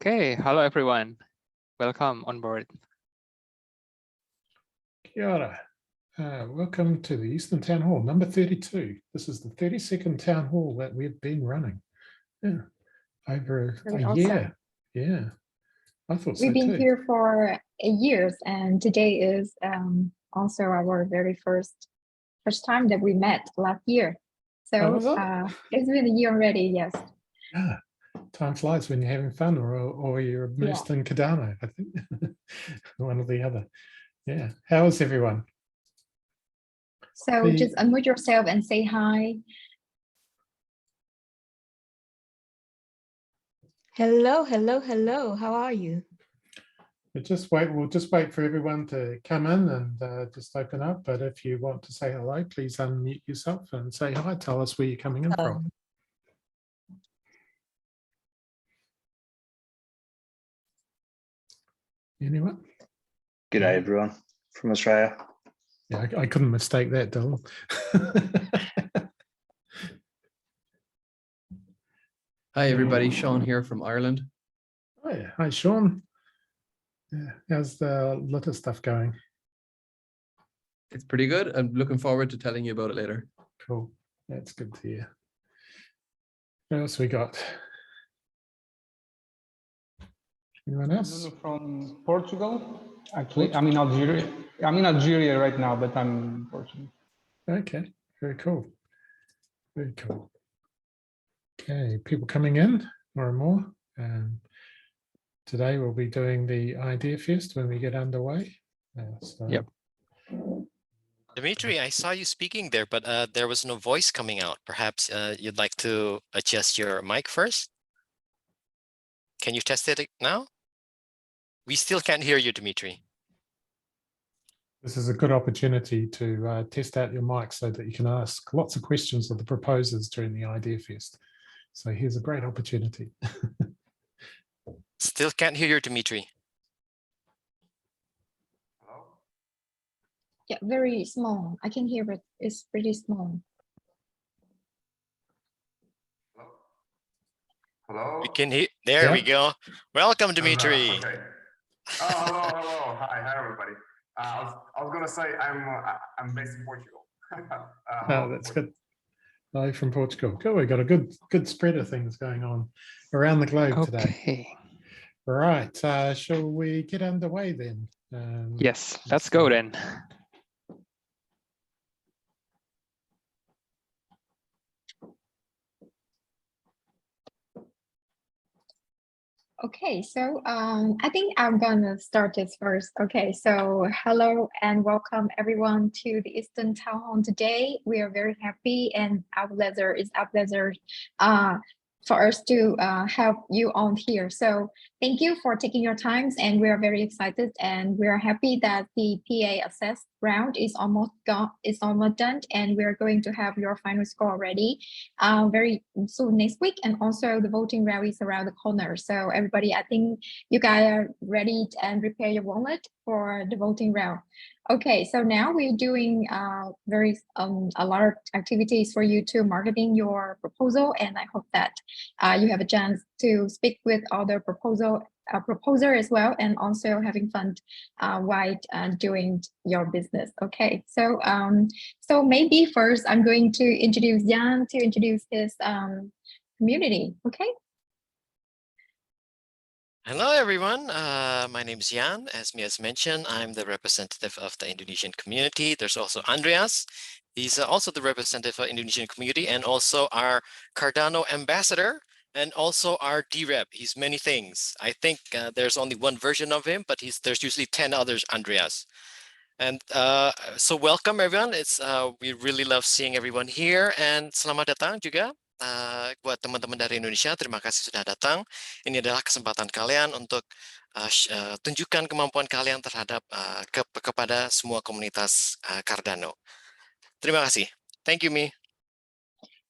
Okay, hello everyone. Welcome on board. Kia ora. Welcome to the Eastern Town Hall, number 32. This is the 32nd Town Hall that we've been running. Yeah, over Really a awesome. year. Yeah, I thought so We've been too. here for years, and today is also our very first time that we met last year. So it's been a year already, yes. Yeah, time flies when you're having fun or you're immersed in Cardano, I think. One or the other. Yeah, how is everyone? So just unmute yourself and say hi. Hello, hello, hello. How are you? We'll just wait for everyone to come in and just open up. But if you want to say hello, please unmute yourself and say hi. Tell us where you're coming in from. Anyone? Good day, everyone from Australia. Yeah, I couldn't mistake that, Dylan. Hi, everybody. Sean here from Ireland. Oh, yeah. Hi, Sean. Yeah. How's the litter stuff going? It's pretty good. I'm looking forward to telling you about it later. Cool. That's good to hear. What else we got? Anyone else? From Portugal. Actually, I'm in Algeria. I'm in Algeria right now, but I'm in Portugal. Okay, very cool. Very cool. Okay, people coming in more and more. Today we'll be doing the IdeaFest when we get underway. Yep. Dimitri, I saw you speaking there, but there was no voice coming out. Perhaps you'd like to adjust your mic first? Can you test it now? We still can't hear you, Dimitri. This is a good opportunity to test out your mic so that you can ask lots of questions of the proposers during the IdeaFest. So here's a great opportunity. Still can't hear you, Dimitri. Yeah, very small. I can hear it. It's pretty small. Hello? We can hear. There we go. Welcome, Dimitri. Okay. Oh, hello. Hi, everybody. I was gonna say I'm based in Portugal. Oh, that's good. Hello from Portugal. Cool. We've got a good spread of things going on around the globe today. All right. Shall we get underway then? Yes, let's go then. Okay, so I think I'm gonna start this first. Okay, so hello and welcome everyone to the Eastern Town Hall today. We are very happy and our pleasure for us to have you on here. So thank you for taking your time, and we are very excited and we are happy that the PA assess round is almost done, and we are going to have your final score ready very soon next week, and also the voting round is around the corner. So everybody, I think you guys are ready and prepare your wallet for the voting round. Okay, so now we're doing a lot of activities for you to marketing your proposal, and I hope that you have a chance to speak with other proposer as well, and also having fun while doing your business. Okay, so so maybe first I'm going to introduce Jan to introduce his community. Okay. Hello, everyone. My name is Jan. As Mia's mentioned, I'm the representative of the Indonesian community. There's also Andreas. He's also the representative of Indonesian community, and also our Cardano ambassador, and also our DREP. He's many things. I think there's only one version of him, but there's usually 10 others, Andreas. And so welcome, everyone. We really love seeing everyone here, and selamat datang juga. Buat teman-teman dari Indonesia, terima kasih sudah datang. Ini adalah kesempatan kalian untuk tunjukkan kemampuan kalian terhadap kepada semua komunitas Cardano. Terima kasih. Thank you, Mi.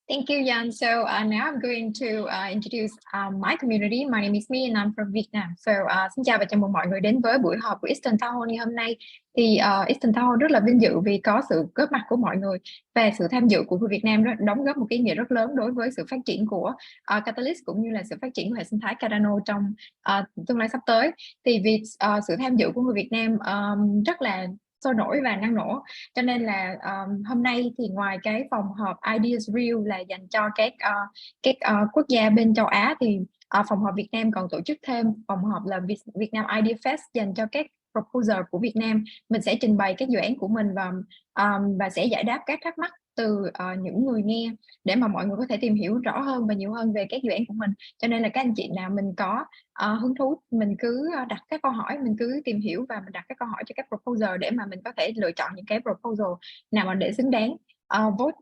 Thank you, Jan. So now I'm going to introduce my community. My name is Mi and I'm from Vietnam. So xin chào và chào mừng mọi người đến với buổi họp của Eastern Town Hall ngày hôm nay. Thì Eastern Town Hall rất là vinh dự vì có sự góp mặt của mọi người và sự tham dự của người Việt Nam đóng góp một cái ý nghĩa rất lớn đối với sự phát triển của Catalyst cũng như là sự phát triển của hệ sinh thái Cardano trong tương lai sắp tới. Thì vì sự tham dự của người Việt Nam rất là sôi nổi và năng nổ, cho nên là hôm nay thì ngoài cái phòng họp IdeaFest Reels là dành cho các quốc gia bên châu Á, thì phòng họp Việt Nam còn tổ chức thêm phòng họp là Việt Nam IdeaFest dành cho các proposer của Việt Nam. Mình sẽ trình bày các dự án của mình và sẽ giải đáp các thắc mắc từ những người nghe để mà mọi người có thể tìm hiểu rõ hơn và nhiều hơn về các dự án của mình. Cho nên là các anh chị nào mình có hứng thú, mình cứ đặt các câu hỏi, mình cứ tìm hiểu và mình đặt các câu hỏi cho các proposer để mà mình có thể lựa chọn những cái proposal nào mà để xứng đáng vote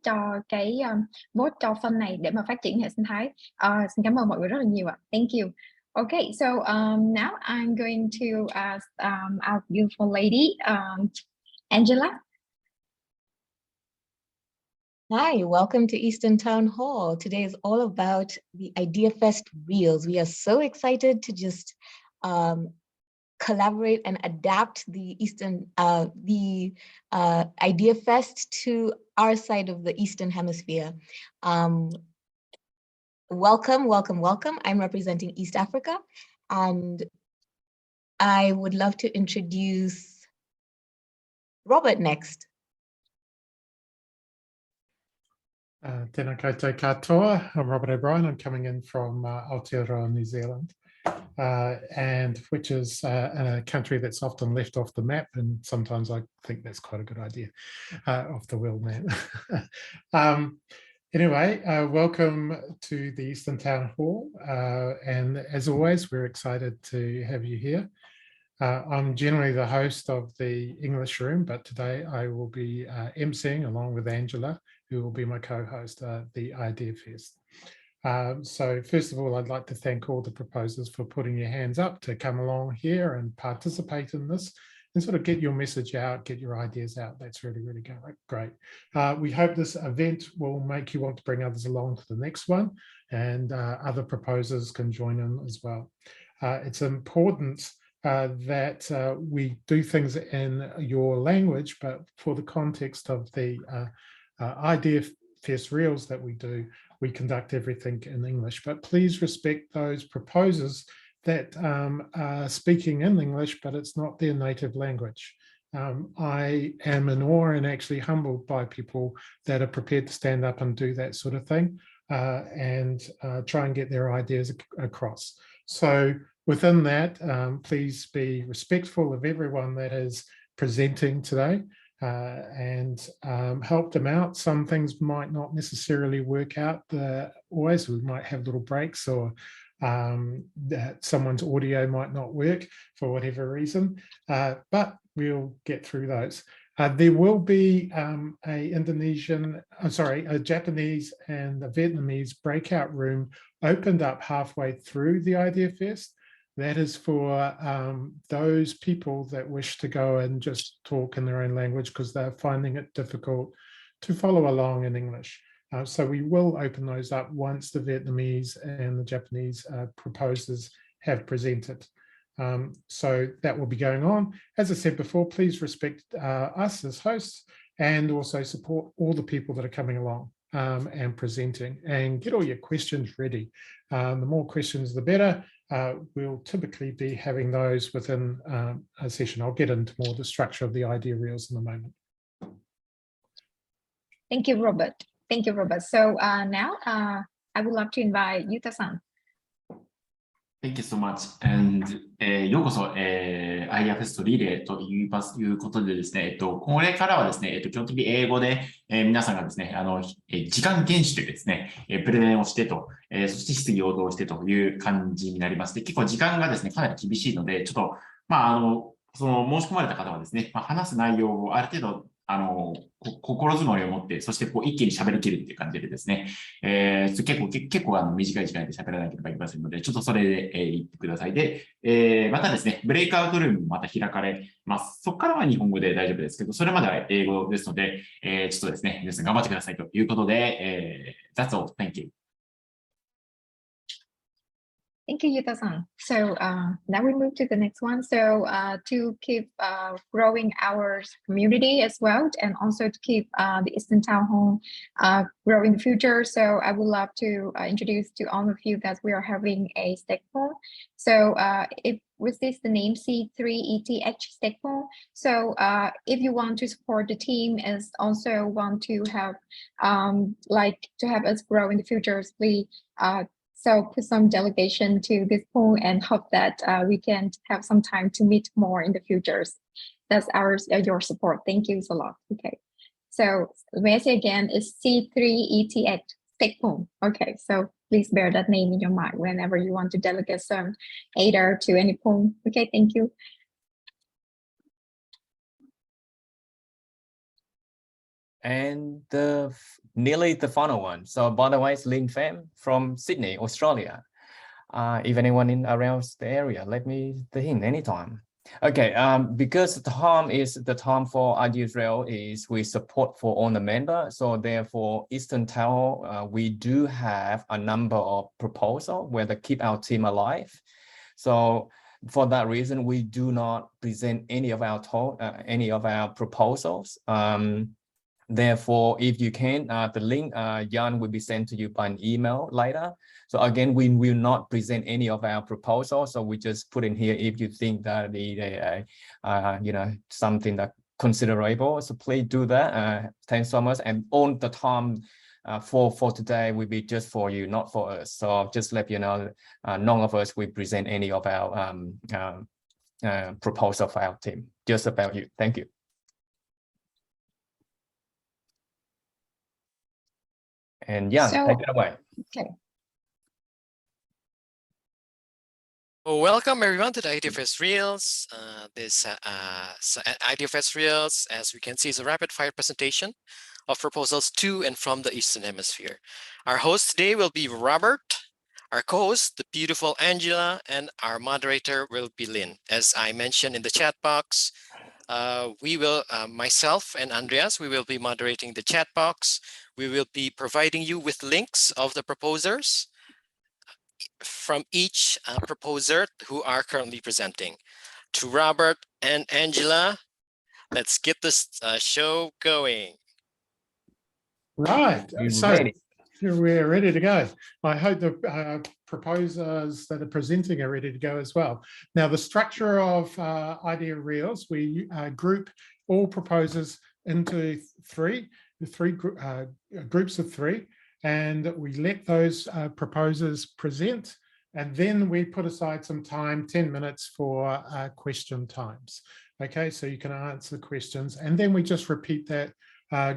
cho fund này để mà phát triển hệ sinh thái. Xin cảm ơn mọi người rất là nhiều ạ. Thank you. Okay, so now I'm going to ask our beautiful lady, Angela. Hi, welcome to Eastern Town Hall. Today is all about the IdeaFest Reels. We are so excited to just collaborate and adapt the IdeaFest to our side of the Eastern Hemisphere. Welcome. I'm representing East Africa, and I would love to introduce Robert next. Tēnā koutou katoa. I'm Robert O'Brien. I'm coming in from Aotearoa, New Zealand, and which is a country that's often left off the map, and sometimes I think that's quite a good idea, off the world map. Anyway, welcome to the Eastern Town Hall, and as always, we're excited to have you here. I'm generally the host of the English room, but today I will be emceeing along with Angela, who will be my co-host, the IdeaFest. So first of all, I'd like to thank all the proposers for putting your hands up to come along here and participate in this and sort of get your message out, get your ideas out. That's really, really great. We hope this event will make you want to bring others along to the next one, and other proposers can join in as well. It's important that we do things in your language, but for the context of the IdeaFest Reels that we do, we conduct everything in English. But please respect those proposers that are speaking in English, but it's not their native language. I am in awe and actually humbled by people that are prepared to stand up and do that sort of thing and try and get their ideas across. So within that, please be respectful of everyone that is presenting today and help them out. Some things might not necessarily work out always. We might have little breaks, or that someone's audio might not work for whatever reason, but we'll get through those. There will be a Japanese and a Vietnamese breakout room opened up halfway through the IdeaFest. That is for those people that wish to go and just talk in their own language because they're finding it difficult to follow along in English. So we will open those up once the Vietnamese and the Japanese proposers have presented. So that will be going on. As I said before, please respect us as hosts and also support all the people that are coming along and presenting, and get all your questions ready. The more questions, the better. We'll typically be having those within a session. I'll get into more the structure of the idea reels in a moment. Thank you, Robert. Thank you, Robert. So now I would love to invite Yuta-san. Thank you so much. And ようこそ、IdeaFest リレーということでですね、これからはですね、基本的に英語で、皆さんがですね、時間厳守でですね、プレゼンをしてと、そして質疑応答をしてという感じになります。で、結構時間がですね、かなり厳しいので、ちょっと、その申し込まれた方はですね、話す内容をある程度、心づもりを持って、そしてこう一気に喋り切るっていう感じでですね、結構短い時間で喋らなければいけませんので、ちょっとそれで、言ってください。で、またですね、ブレイクアウトルームもまた開かれます。そこからは日本語で大丈夫ですけど、それまでは英語ですので、ちょっとですね、皆さん頑張ってくださいということで、That's all. Thank you. Thank you, Yuta-san. So now we move to the next one. So to keep growing our community as well, and also to keep the Eastern Town Hall grow in the future. So I would love to introduce to all of you that we are having a stake pool. So if with this the name C3ETH stake pool. So if you want to support the team and also want to have to have us grow in the future, please so put some delegation to this pool and hope that we can have some time to meet more in the futures. That's your support. Thank you so lot. Okay. So may I say again is C3ETH stake pool. Okay. So please bear that name in your mind whenever you want to delegate some Aedou to any pool. Okay. Thank you. And nearly the final one. So by the way, it's Lin Pham from Sydney, Australia. If anyone in around the area, let me in anytime. Okay, because the time is the time for IdeaFest Reels is we support for all the members. So therefore, Eastern Town, we do have a number of proposals where they keep our team alive. So for that reason, we do not present any of our proposals. Therefore, if you can, the link, Jan, will be sent to you by an email later. So again, we will not present any of our proposals. So we just put in here if you think that something that considerable. So please do that. Thanks so much. And all the time for today will be just for you, not for us. So just let you know, none of us will present any of our proposal for our team. Just about you. Thank you. And yeah, take it away. Okay. Well, welcome everyone to the IdeaFest Reels. This IdeaFest Reels, as we can see, is a rapid fire presentation of proposals to and from the Eastern Hemisphere. Our host today will be Robert, our co-host, the beautiful Angela, and our moderator will be Lynn. As I mentioned in the chat box, we will, myself and Andreas, we will be moderating the chat box. We will be providing you with links of the proposers from each proposer who are currently presenting. To Robert and Angela, let's get this show going. Right, so we're ready to go. I hope the proposers that are presenting are ready to go as well. Now, the structure of IdeaFest Reels, we group all proposers into three groups of three, and we let those proposers present, and then we put aside some time, 10 minutes for question times. Okay, so you can answer the questions, and then we just repeat that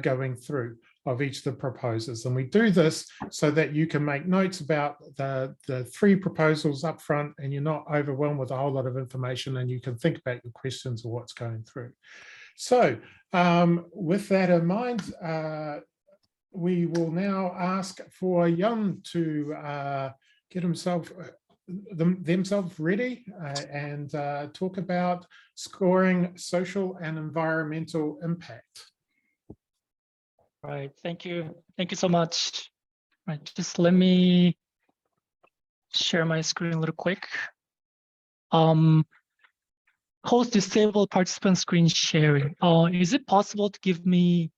going through of each of the proposers. And we do this so that you can make notes about the three proposals up front and you're not overwhelmed with a whole lot of information, and you can think about your questions or what's going through. So with that in mind, we will now ask for Jan to get themselves ready and talk about scoring social and environmental impact. Right, thank you. Thank you so much. Right, just let me share my screen a little quick. Host disable participant screen sharing. Is it possible to give me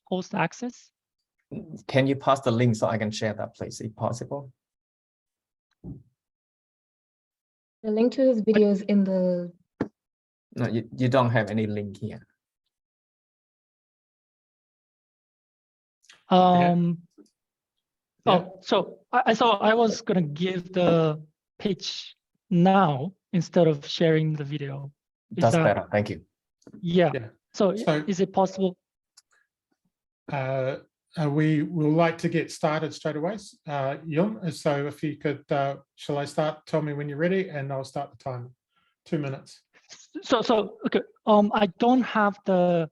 host access? Can you pass the link so I can share that, please, if possible? The link to his video is in the... No, you don't have any link here. Oh, so I was gonna give the pitch now instead of sharing the video. That's better, thank you. Yeah. So is it possible? We will like to get started straight away, Yun. So if you could, shall I start? Tell me when you're ready, and I'll start the timer. 2 minutes. So okay. I don't have the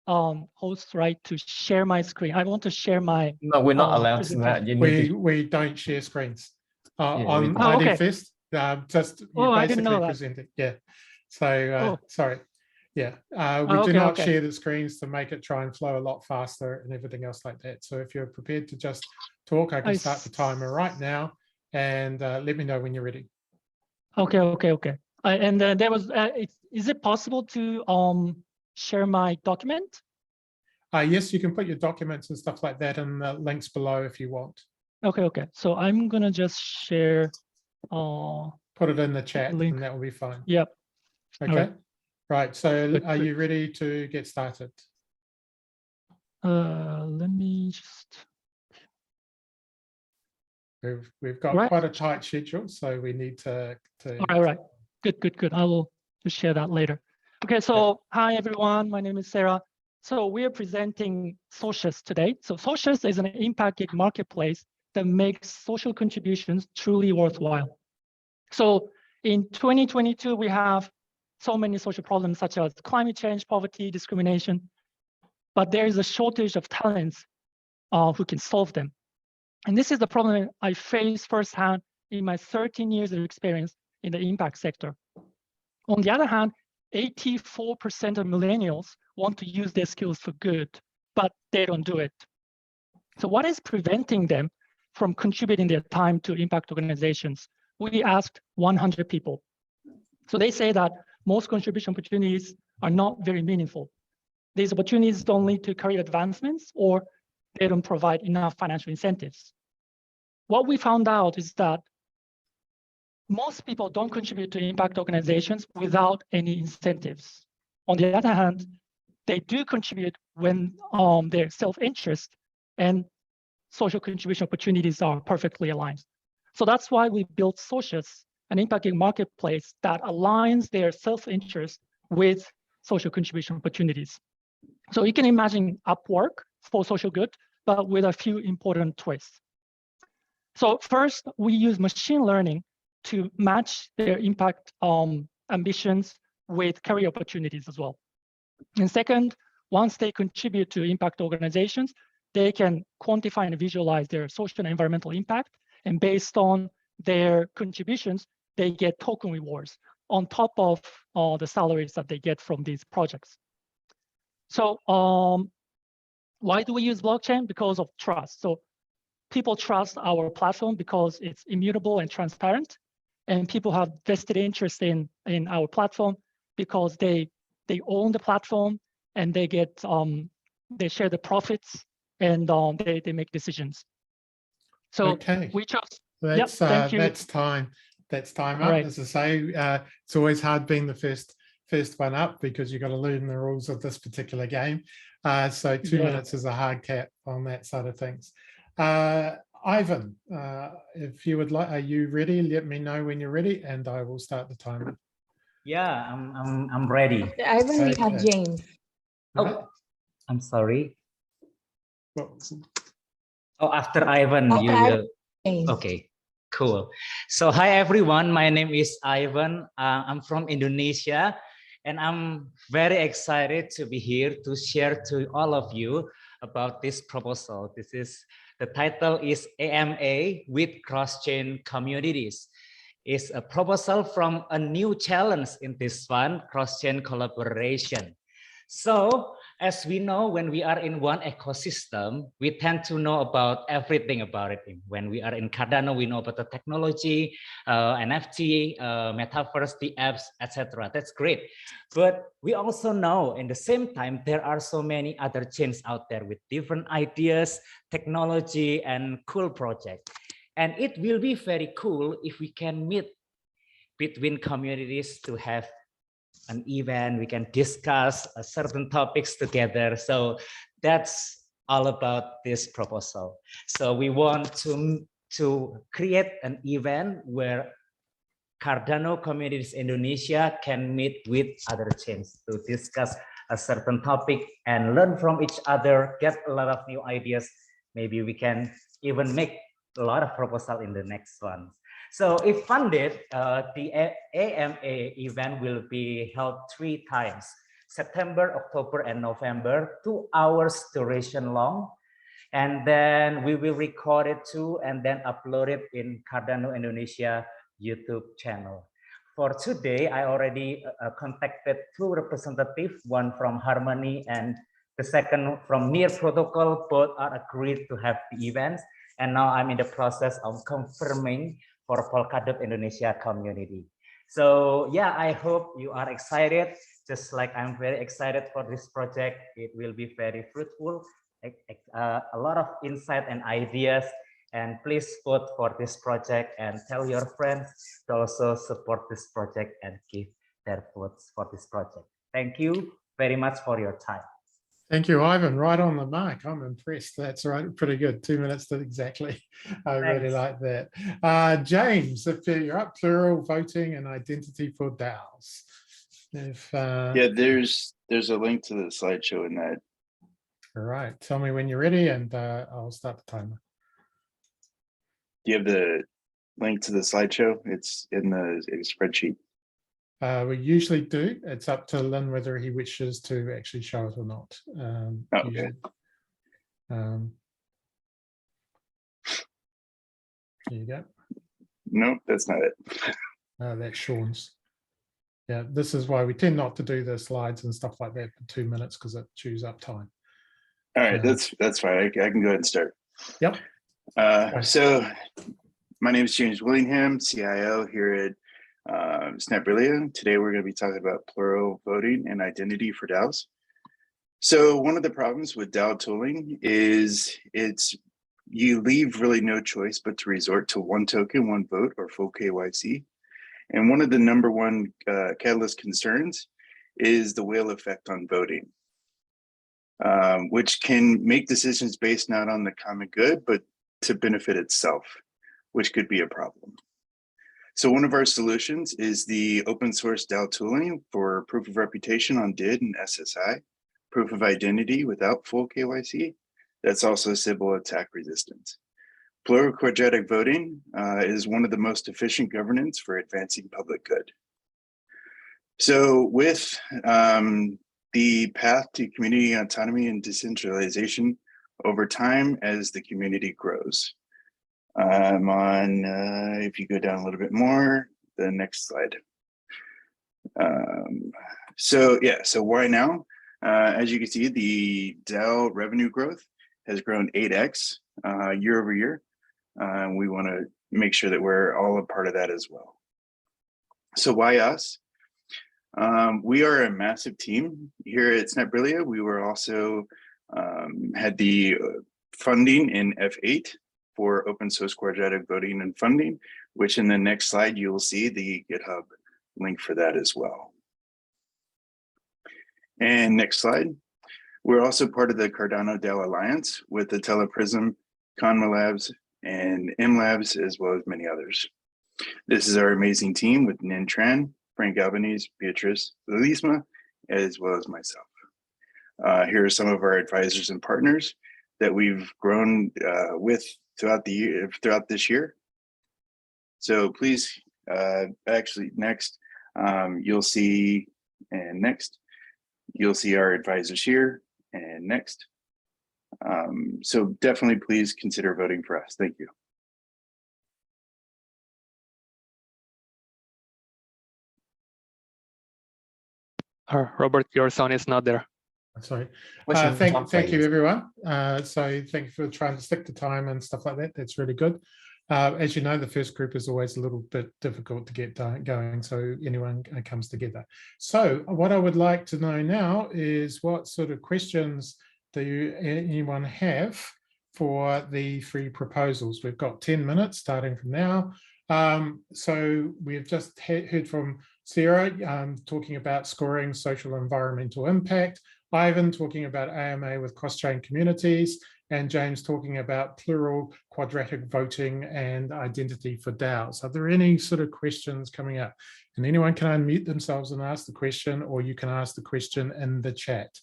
host right to share my screen. I want to share my. No, we're not allowed to that. We don't share screens on IdeaFest. Just you basically present it. Yeah. So sorry. Yeah, we do not share the screens to make it try and flow a lot faster and everything else like that. So if you're prepared to just talk, I can start the timer right now, and let me know when you're ready. Okay. And there was, is it possible to share my document? Yes, you can put your documents and stuff like that in the links below if you want. Okay. So I'm gonna just share. Put it in the chat, link. and that will be fine. Yep. Okay. Right. So, Good, are good. you ready to get started? Let me just. We've got quite a tight schedule, so we need to. All right. Good. I will just share that later. Okay. So hi everyone. My name is Sarah. So we are presenting Socius today. So Socius is an impact gig marketplace that makes social contributions truly worthwhile. So in 2022, we have so many social problems such as climate change, poverty, discrimination, but there is a shortage of talents who can solve them. And this is the problem I face firsthand in my 13 years of experience in the impact sector. On the other hand, 84% of millennials want to use their skills for good, but they don't do it. So what is preventing them from contributing their time to impact organizations? We asked 100 people. So they say that most contribution opportunities are not very meaningful. These opportunities don't lead to career advancements, or they don't provide enough financial incentives. What we found out is that most people don't contribute to impact organizations without any incentives. On the other hand, they do contribute when their self-interest and social contribution opportunities are perfectly aligned. So that's why we built Socius, an impact gig marketplace that aligns their self-interest with social contribution opportunities. So you can imagine Upwork for social good, but with a few important twists. So first, we use machine learning to match their impact ambitions with career opportunities as well. And second, once they contribute to impact organizations, they can quantify and visualize their social and environmental impact. And based on their contributions, they get token rewards on top of the salaries that they get from these projects. So why do we use blockchain? Because of trust. So people trust our platform because it's immutable and transparent. And people have vested interest in our platform because they own the platform and they get they share the profits and they make decisions. So okay, we chose. That's thank you. that's time. That's time up. Right. As I say, it's always hard being the first one up because you've got to learn the rules of this particular game. So 2 minutes is a hard cap on that side of things. Ivan, if you would like, are you ready? Let me know when you're ready, and I will start the timer. Yeah, I'm ready. After Ivan, we have James. Oh, I'm sorry. Well, oh, after Ivan, after you Ivan, will. James. Okay, cool. So hi everyone, my name is Ivan. I'm from Indonesia, and I'm very excited to be here to share to all of you about this proposal. The title is AMA with cross-chain communities. It's a proposal from a new challenge in this one, cross-chain collaboration. So as we know, when we are in one ecosystem, we tend to know about everything about it. When we are in Cardano, we know about the technology, NFT, metaverse, the apps, etc. That's great. But we also know in the same time, there are so many other chains out there with different ideas, technology, and cool projects. And it will be very cool if we can meet between communities to have an event, we can discuss certain topics together. So that's all about this proposal. So we want to create an event where Cardano communities Indonesia can meet with other chains to discuss a certain topic and learn from each other, get a lot of new ideas. Maybe we can even make a lot of proposal in the next one. So if funded, the AMA event will be held 3 times, September, October, and November, 2 hours duration long. And then we will record it too, and then upload it in Cardano Indonesia YouTube channel. For today, I already contacted 2 representatives, one from Harmony and the second from Near Protocol. Both are agreed to have the events. And now I'm in the process of confirming for Polkadot Indonesia community. So yeah, I hope you are excited, just like I'm very excited for this project. It will be very fruitful, a lot of insight and ideas. And please vote for this project and tell your friends to also support this project and give their votes for this project. Thank you very much for your time. Thank you, Ivan. Right on the mark. I'm impressed. That's right. Pretty good. 2 minutes to exactly. I really like that. James, if you're up, plural voting and identity for DAOs. Yeah, there's a link to the slideshow in that. All right. Tell me when you're ready and I'll start the timer. Do you have the link to the slideshow? It's in the spreadsheet. We usually do. It's up to Lynn whether he wishes to actually show it or not. Okay. There you go. Nope, that's not it. That's Sean's. Yeah, this is why we tend not to do the slides and stuff like that for 2 minutes because it chews up time. All right, that's fine. I can go ahead and start. Yep. So my name is James Willingham, CIO here at Snapbrillia. Today we're going to be talking about plural voting and identity for DAOs. So one of the problems with DAO tooling is you leave really no choice but to resort to one token, one vote, or full KYC. And one of the #1 catalyst concerns is the whale effect on voting, which can make decisions based not on the common good, but to benefit itself, which could be a problem. So one of our solutions is the open source DAO tooling for proof of reputation on DID and SSI, proof of identity without full KYC. That's also Sybil attack resistance. Plural quadratic voting is one of the most efficient governance for advancing public good. So with the path to community autonomy and decentralization over time as the community grows. I'm on, if you go down a little bit more, the next slide. So why now? As you can see, the DAO revenue growth has grown 8x year over year. We want to make sure that we're all a part of that as well. So why us? We are a massive team here at Snapbrillia. We were also had the funding in F8 for open source quadratic voting and funding, which in the next slide, you will see the GitHub link for that as well. And next slide. We're also part of the Cardano DAO Alliance with ATALA, Prism, Conmalabs, and MLabs, as well as many others. This is our amazing team with Nin Tran, Frank Albanese, Beatrice Lisma, as well as myself. Here are some of our advisors and partners that we've grown with throughout this year. So please, actually next, you'll see, and next, you'll see our advisors here, and next. So definitely please consider voting for us. Thank you. Robert, your sound is not there. Sorry. Thank you, everyone. So thank you for trying to stick to time and stuff like that. That's really good. As you know, the first group is always a little bit difficult to get going, so anyone comes together. So what I would like to know now is what sort of questions do anyone have for the 3 proposals? We've got 10 minutes starting from now. So we've just heard from Sarah talking about scoring social environmental impact, Ivan talking about AMA with cross-chain communities, and James talking about plural quadratic voting and identity for DAOs. Are there any sort of questions coming up? And anyone can unmute themselves and ask the question, or you can ask the question in the chat.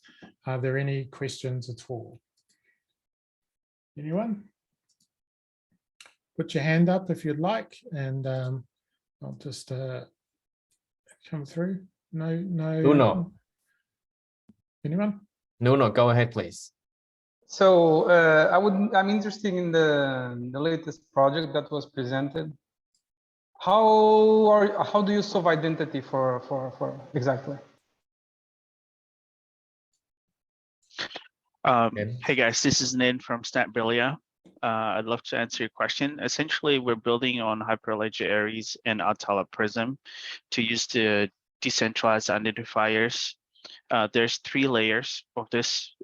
Are there any questions at all? Anyone? Put your hand up if you'd like, and I'll just come through. No. Anyone? No, go ahead, please. So I'm interested in the latest project that was presented. How do you solve identity for exactly? Hey guys, this is Nin from Snapbrillia. I'd love to answer your question. Essentially, we're building on Hyperledger Aries and ATALA Prism to use the decentralized identifiers. There's 3 layers of this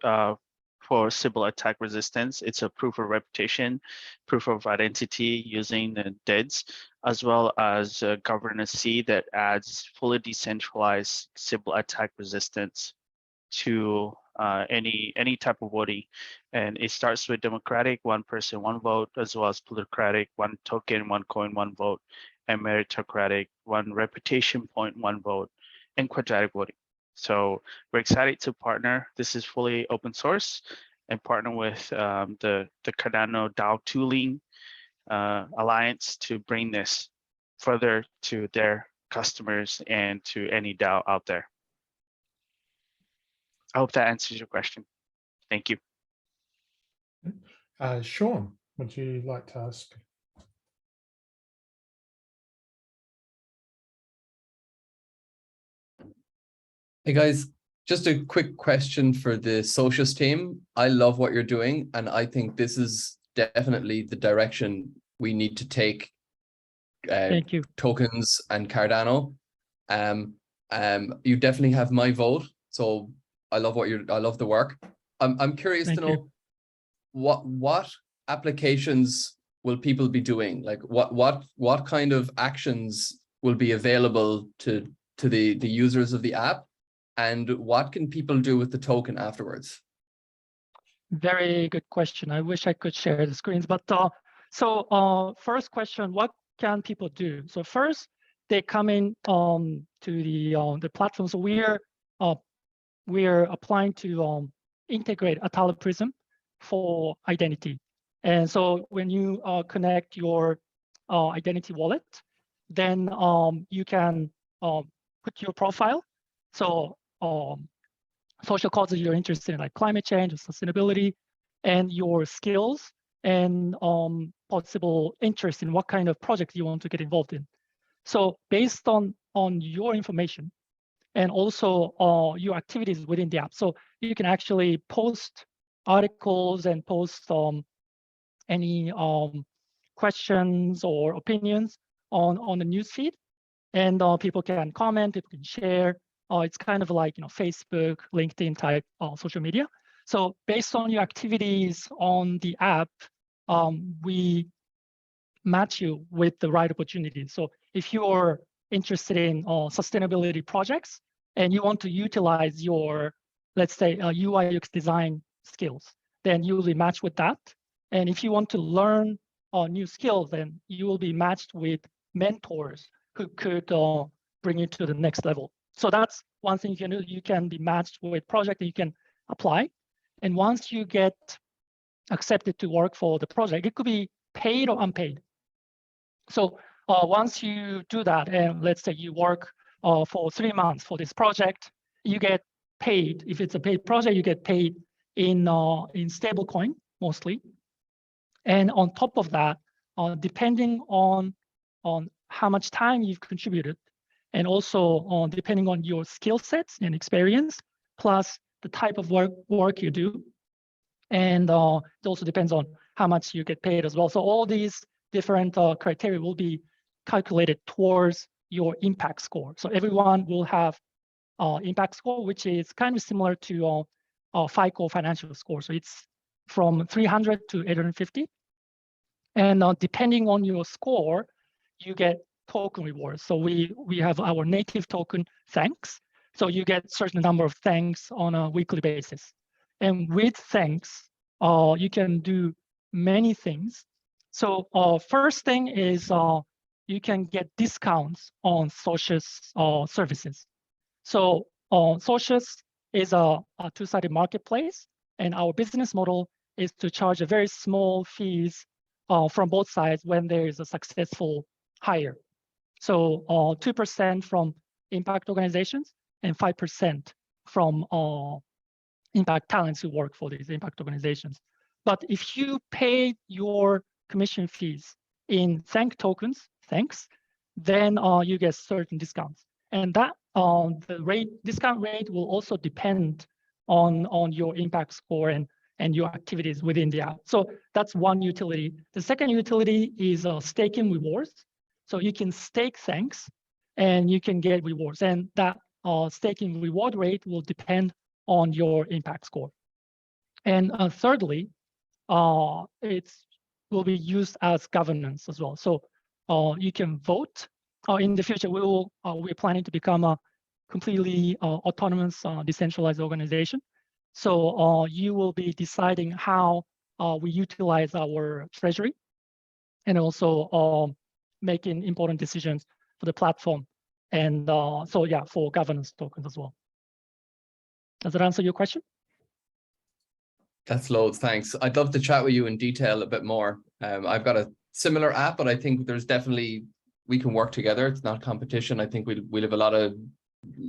for Sybil attack resistance. It's a proof of reputation, proof of identity using the DEDs, as well as governance C that adds fully decentralized Sybil attack resistance to any type of voting. And it starts with democratic, 1 person, 1 vote, as well as plutocratic, 1 token, 1 coin, 1 vote, and meritocratic, 1 reputation point, 1 vote, and quadratic voting. So we're excited to partner. This is fully open source, and partner with the Cardano DAO tooling alliance to bring this further to their customers and to any DAO out there. I hope that answers your question. Thank you. Sean, would you like to ask? Hey guys, just a quick question for the Socius team. I love what you're doing, and I think this is definitely the direction we need to take. Thank you. Tokens and Cardano. You definitely have my vote. So I love I love the work. I'm curious to know what applications will people be doing? Like what kind of actions will be available to the users of the app, and what can people do with the token afterwards? Very good question. I wish I could share the screens, but first question, what can people do? So first, they come in to the platform. So we're applying to integrate ATALA Prism for identity. And so when you connect your identity wallet, then you can put your profile. So social causes you're interested in, like climate change or sustainability, and your skills and possible interest in what kind of project you want to get involved in. So based on your information and also your activities within the app, so you can actually post articles and post any questions or opinions on the newsfeed, and people can comment, people can share. It's kind of like Facebook, LinkedIn type social media. So based on your activities on the app, we match you with the right opportunities. So if you're interested in sustainability projects and you want to utilize your, let's say, UI UX design skills, then you will be matched with that. And if you want to learn new skills, then you will be matched with mentors who could bring you to the next level. So that's one thing you can do. You can be matched with project that you can apply. And once you get accepted to work for the project, it could be paid or unpaid. So once you do that, and let's say you work for 3 months for this project, you get paid. If it's a paid project, you get paid in stablecoin mostly. And on top of that, depending on how much time you've contributed, and also depending on your skill sets and experience, plus the type of work you do. And it also depends on how much you get paid as well. So all these different criteria will be calculated towards your impact score. So everyone will have impact score, which is kind of similar to FICO financial score. So it's from 300 to 850. And depending on your score, you get token rewards. So we have our native token thanks. So you get certain number of thanks on a weekly basis. And with thanks, you can do many things. So first thing is you can get discounts on Socius services. So Socius is a two-sided marketplace, and our business model is to charge a very small fees from both sides when there is a successful hire. So 2% from impact organizations and 5% from impact talents who work for these impact organizations. But if you pay your commission fees in thank tokens, thanks, then you get certain discounts. And that the discount rate will also depend on your impact score and and your activities within the app. So that's one utility. The second utility is staking rewards. So you can stake thanks and you can get rewards. And that staking reward rate will depend on your impact score. And thirdly, it will be used as governance as well. So you can vote. In the future, we're planning to become a completely autonomous, decentralized organization. So you will be deciding how we utilize our treasury, and also making important decisions for the platform. And so yeah, for governance tokens as well. Does that answer your question? That's loads, thanks. I'd love to chat with you in detail a bit more. I've got a similar app, but I think there's definitely, we can work together. It's not competition. I think we'll have a lot of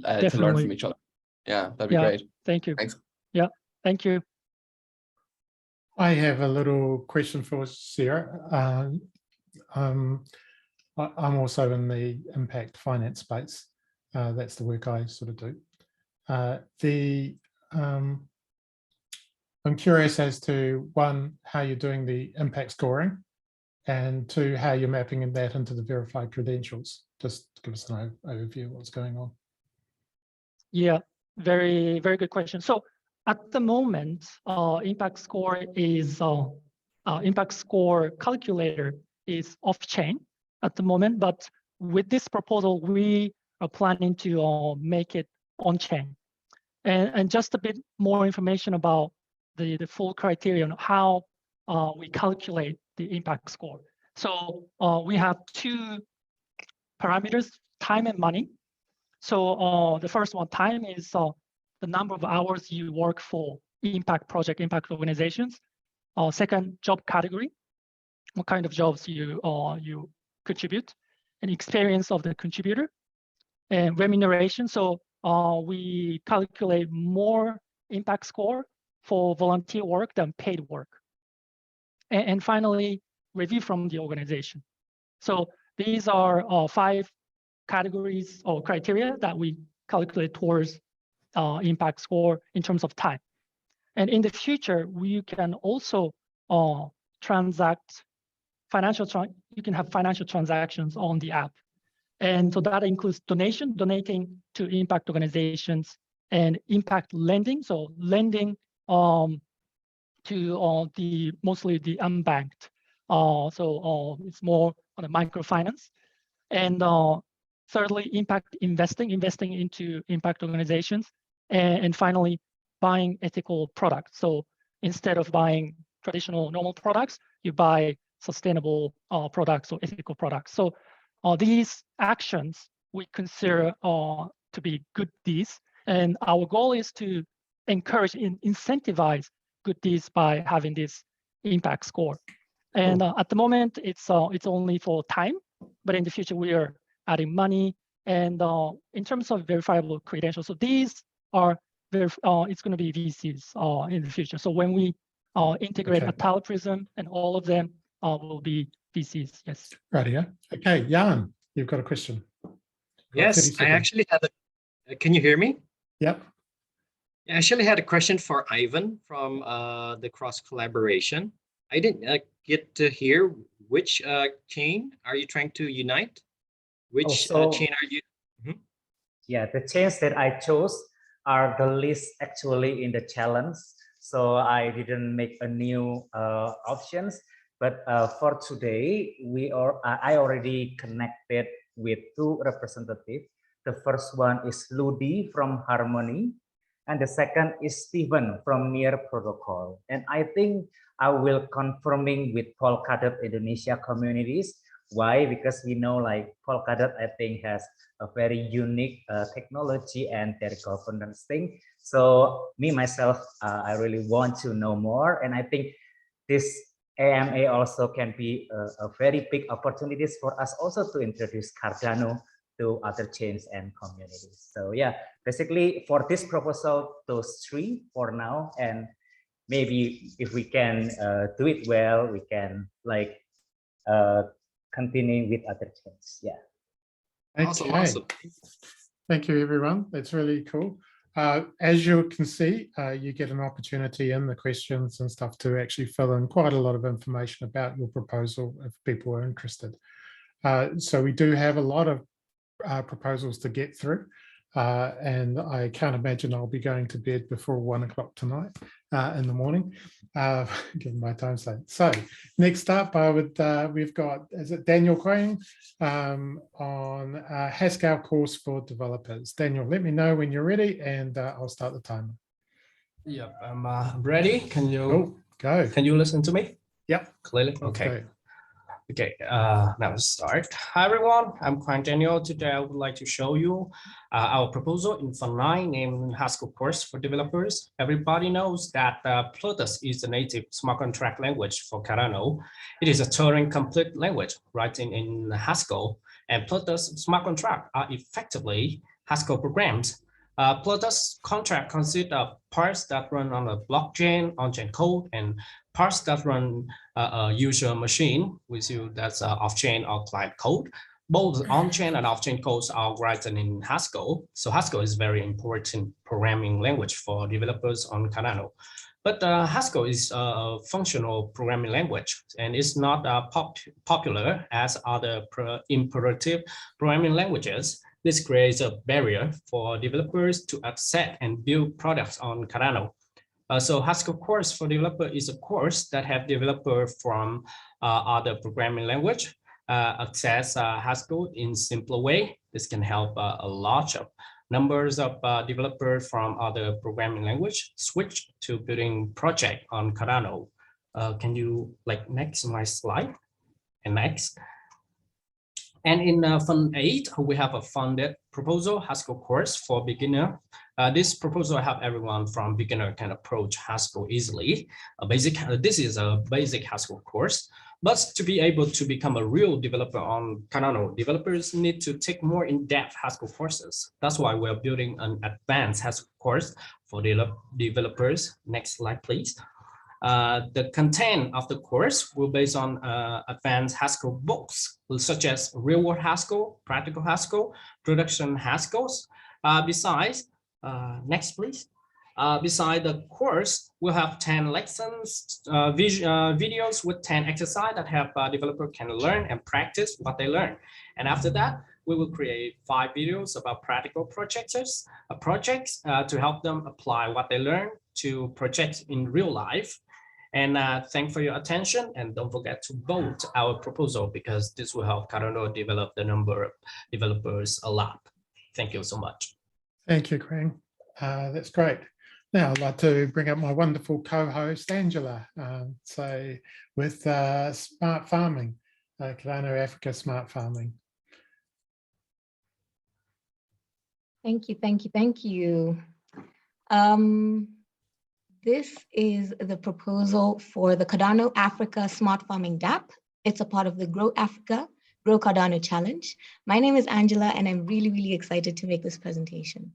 to learn from each other. Yeah, that'd be great. Thank you. Thanks. Yeah, thank you. I have a little question for Sarah. I'm also in the impact finance space. That's the work I sort of do. I'm curious as to, one, how you're doing the impact scoring, and two, how you're mapping that into the verified credentials. Just give us an overview of what's going on. Yeah, very, very good question. So at the moment, impact score calculator is off chain at the moment, but with this proposal, we are planning to make it on chain. And just a bit more information about the full criteria on how we calculate the impact score. So we have two parameters, time and money. So the first one, time, is the number of hours you work for impact project, impact organizations. Second, job category, what kind of jobs you contribute, and experience of the contributor, and remuneration. So we calculate more impact score for volunteer work than paid work. And finally, review from the organization. So these are 5 categories or criteria that we calculate towards impact score in terms of time. And in the future, we can also transact you can have financial transactions on the app. And so that includes donating to impact organizations, and impact lending. So lending to mostly the unbanked. So it's more on a microfinance. And thirdly, impact investing into impact organizations. And finally, buying ethical products. So instead of buying traditional normal products, you buy sustainable products or ethical products. So these actions we consider to be good deeds. And our goal is to encourage and incentivize good deeds by having this impact score. And at the moment, it's only for time, but in the future we are adding money. And in terms of verifiable credentials, so these are it's going to be VCs in the future. So when we integrate ATALA, Prism, and all of them will be VCs. Yes. Right, yeah. Okay, Jan, you've got a question. Yes, I actually had a. Can you hear me? Yep. I actually had a question for Ivan from the cross collaboration. I didn't get to hear which chain are you trying to unite? Which chain are you? Mm-hmm. Yeah, the chains that I chose are the least actually in the challenge. So I didn't make a new options. But for today, I already connected with 2 representatives. The first one is Ludi from Harmony, and the second is Steven from Near Protocol. And I think I will confirming with Polkadot Indonesia communities. Why? Because we know like Polkadot, I think, has a very unique technology and their governance thing. So me, myself, I really want to know more. And I think this AMA also can be a very big opportunities for us also to introduce Cardano to other chains and communities. So yeah, basically for this proposal, those 3 for now, and maybe if we can do it well, we can like continue with other chains. Yeah. Okay. Awesome. Thank you, everyone. That's really cool. as you can see, you get an opportunity in the questions and stuff to actually fill in quite a lot of information about your proposal if people are interested. So we do have a lot of proposals to get through. And I can't imagine I'll be going to bed before 1 o'clock tonight in the morning, given my time zone. So next up, we've got, is it Daniel Quang on Haskell course for developers. Daniel, let me know when you're ready and I'll start the timer. Yep, I'm ready. Can you go? Can you listen to me? Yep. Clearly. Okay. Okay, now let's start. Hi everyone, I'm Quang Daniel. Today I would like to show you our proposal in Fund 9 named Haskell course for developers. Everybody knows that Plutus is the native smart contract language for Cardano. It is a Turing complete language writing in Haskell, and Plutus smart contract are effectively Haskell programs. Plutus contract consists of parts that run on a blockchain, on-chain code, and parts that run a user machine, with you that's off-chain or client code. Both on-chain and off-chain codes are written in Haskell. So Haskell is very important programming language for developers on Cardano. But Haskell is a functional programming language, and it's not popular as other imperative programming languages. This creates a barrier for developers to accept and build products on Cardano. So Haskell course for developer is a course that have developers from other programming language access Haskell in simpler way. This can help a large numbers of developers from other programming language switch to building project on Cardano. Can you next my slide and next? And in Fund 8, we have a funded proposal, Haskell course for beginner. This proposal help everyone from beginner can approach Haskell easily. This is a basic Haskell course, but to be able to become a real developer on Cardano, developers need to take more in-depth Haskell courses. That's why we're building an advanced Haskell course for developers. Next slide, please. The content of the course will based on advanced Haskell books, such as real-world Haskell, practical Haskell, production Haskells. Besides, next please. Beside the course, we'll have 10 lessons, videos with 10 exercises that help developer can learn and practice what they learn. And after that, we will create 5 videos about practical projects to help them apply what they learn to projects in real life. And thanks for your attention, and don't forget to vote our proposal because this will help Cardano develop the number of developers a lot. Thank you so much. Thank you, Quang. That's great. Now I'd like to bring up my wonderful co-host, Angela. So with smart farming, Cardano Africa smart farming. Thank you, thank you, thank you. This is the proposal for the Cardano Africa Smart Farming DApp. It's a part of the Grow Africa, Grow Cardano Challenge. My name is Angela, and I'm really, really excited to make this presentation.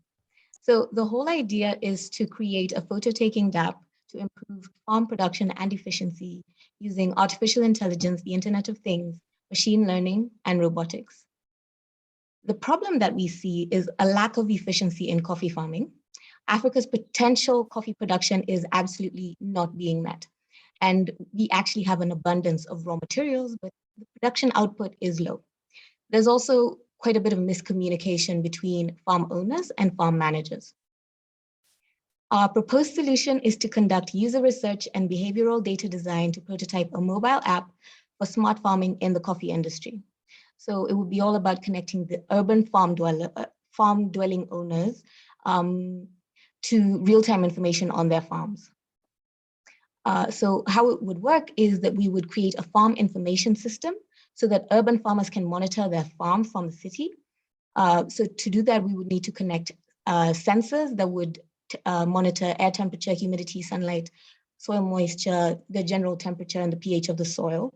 So the whole idea is to create a photo-taking DApp to improve farm production and efficiency using artificial intelligence, the Internet of Things, machine learning, and robotics. The problem that we see is a lack of efficiency in coffee farming. Africa's potential coffee production is absolutely not being met. And we actually have an abundance of raw materials, but the production output is low. There's also quite a bit of miscommunication between farm owners and farm managers. Our proposed solution is to conduct user research and behavioral data design to prototype a mobile app for smart farming in the coffee industry. So it would be all about connecting the urban farm dwelling owners to real-time information on their farms. So how it would work is that we would create a farm information system so that urban farmers can monitor their farm from the city. So to do that, we would need to connect sensors that would monitor air temperature, humidity, sunlight, soil moisture, the general temperature and the pH of the soil.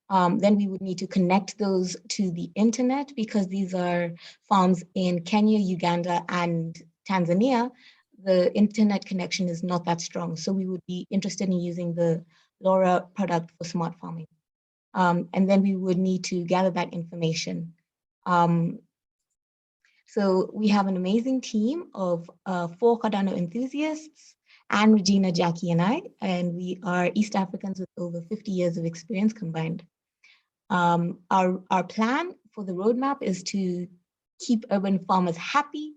Then we would need to connect those to the internet because these are farms in Kenya, Uganda, and Tanzania. The internet connection is not that strong. So we would be interested in using the LoRa product for smart farming. And then we would need to gather that information. So we have an amazing team of 4 Cardano enthusiasts, and Regina, Jackie, and I, and we are East Africans with over 50 years of experience combined. Our plan for the roadmap is to keep urban farmers happy.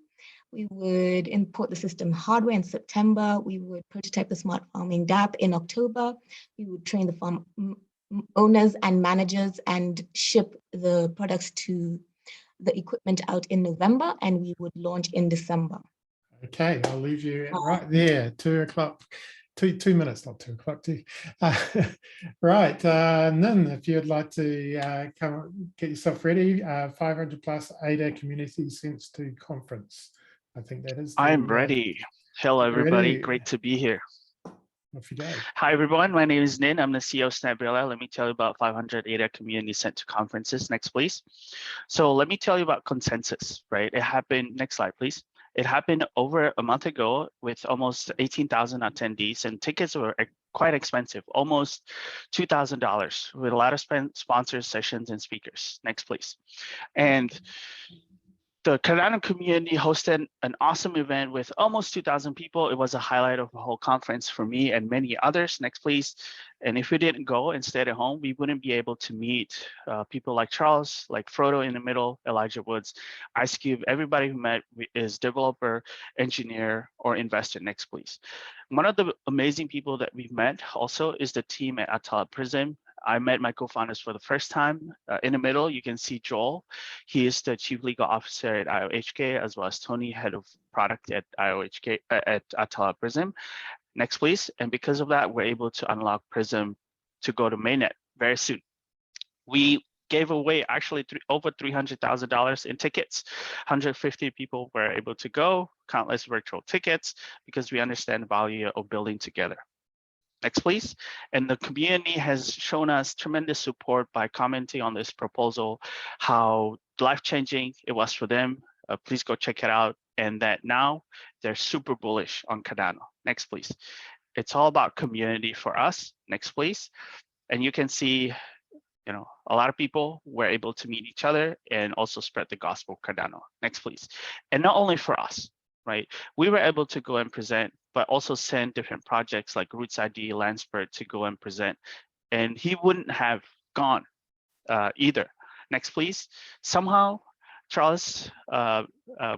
We would import the system hardware in September. We would prototype the smart farming DApp in October. We would train the farm owners and managers and ship the products to the equipment out in November, and we would launch in December. Okay, I'll leave you right there, 2 o'clock, 2 minutes, not 2 o'clock. Right, Nin, if you'd like to come get yourself ready, 500 plus ADA Community Sense to Conference. I think that is. I'm ready. Hello, everybody. Ready. Great to be here. Off you go. Hi, everyone. My name is Nin. I'm the CEO of Snapbilla. Let me tell you about 500 ADA Community Sent to Conferences. Next, please. So let me tell you about Consensus, right? It happened, next slide, please. It happened over a month ago with almost 18,000 attendees, and tickets were quite expensive, almost $2,000, with a lot of sponsors, sessions, and speakers. Next, please. And the Cardano community hosted an awesome event with almost 2,000 people. It was a highlight of the whole conference for me and many others. Next, please. And if we didn't go and stayed at home, we wouldn't be able to meet people like Charles, like Frodo in the middle, Elijah Woods, Ice Cube. Everybody who met is developer, engineer, or investor. Next, please. One of the amazing people that we've met also is the team at ATALA Prism. I met my co-founders for the first time. In the middle, you can see Joel. He is the Chief Legal Officer at IOHK, as well as Tony, Head of Product at IOHK at ATALA Prism. Next, please. And because of that, we're able to unlock Prism to go to mainnet very soon. We gave away actually over $300,000 in tickets. 150 people were able to go, countless virtual tickets, because we understand the value of building together. Next, please. And the community has shown us tremendous support by commenting on this proposal, how life-changing it was for them. Please go check it out. And that now they're super bullish on Cardano. Next, please. It's all about community for us. Next, please. And you can see, you know, a lot of people were able to meet each other and also spread the gospel of Cardano. Next, please. And not only for us, right? We were able to go and present, but also send different projects like Roots ID, Landsberg to go and present. And he wouldn't have gone either. Next, please. Somehow, Charles,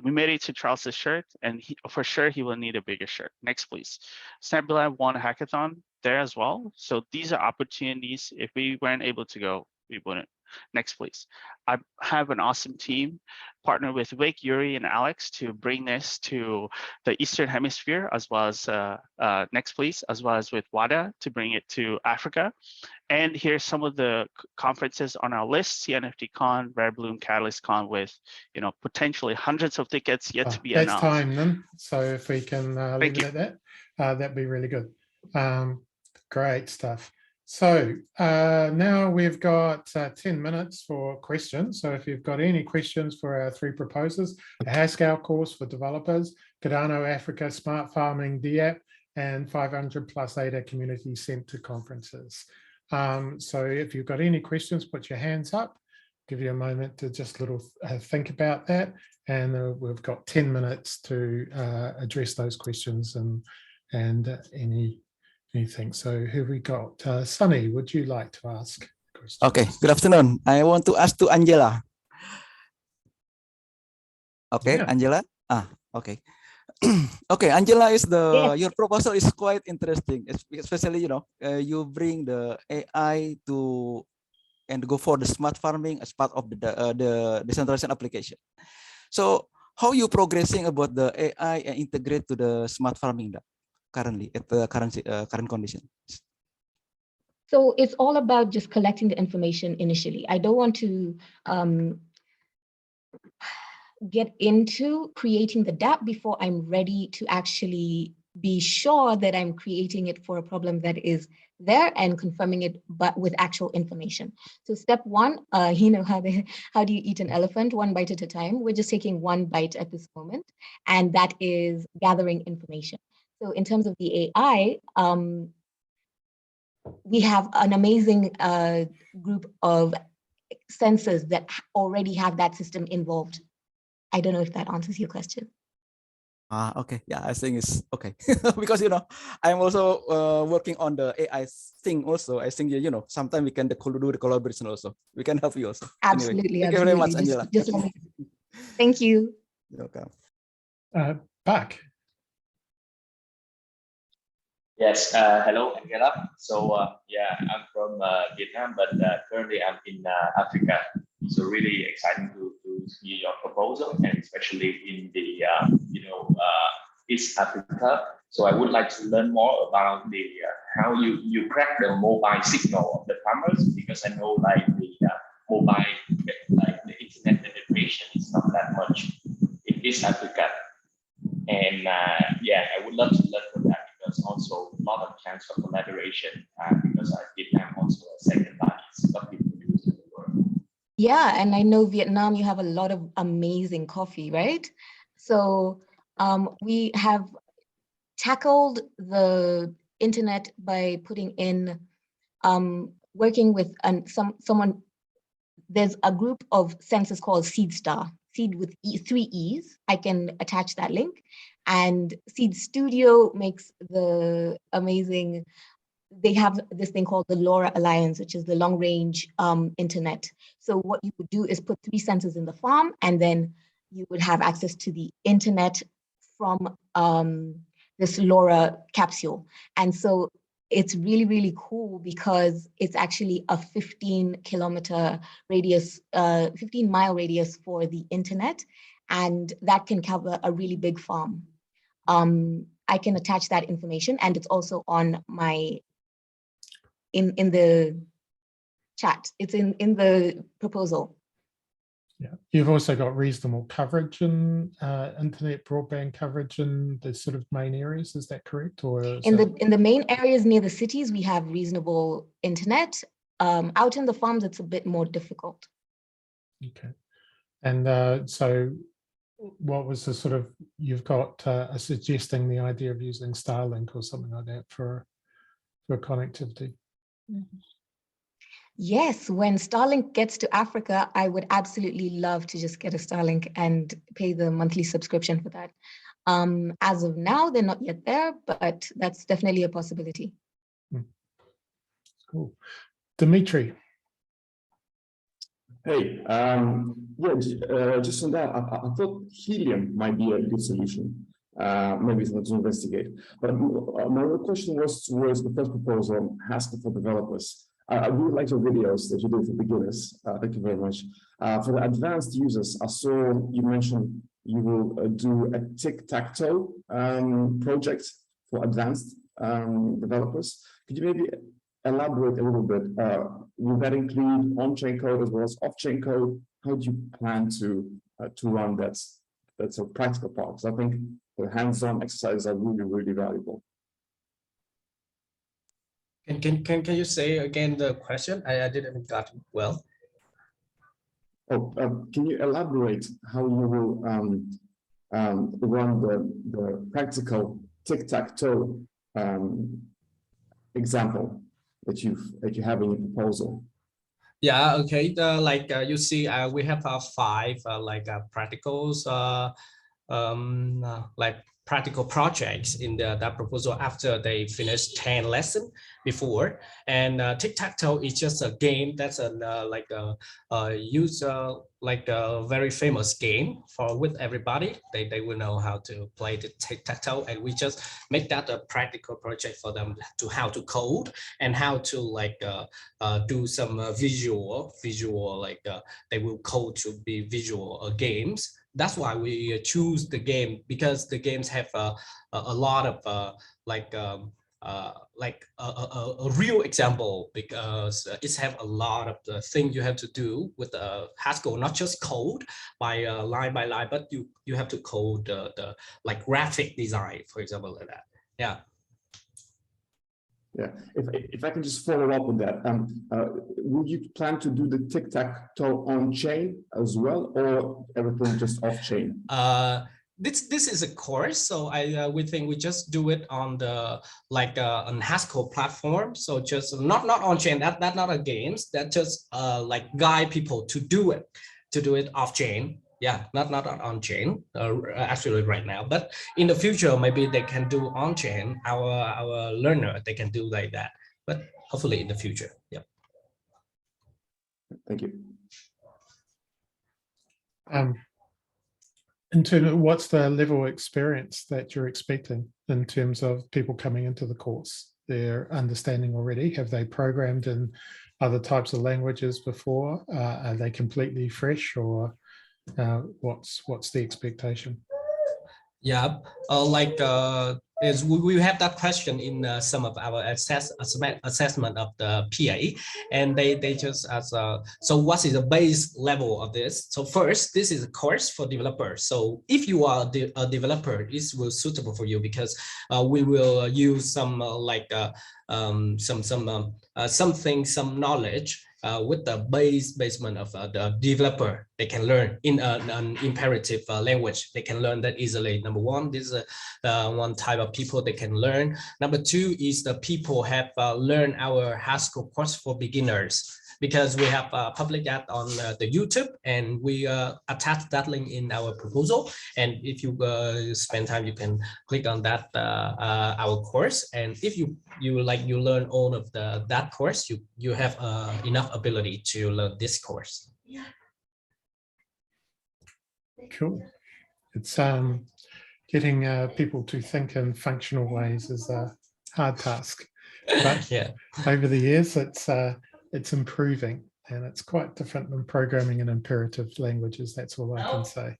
we made it to Charles's shirt, and for sure he will need a bigger shirt. Next, please. Snapbilla won a hackathon there as well. So these are opportunities. If we weren't able to go, we wouldn't. Next, please. I have an awesome team, partnered with Wake, Yuri, and Alex to bring this to the Eastern Hemisphere, as well as, next, please, as well as with Wada to bring it to Africa. And here's some of the conferences on our list: CNFT Con, Rare Bloom, Catalyst Con, with, you know, potentially hundreds of tickets yet to be announced. That's time then. So if we can leave it at that, that'd be really good. Great stuff. So now we've got 10 minutes for questions. So if you've got any questions for our 3 proposers, the Haskell course for developers, Cardano Africa Smart Farming DApp, and 500 plus ADA Community Sent to Conferences. So if you've got any questions, put your hands up. Give you a moment to just think about that. And we've got 10 minutes to address those questions and anything. So who have we got? Sunny, would you like to ask questions? Okay, good afternoon. I want to ask to Angela. Okay, yeah. Angela. Okay. Okay, Angela, is your proposal is quite interesting, especially, you know, you bring the AI to and go for the smart farming as part of the decentralized application. So how you progressing about the AI and integrate to the smart farming currently at the current condition? So it's all about just collecting the information initially. I don't want to get into creating the DApp before I'm ready to actually be sure that I'm creating it for a problem that is there and confirming it, but with actual information. So step 1, you know, how do you eat an elephant? 1 bite at a time. We're just taking 1 bite at this moment, and that is gathering information. So in terms of the AI, we have an amazing group of sensors that already have that system involved. I don't know if that answers your question. Okay, yeah, I think it's okay. Because, I'm also working on the AI thing also. I think, sometimes we can do the collaboration also. We can help you also. Absolutely, anyway, thank you very much, Angela. Thank you. You're welcome. Back. Yes, hello, Angela. So yeah, I'm from Vietnam, but currently I'm in Africa. So really exciting to see your proposal, and especially in the East Africa. So I would like to learn more about the how you crack the mobile signal of the farmers, because I know like the mobile, like the internet penetration is not that much in East Africa. And yeah, I would love to learn from that, because also a lot of chance for collaboration, because Vietnam also a second largest coffee producer in the world. Yeah, and I know Vietnam, you have a lot of amazing coffee, right? So we have tackled the internet by putting in, working with someone. There's a group of sensors called SeedStar, Seed with 3 E's. I can attach that link. And Seed Studio makes the amazing, they have this thing called the LoRa Alliance, which is the long range internet. So what you would do is put 3 sensors in the farm, and then you would have access to the internet from this LoRa capsule. And so it's really, really cool, because it's actually a 15-kilometer radius, 15-mile radius for the internet, and that can cover a really big farm. I can attach that information, and it's also on my, in the chat. It's in the proposal. Yeah, you've also got reasonable coverage in internet broadband coverage in the sort of main areas. Is that correct? Or in the main areas near the cities, we have reasonable internet. Out in the farms, it's a bit more difficult. Okay, and so what was the sort of, you've got suggesting the idea of using Starlink or something like that for connectivity? Mm-hmm. Yes, when Starlink gets to Africa, I would absolutely love to just get a Starlink and pay the monthly subscription for that. As of now, they're not yet there, but that's definitely a possibility. Cool. Dimitri. Hey, yeah, just on that, I thought helium might be a good solution. Maybe it's not to investigate. But my real question was towards the first proposal, Haskell for developers. I really like your videos that you do for beginners. Thank you very much. For the advanced users, I saw you mentioned you will do a tic-tac-toe project for advanced developers. Could you maybe elaborate a little bit? Will that include on-chain code as well as off-chain code? How do you plan to run that? That's a practical part. So I think the hands-on exercises are really, really valuable. Can you say again the question? I didn't got it well. Oh, can you elaborate how you will run the practical tic-tac-toe example that you have in your proposal? Yeah, okay. You see, we have 5 practicals, practical projects in that proposal after they finish 10 lessons before. And tic-tac-toe is just a game that's a very famous game with everybody. They will know how to play the tic-tac-toe, and we just make that a practical project for them to how to code and how to do some visual they will code to be visual games. That's why we choose the game, because the games have a lot of a real example, because it's have a lot of the things you have to do with Haskell, not just code by line by line, but you have to code the graphic design, for example, like that. Yeah. Yeah, if I can just follow up on that, would you plan to do the tic-tac-toe on chain as well, or everything just off chain? This is a course, so we think we just do it on the on Haskell platform. So just not on chain. That's not a games. That just guide people to do it off chain. Yeah, not on chain actually right now, but in the future maybe they can do on chain. Our learner they can do like that, but hopefully in the future. Yeah. Thank you. In terms of what's the level of experience that you're expecting in terms of people coming into the course, their understanding already? Have they programmed in other types of languages before? Are they completely fresh, or what's the expectation? Yeah, is we have that question in some of our assessment of the PA, and they just ask, so what is the base level of this? So first, this is a course for developers. So if you are a developer, this will suitable for you, because we will use some some knowledge with the basement of the developer. They can learn in an imperative language. They can learn that easily. Number one, this is one type of people they can learn. Number two is the people have learned our Haskell course for beginners, because we have published that on the YouTube, and we attach that link in our proposal. And if you spend time, you can click on that our course. And if you learn all of that course, you have enough ability to learn this course. Cool. It's getting people to think in functional ways is a hard task, but yeah, over the years it's improving, and it's quite different than programming in imperative languages. That's all I can say.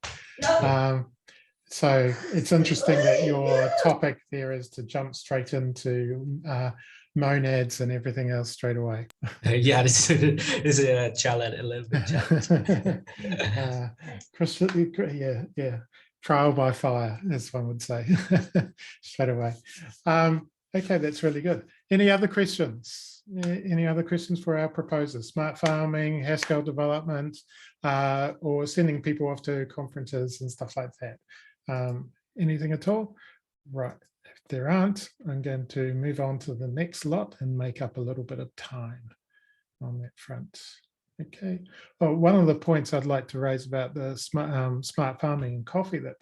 So it's interesting that your topic there is to jump straight into monads and everything else straight away. Yeah, this is a challenge, a little bit challenge. Yeah, trial by fire, as one would say, straight away. Okay, that's really good. Any other questions? Any other questions for our proposers? Smart farming, Haskell development, or sending people off to conferences and stuff like that. Anything at all? Right. If there aren't, I'm going to move on to the next lot and make up a little bit of time on that front. Okay. Well, one of the points I'd like to raise about the smart farming and coffee that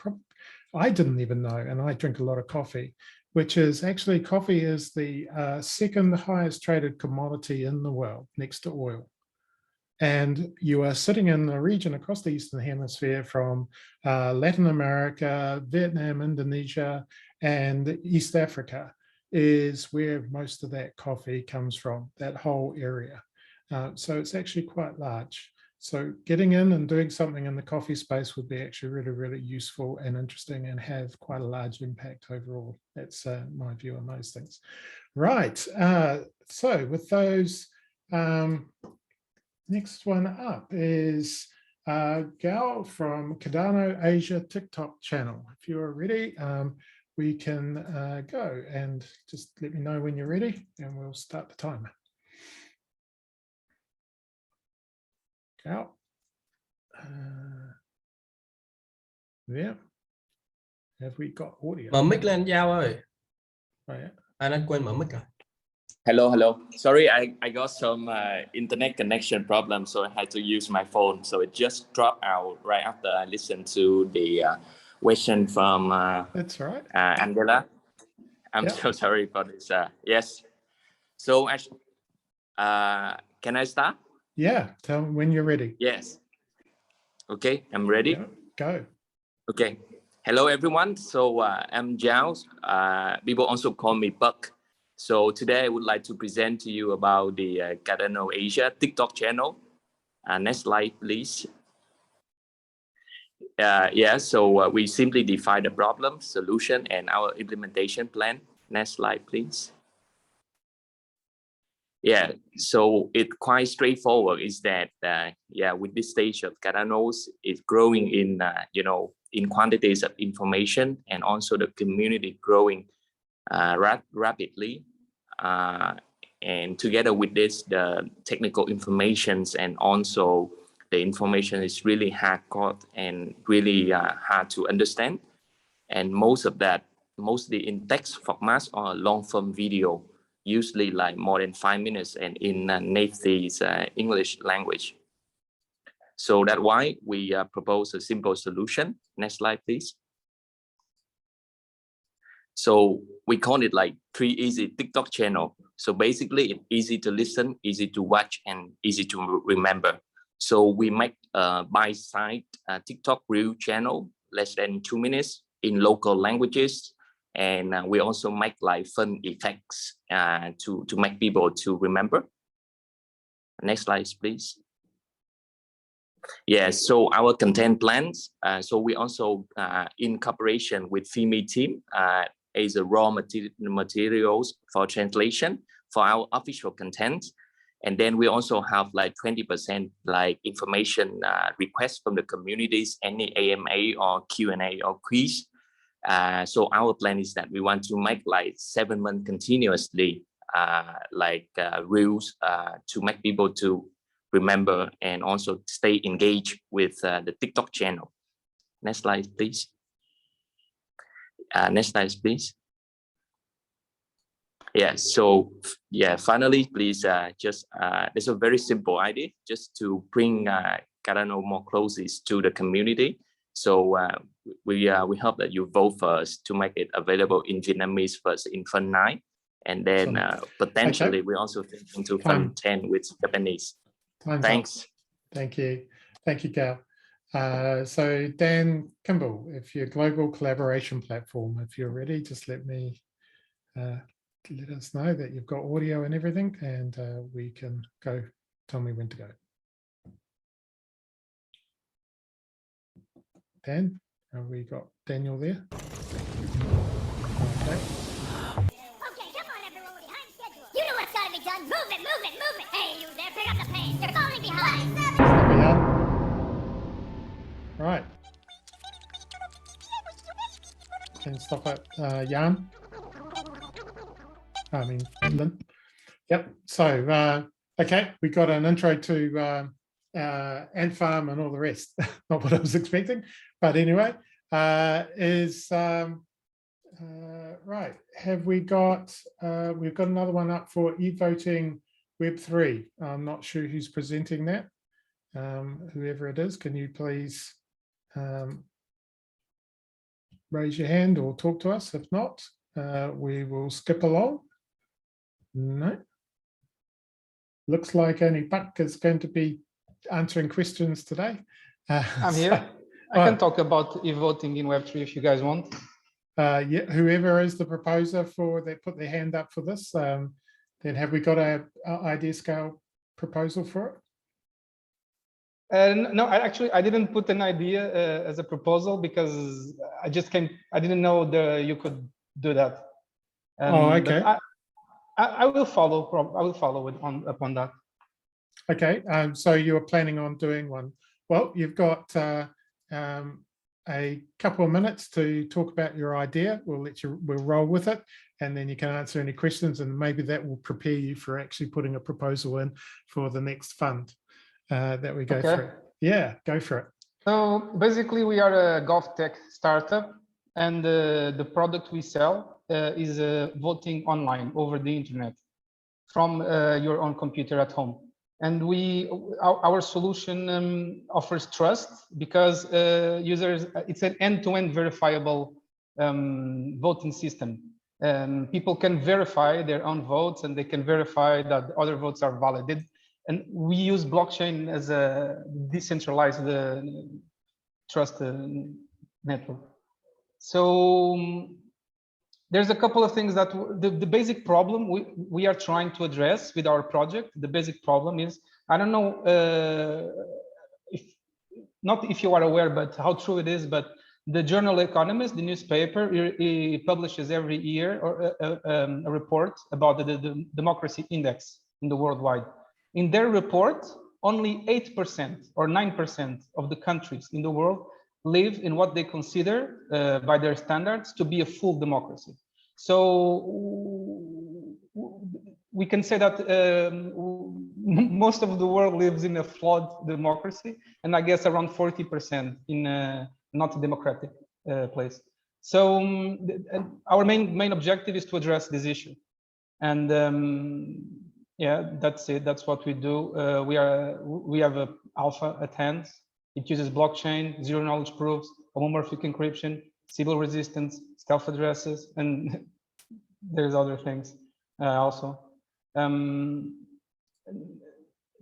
I didn't even know, and I drink a lot of coffee, which is actually coffee is the second highest traded commodity in the world, next to oil. And you are sitting in a region across the Eastern Hemisphere from Latin America, Vietnam, Indonesia, and East Africa is where most of that coffee comes from, that whole area. So it's actually quite large. So getting in and doing something in the coffee space would be actually really, really useful and interesting, and have quite a large impact overall. That's my view on those things. Right. So with those, next one up is Gal from Cardano Asia TikTok channel. If you are ready, we can go, and just let me know when you're ready and we'll start the timer. Gal. Yeah. Have we got audio? Mở mic lên Giao ơi. Right. Anh đã quên mở mic rồi. Hello. Sorry, I got some internet connection problem, so I had to use my phone. So it just dropped out right after I listened to the question from That's right. Angela. I'm so sorry for this. Yes. So can I start? Yeah, tell me when you're ready. Yes. Okay, I'm ready. Yeah, go. Okay. Hello, everyone. So I'm Giles. People also call me Buck. So today I would like to present to you about the Cardano Asia TikTok channel. Next slide, please. So we simply define the problem, solution, and our implementation plan. Next slide, please. Yeah, so it's quite straightforward. Is that with this stage of Cardano's, it's growing in in quantities of information, and also the community growing rapidly. And together with this, the technical informations and also the information is really hard-coded and really hard to understand. And most of that, mostly in text format or long-form video, usually like more than 5 minutes, and in native English language. So that's why we propose a simple solution. Next slide, please. So we call it like 3 easy TikTok channel. So basically it's easy to listen, easy to watch, and easy to remember. So we make a bite-sized TikTok reel channel, less than 2 minutes in local languages. And we also make like fun effects to make people to remember. Next slide, please. Yeah, so our content plans. So we also in cooperation with FIMI team is a raw materials for translation for our official content. And then we also have like 20% like information requests from the communities, any AMA or Q&A or quiz. So our plan is that we want to make like 7 months continuously reels to make people to remember and also stay engaged with the TikTok channel. Next slide, please. Next slide, please. Yeah, so yeah, finally, please it's a very simple idea just to bring Cardano more closest to the community. So we hope that you vote for us to make it available in Vietnamese first in Fund 9. And then potentially we also think into Fund 10 with Japanese. Thanks. Thank you. Thank you, Gal. So Dan Kimball, if your global collaboration platform, if you're ready, just let us know that you've got audio and everything, and we can go. Tell me when to go. Dan, have we got Daniel there? Okay. You know what's gotta be done. Move it, move it, move it. Hey, you there, pick up the pace. You're falling behind. Right. Can stop it, Jan. I mean, Lynn. Yep. So, okay, we got an intro to ant farm and all the rest. Not what I was expecting, but anyway, right. Have we got? We've got another one up for e-voting Web3. I'm not sure who's presenting that. Whoever it is, can you please raise your hand or talk to us? If not, we will skip along. No. Looks like only Buck is going to be answering questions today. I'm here. I can talk about e-voting in Web3 if you guys want. Yeah, whoever is the proposer for that put their hand up for this, then have we got a idea scale proposal for it? No, I didn't put an idea as a proposal because I didn't know you could do that. Oh, okay. I will follow. I will follow it upon that. Okay. So you were planning on doing one. Well, you've got a couple of minutes to talk about your idea. We'll roll with it, and then you can answer any questions, and maybe that will prepare you for actually putting a proposal in for the next fund that we go through. Yeah, go for it. So basically, we are a golf tech startup, and the product we sell is voting online over the internet from your own computer at home. And our solution offers trust because users, it's an end-to-end verifiable voting system. People can verify their own votes, and they can verify that other votes are valid. And we use blockchain as a decentralized trust network. So there's a couple of things that the basic problem we are trying to address with our project. The basic problem is, I don't know if you are aware, but how true it is, but the journal Economist, the newspaper, it publishes every year a report about the democracy index in the worldwide. In their report, only 8% or 9% of the countries in the world live in what they consider by their standards to be a full democracy. So we can say that most of the world lives in a flawed democracy, and I guess around 40% in a not democratic place. So our main objective is to address this issue. And yeah, that's it. That's what we do. We have alpha attends. It uses blockchain, zero knowledge proofs, homomorphic encryption, Sybil resistance, stealth addresses, and there's other things also.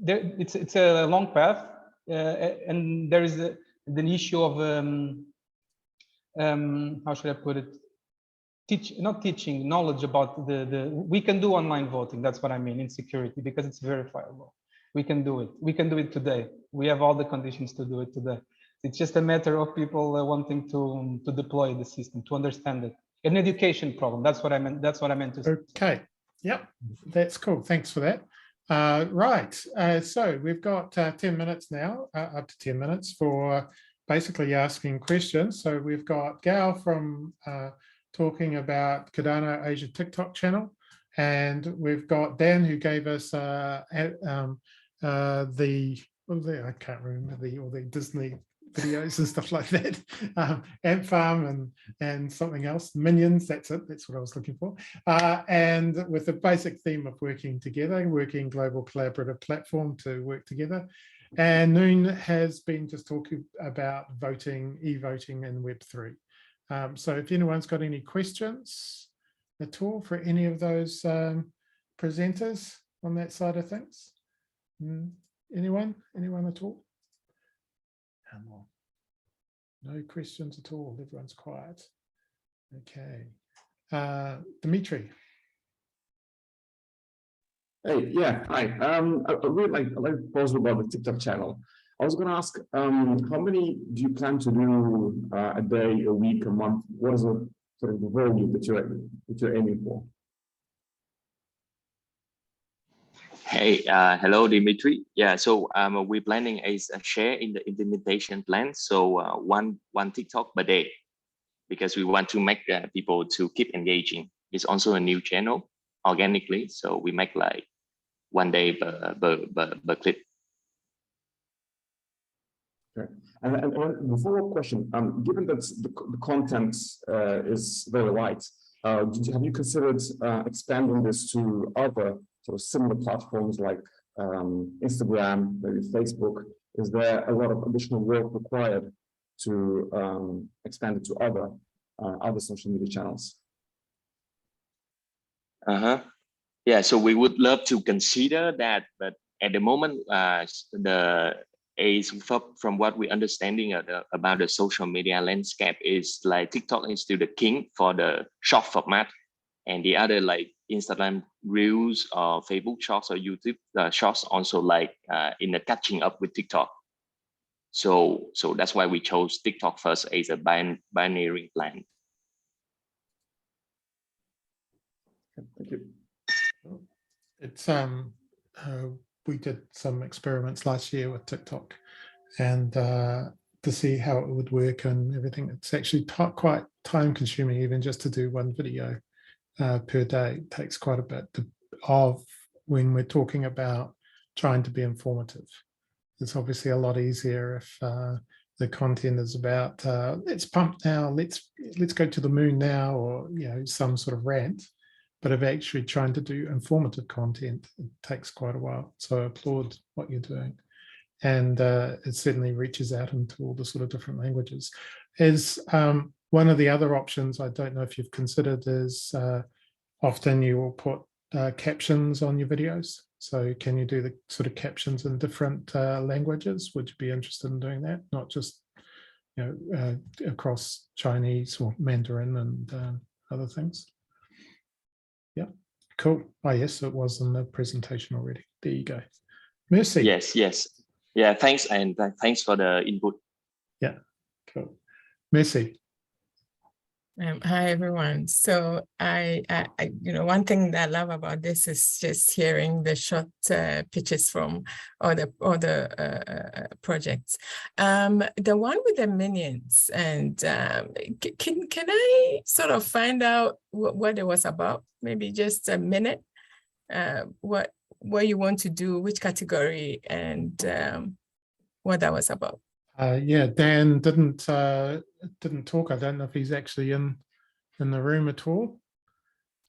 It's a long path, and there is the issue of how should I put it? Not teaching, knowledge about we can do online voting. That's what I mean in security, because it's verifiable. We can do it. We can do it today. We have all the conditions to do it today. It's just a matter of people wanting to deploy the system, to understand it. An education problem. That's what I meant. That's what I meant to say. Okay. Yep. That's cool. Thanks for that. Right. So we've got 10 minutes now, up to 10 minutes for basically asking questions. So we've got Gal from talking about Cardano Asia TikTok channel, and we've got Dan who gave us I can't remember all the Disney videos and stuff like that, Ant Farm and something else, Minions, that's it, that's what I was looking for, and with the basic theme of working together, working global collaborative platform to work together. And Noon has been just talking about voting, e-voting and Web3. So if anyone's got any questions at all for any of those presenters on that side of things? Anyone at all? No questions at all. Everyone's quiet. Okay. Dimitri. Hey, yeah, hi. I really like a proposal about the TikTok channel. I was going to ask, how many do you plan to do a day, a week, a month? What is the sort of the volume that you're aiming for? Hey, hello, Dimitri. Yeah, so we're planning a share in the implementation plan. So one TikTok per day, because we want to make people to keep engaging. It's also a new channel organically, so we make like one day per clip. Okay. And the follow-up question, given that the content is very light, have you considered expanding this to other sort of similar platforms like Instagram, maybe Facebook? Is there a lot of additional work required to expand it to other social media channels? Yeah, so we would love to consider that, but at the moment, from what we're understanding about the social media landscape is like TikTok is still the king for the short format, and the other like Instagram Reels or Facebook Shorts or YouTube Shorts also like in the catching up with TikTok. So that's why we chose TikTok first as a binary plan. Thank you. It's we did some experiments last year with TikTok, and to see how it would work and everything. It's actually quite time consuming, even just to do one video per day. It takes quite a bit of when we're talking about trying to be informative. It's obviously a lot easier if the content is about let's pump now, let's go to the moon now, or some sort of rant. But if actually trying to do informative content, it takes quite a while. So I applaud what you're doing. And it certainly reaches out into all the sort of different languages. Is one of the other options, I don't know if you've considered, is often you will put captions on your videos. So can you do the sort of captions in different languages? Would you be interested in doing that? Not just across Chinese or Mandarin and other things. Yeah, cool. Oh, yes, it was in the presentation already. There you go. Mercy. Yes. Yeah, thanks, and thanks for the input. Yeah, cool. Mercy. Hi, everyone. So I one thing that I love about this is just hearing the short pitches from other projects. The one with the minions, and can I sort of find out what it was about? Maybe just a minute. What you want to do, which category, and what that was about. Yeah, Dan didn't talk. I don't know if he's actually in the room at all.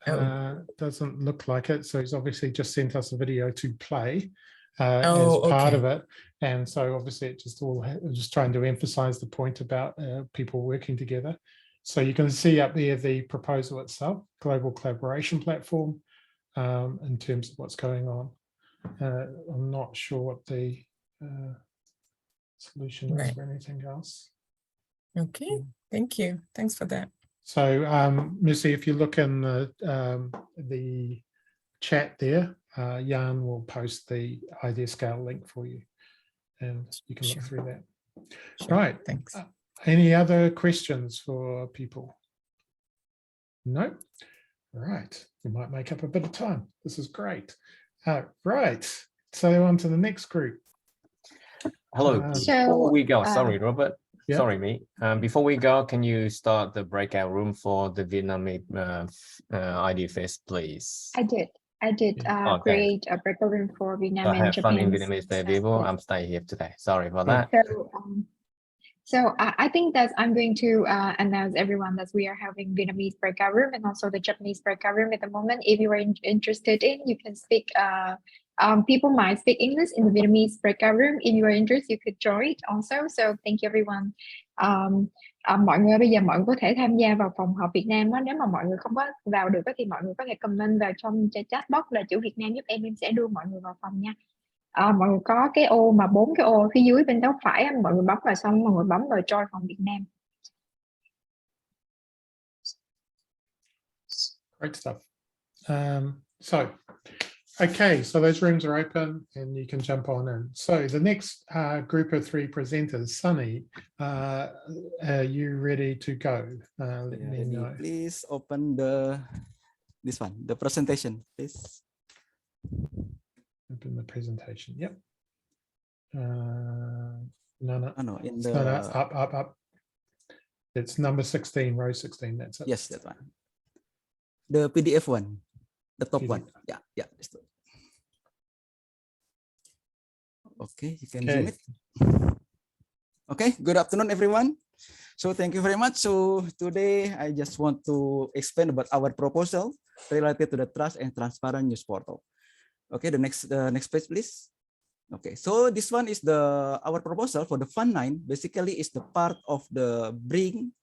Doesn't look like it. So he's obviously just sent us a video to play. as part of okay. it. And so obviously it just trying to emphasize the point about people working together. So you can see up there the proposal itself, global collaboration platform, in terms of what's going on. I'm not sure what the solution is for anything else. Okay, thank you. Thanks for that. So Missy, if you look in the chat there, Jan will post the idea scale link for you, and you can look through that. Right, thanks. Any other questions for people? No? Right, we might make up a bit of time. This is great. Right, so on to the next group. Hello, before we go, sorry, Robert. Yeah. Sorry, me. Before we go, can you start the breakout room for the Vietnamese IdeaFest, please? I did create a breakout room for Vietnam So and have fun in Japanese. Vietnamese day, people. I'm staying here today. Sorry for that. So I think that I'm going to announce everyone that we are having Vietnamese breakout room and also the Japanese breakout room at the moment. If you are interested in, you can speak. People might speak English in the Vietnamese breakout room. If you are interested, you could join also. So thank you everyone. Mọi người bây giờ mọi người có thể tham gia vào phòng họp Việt Nam đó. Nếu mà mọi người không có vào được thì mọi người có thể comment vào trong chat box là chữ Việt Nam giúp em sẽ đưa mọi người vào phòng nha. Mọi người có cái ô mà 4 cái ô phía dưới bên góc phải, mọi người bấm vào xong mọi người bấm vào join phòng Việt Nam. Great stuff. Okay, so those rooms are open and you can jump on in. So the next group of 3 presenters, Sunny, are you ready to go? Let me know. Please open this one, the presentation, please. Open the presentation. Yep. No, in the up. It's number 16, row 16. That's it. Yes, that one. The PDF one, the top one. Yeah. Okay, you can zoom it. Okay, good afternoon, everyone. So thank you very much. So today I just want to explain about our proposal related to the trust and transparent news portal. Okay, the next page, please. Okay, so this one is our proposal for the Fund 9. Basically, is the part of the bring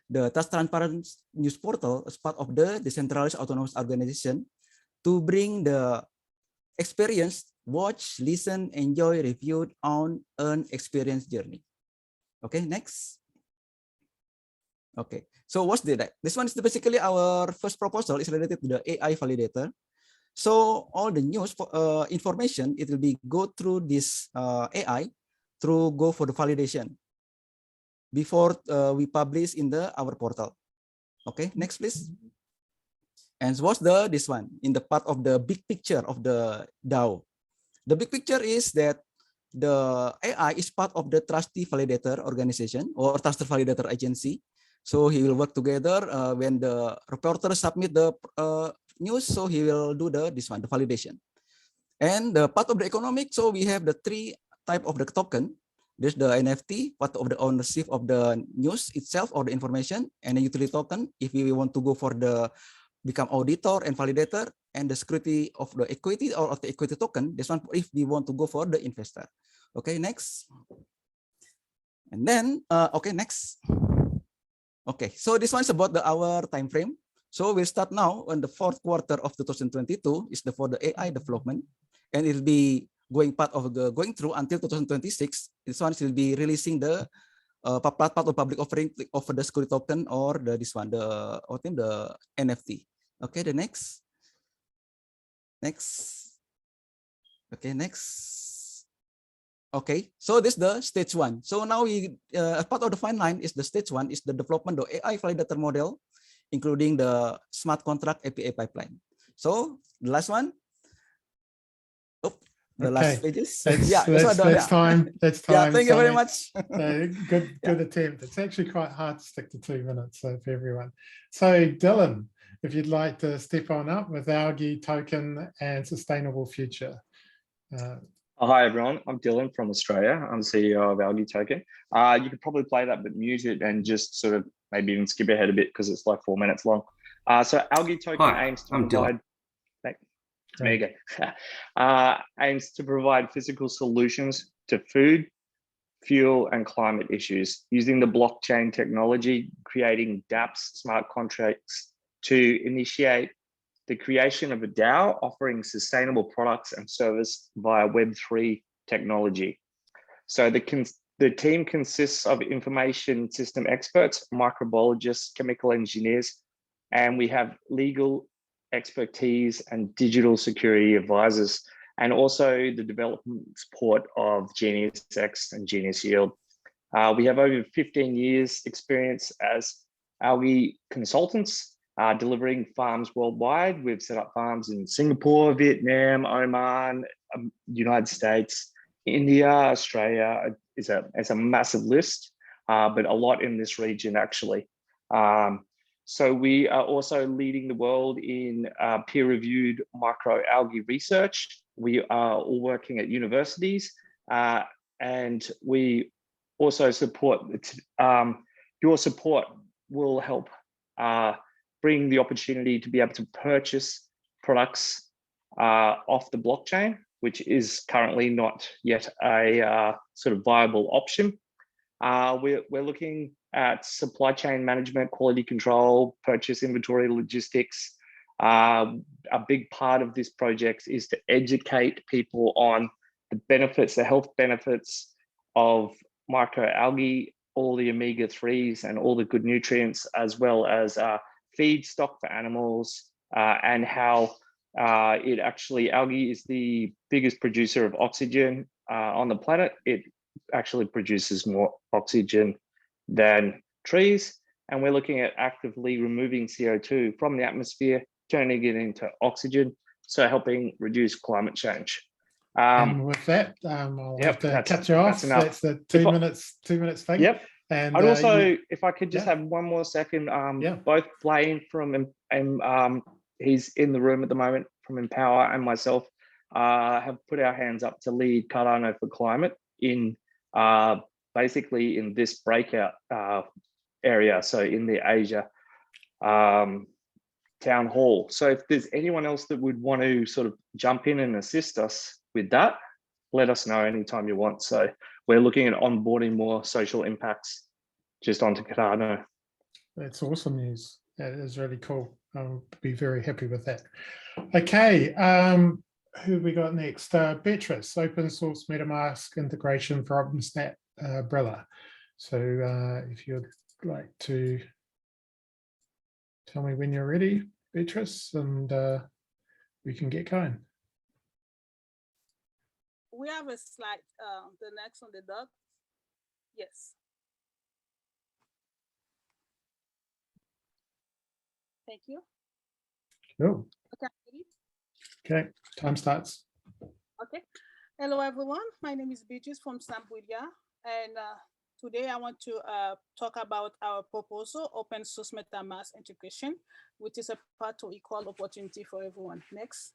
the trust transparent news portal as part of the decentralized autonomous organization to bring the experience, watch, listen, enjoy, review, own, earn, experience journey. Okay, next. Okay, so what's that? This one is basically our first proposal is related to the AI validator. So all the news information, it will be go through this AI go for the validation before we publish in our portal. Okay, next please. And what's this one in the part of the big picture of the DAO? The big picture is that the AI is part of the trustee validator organization or trusted validator agency. So he will work together when the reporter submit the news. So he will do the validation. And the part of the economic, so we have the 3 type of the token. There's the NFT, part of the ownership of the news itself or the information, and a utility token if we want to go for the become auditor and validator, and the security of the equity or of the equity token. This one if we want to go for the investor. Okay, next. And then okay, next. Okay, so this one is about our time frame. So we'll start now on the 4th quarter of 2022 is for the AI development, and it'll be going through until 2026. This one will be releasing the part of public offering of the security token or the NFT. Okay, the next. Okay, next. Okay, so this is the stage 1. So now we as part of the fine line is the stage 1 is the development of AI validator model, including the smart contract API pipeline. So the last one. The last pages. That's time. Yeah, thank you very much. Good attempt. It's actually quite hard to stick to 2 minutes for everyone. So Dylan, if you'd like to step on up with Algae token and sustainable future. Hi everyone, I'm Dylan from Australia. I'm the CEO of Algae token. You could probably play that but mute it and just sort of maybe even skip ahead a bit because it's like 4 minutes long. So Algae token aims to provide. There you go. Aims to provide physical solutions to food, fuel, and climate issues using the blockchain technology, creating dApps, smart contracts, to initiate the creation of a DAO offering sustainable products and service via Web3 technology. So the team consists of information system experts, microbiologists, chemical engineers, and we have legal expertise and digital security advisors, and also the development support of GeniusX and Genius Yield. We have over 15 years experience as Algae consultants, delivering farms worldwide. We've set up farms in Singapore, Vietnam, Oman, United States, India, Australia. It's a massive list, but a lot in this region actually. So we are also leading the world in peer-reviewed microalgae research. We are all working at universities, and we also support, your support will help bring the opportunity to be able to purchase products off the blockchain, which is currently not yet a sort of viable option. We're looking at supply chain management, quality control, purchase inventory, logistics. A big part of this project is to educate people on the benefits, the health benefits of microalgae, all the omega-3s and all the good nutrients, as well as feedstock for animals, and how it actually, algae is the biggest producer of oxygen on the planet. It actually produces more oxygen than trees, and we're looking at actively removing CO2 from the atmosphere, turning it into oxygen, so helping reduce climate change. And with that, I'll have to cut you off. That's the 2 minutes thing. Yep. And I'd also, if I could just have one more second, both Blaine from he's in the room at the moment from Empower, and myself have put our hands up to lead Cardano for Climate in basically in this breakout area, so in the Asia town hall. So if there's anyone else that would want to sort of jump in and assist us with that, let us know anytime you want. So we're looking at onboarding more social impacts just onto Cardano. That's awesome news. That is really cool. I'll be very happy with that. Okay, who have we got next? Beatrice, open source MetaMask integration for OpenSnap umbrella. So if you'd like to tell me when you're ready, Beatrice, and we can get going. We have a slide, the next on the doc. Yes. Thank you. Cool. Okay. Okay, time starts. Okay. Hello, everyone. My name is Beatrice from Sambudia, and today I want to talk about our proposal, open source MetaMask integration, which is a path to equal opportunity for everyone. Next.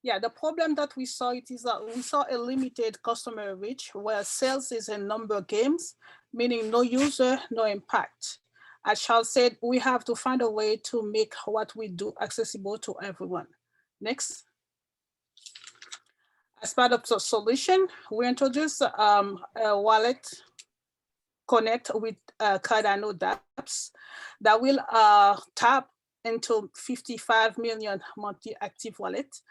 Yeah, the problem that we saw, it is that we saw a limited customer reach where sales is a number games, meaning no user, no impact. As Charles said, we have to find a way to make what we do accessible to everyone. Next. As part of the solution, we introduced a wallet connect with Cardano dApps that will tap into 55 million monthly active wallets,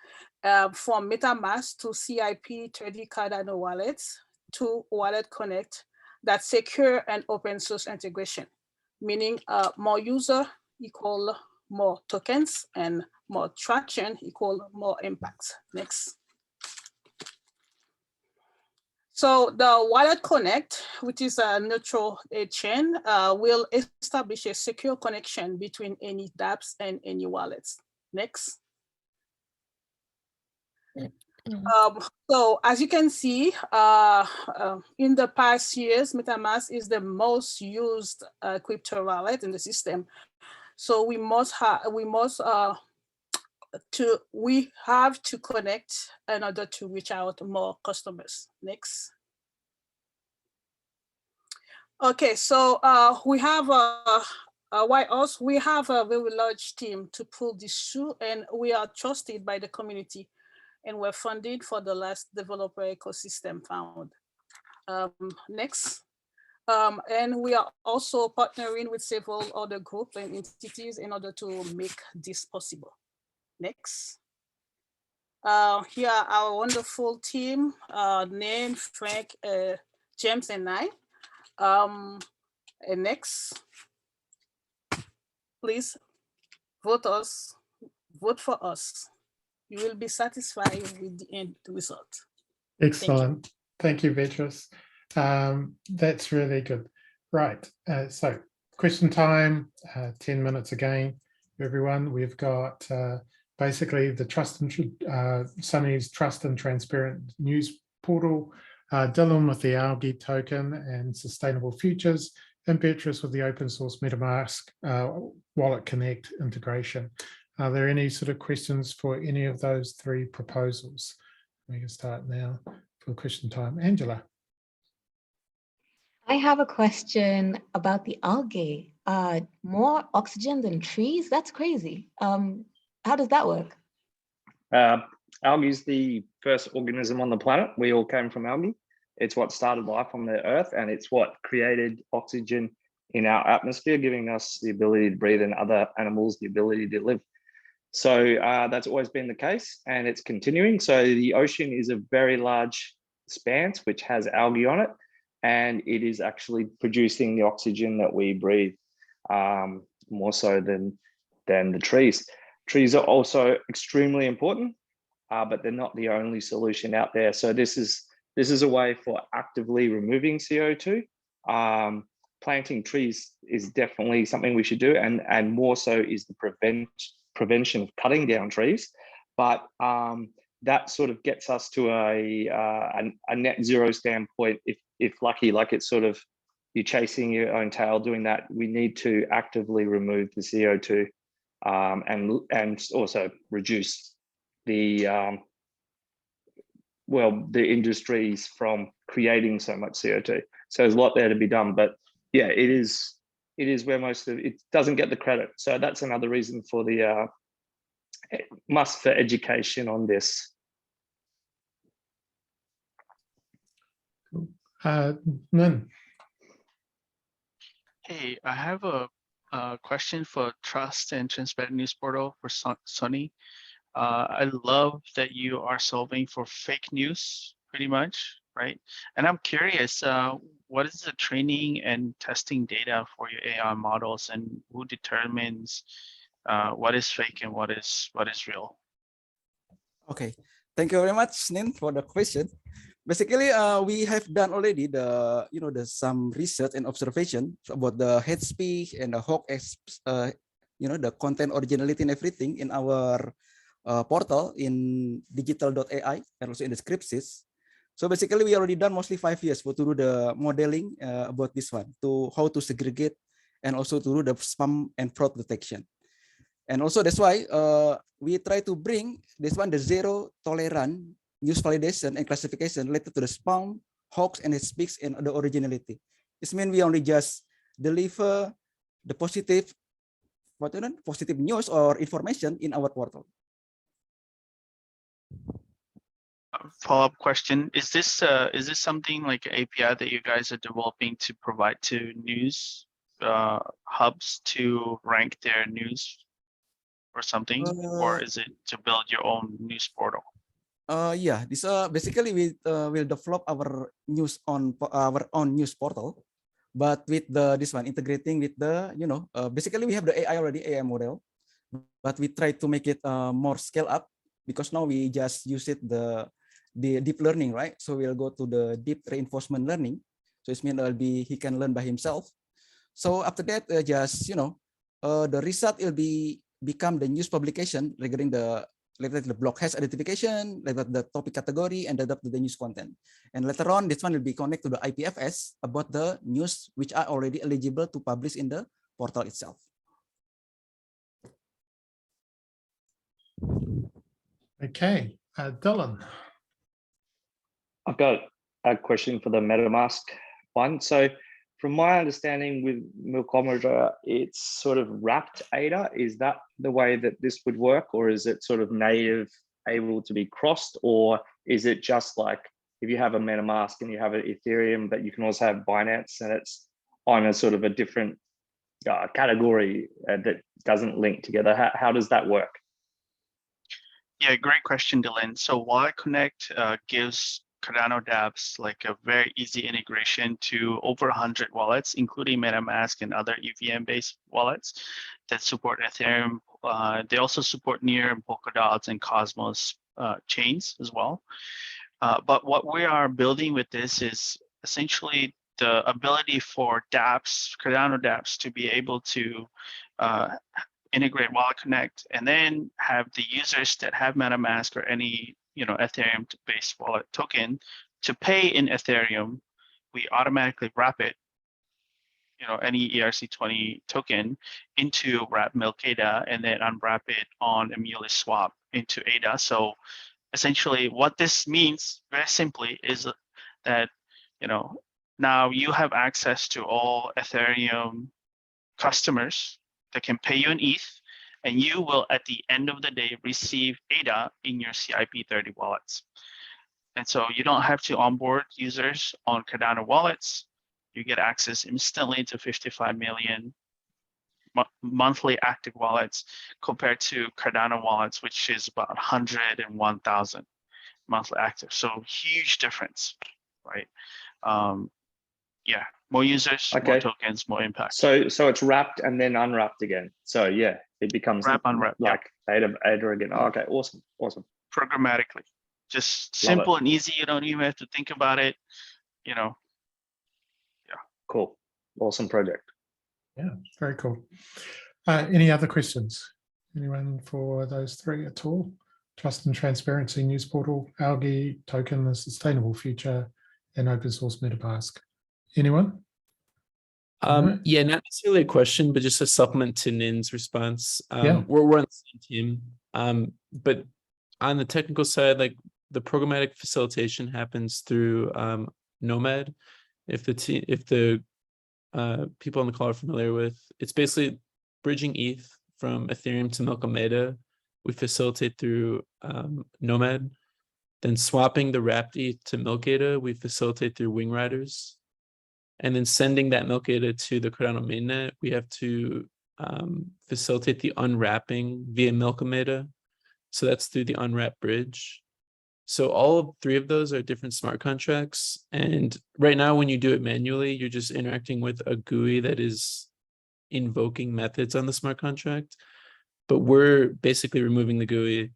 from MetaMask to CIP 30 Cardano wallets to Wallet Connect that secure and open source integration, meaning more user equal more tokens and more traction equal more impacts. Next. So the Wallet Connect, which is a neutral chain, will establish a secure connection between any dApps and any wallets. Next. So as you can see, in the past years, MetaMask is the most used crypto wallet in the system. So we have to connect in order to reach out to more customers. Next. Okay, so we have While us, we have a very large team to pull this through, and we are trusted by the community, and we're funded for the last developer ecosystem found. Next. And we are also partnering with several other groups and entities in order to make this possible. Next. Here are our wonderful team, Nan, Frank, James, and I. And next, please vote for us. You will be satisfied with the end result. Excellent. Thank you, Beatrice. That's really good. Right. So question time, 10 minutes again, everyone. We've got basically the Trust and Sunny's Trust and Transparent News Portal, Dylan with the Algae token and Sustainable Futures, and Beatrice with the open source MetaMask Wallet Connect integration. Are there any sort of questions for any of those three proposals? We can start now for question time. Angela. I have a question about the algae. More oxygen than trees? That's crazy. How does that work? Algae is the first organism on the planet. We all came from algae. It's what started life on the Earth, and it's what created oxygen in our atmosphere, giving us the ability to breathe and other animals the ability to live. So that's always been the case, and it's continuing. So the ocean is a very large expanse which has algae on it, and it is actually producing the oxygen that we breathe, more so than the trees. Trees are also extremely important, but they're not the only solution out there. So this is a way for actively removing CO2. Planting trees is definitely something we should do, and more so is the prevention of cutting down trees. But that sort of gets us to a net zero standpoint, if lucky. Like it's sort of, you're chasing your own tail doing that. We need to actively remove the CO2 and also reduce the the industries from creating so much CO2. So there's a lot there to be done, but yeah, it is where most of it doesn't get the credit. So that's another reason for the must for education on this. None. Hey, I have a question for Trust and Transparent News Portal for Sunny. I love that you are solving for fake news pretty much, right? And I'm curious, what is the training and testing data for your AI models, and who determines what is fake and what is real? Okay, thank you very much, Nin, for the question. Basically, we have done already the some research and observation about the hate speech and the hawk, the content originality and everything in our portal in digital.ai and also in the scripts. So basically, we already done mostly 5 years to do the modeling about this one, to how to segregate and also to do the spam and fraud detection. And also that's why we try to bring this one, the zero tolerance news validation and classification related to the spam, hoax, and hate speech and the originality. This means we only just deliver the positive news or information in our portal. Follow-up question: is this something like an API that you guys are developing to provide to news hubs to rank their news or something, or is it to build your own news portal? Yeah, this basically we will develop our news on our own news portal, but with this one integrating with the basically we have the AI already, AI model, but we try to make it more scale up, because now we just use it the deep learning, right? So we'll go to the deep reinforcement learning. So it means he can learn by himself. So after that, just the result will become the news publication regarding the block hash identification, the topic category, and the news content. And later on, this one will be connected to the IPFS about the news which are already eligible to publish in the portal itself. Okay, Dylan. I've got a question for the MetaMask one. So from my understanding with Milkometer, it's sort of wrapped ADA. Is that the way that this would work, or is it sort of native, able to be crossed, or is it just like if you have a MetaMask and you have an Ethereum, but you can also have Binance and it's on a sort of a different category that doesn't link together? How does that work? Yeah, great question, Dylan. So Wallet Connect gives Cardano dApps like a very easy integration to over 100 wallets, including MetaMask and other EVM-based wallets that support Ethereum. They also support Near and Polkadot and Cosmos chains as well. But what we are building with this is essentially the ability for dApps, Cardano dApps, to be able to integrate Wallet Connect and then have the users that have MetaMask or any Ethereum-based wallet token to pay in Ethereum. We automatically wrap it, any ERC20 token into wrap milk ADA and then unwrap it on a Muley swap into ADA. So essentially what this means very simply is that, now you have access to all Ethereum customers that can pay you in ETH, and you will, at the end of the day, receive ADA in your CIP30 wallets. And so you don't have to onboard users on Cardano wallets. You get access instantly to 55 million monthly active wallets compared to Cardano wallets, which is about 101,000 monthly active. So huge difference, right? Yeah, more users, more tokens, more impact. So it's wrapped and then unwrapped again. So yeah, it becomes wrap, unwrap, like ADA again. Oh, okay, awesome. Programmatically, just simple and easy. You don't even have to think about it. Yeah. Cool, awesome project. Yeah, very cool. Any other questions? Anyone for those three at all? Trust and Transparency News Portal, Algae, Token, the Sustainable Future, and Open Source MetaMask. Anyone? Yeah, not necessarily a question, but just a supplement to Nin's response. Yeah. We're on the same team, but on the technical side, like the programmatic facilitation happens through Nomad. If the people on the call are familiar with, it's basically bridging ETH from Ethereum to Milkometer. We facilitate through Nomad. Then swapping the wrapped ETH to Milkada, we facilitate through Wing Riders. And then sending that Milkada to the Cardano mainnet, we have to facilitate the unwrapping via Milkometer. So that's through the unwrap bridge. So all three of those are different smart contracts. And right now, when you do it manually, you're just interacting with a GUI that is invoking methods on the smart contract. But we're basically removing the GUI,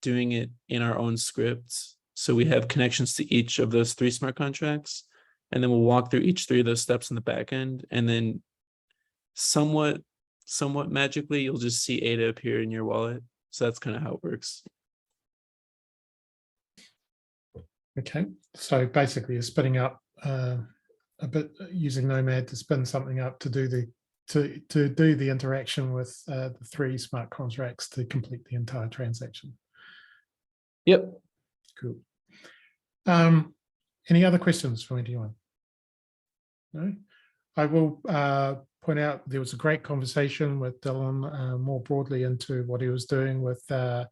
doing it in our own script. So we have connections to each of those three smart contracts. And then we'll walk through each three of those steps in the back end. And then somewhat magically, you'll just see ADA appear in your wallet. So that's kind of how it works. Okay, so basically you're spinning up a bit using Nomad to spin something up to do the interaction with the three smart contracts to complete the entire transaction. Yep. Cool. Any other questions from anyone? No? I will point out there was a great conversation with Dylan more broadly into what he was doing with the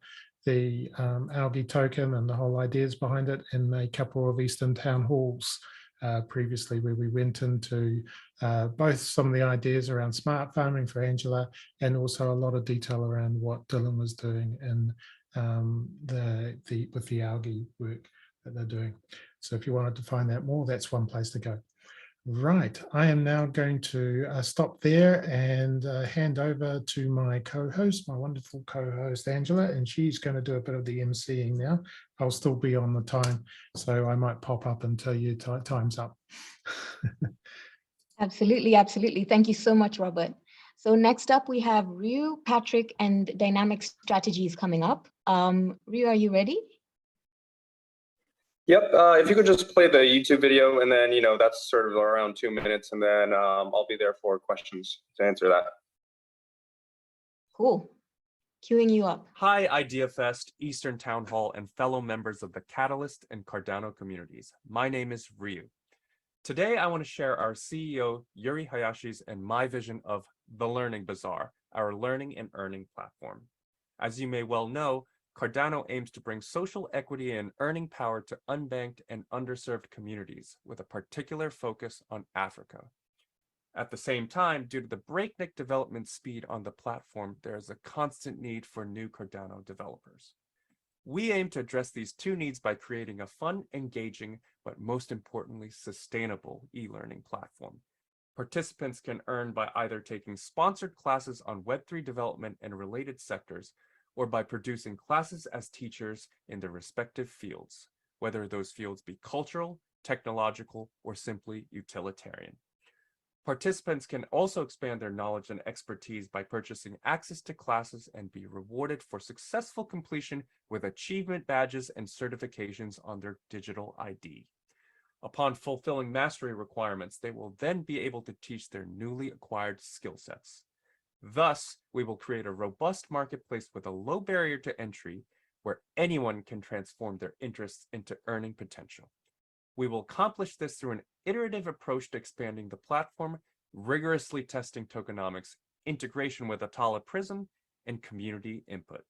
Algae token and the whole ideas behind it in a couple of Eastern town halls previously, where we went into both some of the ideas around smart farming for Angela and also a lot of detail around what Dylan was doing in with the Algae work that they're doing. So if you wanted to find out more, that's one place to go. Right, I am now going to stop there and hand over to my co-host, my wonderful co-host Angela, and she's going to do a bit of the emceeing now. I'll still be on the time, so I might pop up and tell you time's up. Absolutely, absolutely. Thank you so much, Robert. So next up, we have Ryu, Patrick, and Dynamic Strategies coming up. Ryu, are you ready? Yep, if you could just play the YouTube video, and then, that's sort of around 2 minutes, and then I'll be there for questions to answer that. Cool. Queuing you up. Hi, IdeaFest, Eastern Town Hall, and fellow members of the Catalyst and Cardano communities. My name is Ryu. Today, I want to share our CEO, Yuri Hayashi's and my vision of the Learning Bazaar, our learning and earning platform. As you may well know, Cardano aims to bring social equity and earning power to unbanked and underserved communities with a particular focus on Africa. At the same time, due to the breakneck development speed on the platform, there is a constant need for new Cardano developers. We aim to address these two needs by creating a fun, engaging, but most importantly, sustainable e-learning platform. Participants can earn by either taking sponsored classes on Web3 development and related sectors, or by producing classes as teachers in their respective fields, whether those fields be cultural, technological, or simply utilitarian. Participants can also expand their knowledge and expertise by purchasing access to classes and be rewarded for successful completion with achievement badges and certifications on their digital ID. Upon fulfilling mastery requirements, they will then be able to teach their newly acquired skill sets. Thus, we will create a robust marketplace with a low barrier to entry where anyone can transform their interests into earning potential. We will accomplish this through an iterative approach to expanding the platform, rigorously testing tokenomics, integration with ATALA Prism, and community input.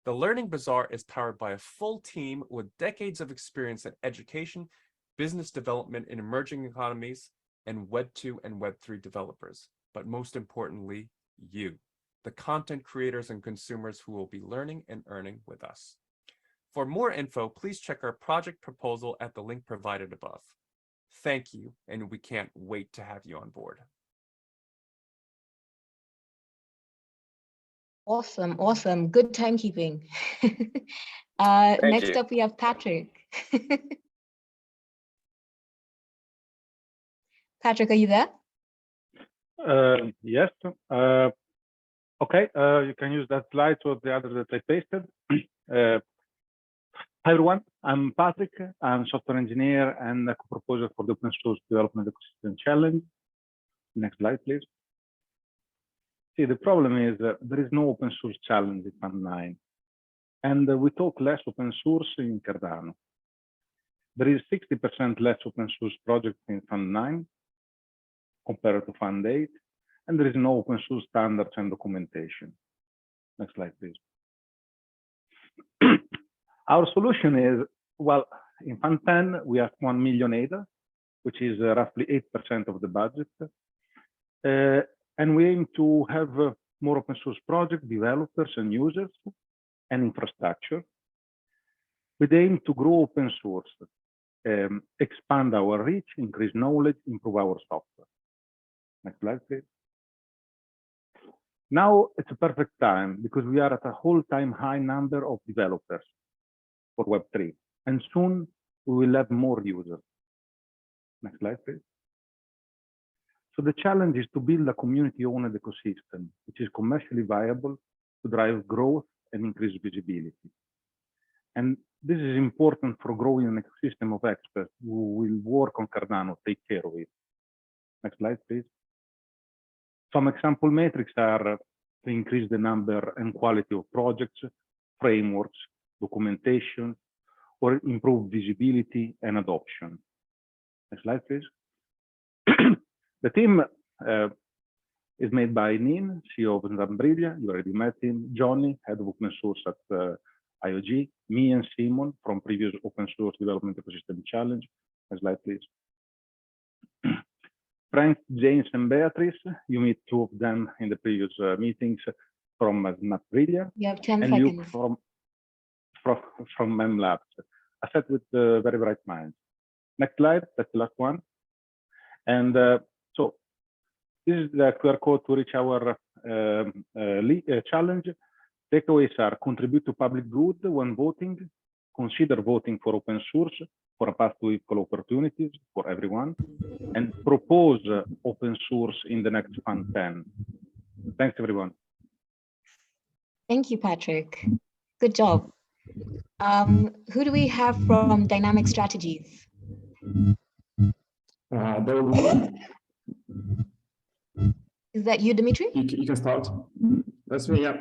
The Learning Bazaar is powered by a full team with decades of experience in education, business development in emerging economies, and Web 2 and Web 3 developers. But most importantly, you, the content creators and consumers who will be learning and earning with us. For more info, please check our project proposal at the link provided above. Thank you, and we can't wait to have you on board. Awesome, awesome. Good timekeeping. Next up, we have Patrick. Patrick, are you there? Yes. Okay, you can use that slide or the other that I pasted. Hi everyone, I'm Patrick. I'm software engineer and a co-proposer for the Open Source Development Ecosystem Challenge. Next slide, please. See, the problem is that there is no open source challenge in Fund 9, and we talk less open source in Cardano. There is 60% less open source projects in Fund 9 compared to Fund 8, and there is no open source standards and documentation. Next slide, please. Our solution is, well, in Fund 10, we have 1 million ADA, which is roughly 8% of the budget. And we aim to have more open source project developers and users and infrastructure. We aim to grow open source, expand our reach, increase knowledge, improve our software. Next slide, please. Now it's a perfect time because we are at a all-time high number of developers for Web3, and soon we will have more users. Next slide, please. So the challenge is to build a community-owned ecosystem, which is commercially viable to drive growth and increase visibility. And this is important for growing an ecosystem of experts who will work on Cardano, take care of it. Next slide, please. Some example metrics are to increase the number and quality of projects, frameworks, documentation, or improve visibility and adoption. Next slide, please. The team is made by Nin, CEO of Zambrilla. You already met him. Johnny, head of open source at IOG. Me and Simon from previous Open Source Development Ecosystem Challenge. Next slide, please. Frank, James, and Beatrice, you meet two of them in the previous meetings from Zambrilla. You have 10 and seconds. You from MemLabs, a set with very bright minds. Next slide, that's the last one. And so this is the QR code to reach our challenge. Takeaways are: contribute to public good when voting, consider voting for open source for a path to equal opportunities for everyone, and propose open source in the next Fund 10. Thanks, everyone. Thank you, Patrick. Good job. Who do we have from Dynamic Strategies? Is that you, Dimitri? You can start. That's me, yeah.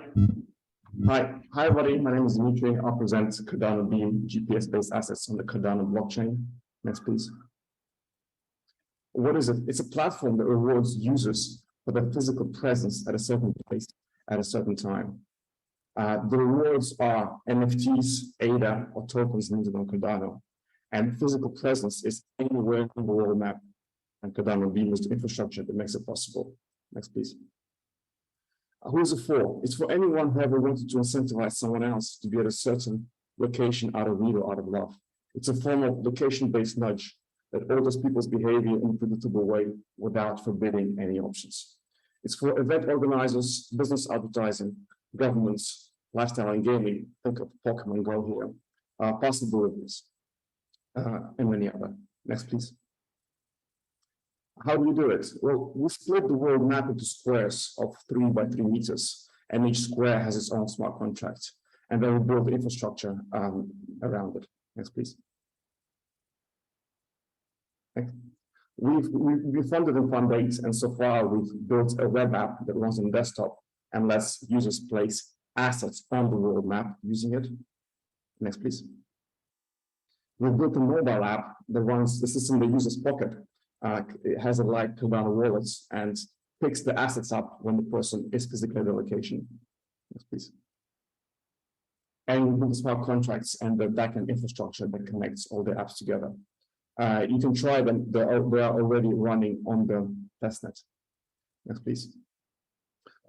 Hi, everybody. My name is Dimitri. I present Cardano Beam GPS-based assets on the Cardano blockchain. Next, please. What is it? It's a platform that rewards users for their physical presence at a certain place at a certain time. The rewards are NFTs, ADA, or tokens minted on Cardano. And physical presence is anywhere in the world map. And Cardano Beam is the infrastructure that makes it possible. Next, please. Who is it for? It's for anyone who ever wanted to incentivize someone else to be at a certain location out of need or out of love. It's a form of location-based nudge that alters people's behavior in a predictable way without forbidding any options. It's for event organizers, business advertising, governments, lifestyle and gaming. Think of Pokemon Go here, possibilities, and many other. Next, please. How do we do it? Well, we split the world map into squares of 3 by 3 meters, and each square has its own smart contract. And then we build the infrastructure around it. Next, please. We've funded in Fund 8, and so far we've built a web app that runs on desktop and lets users place assets on the world map using it. Next, please. We've built a mobile app that runs the system in the user's pocket. It has a like Cardano wallets and picks the assets up when the person is physically at the location. Next, please. And we build smart contracts and the backend infrastructure that connects all the apps together. You can try them. They are already running on the testnet. Next, please.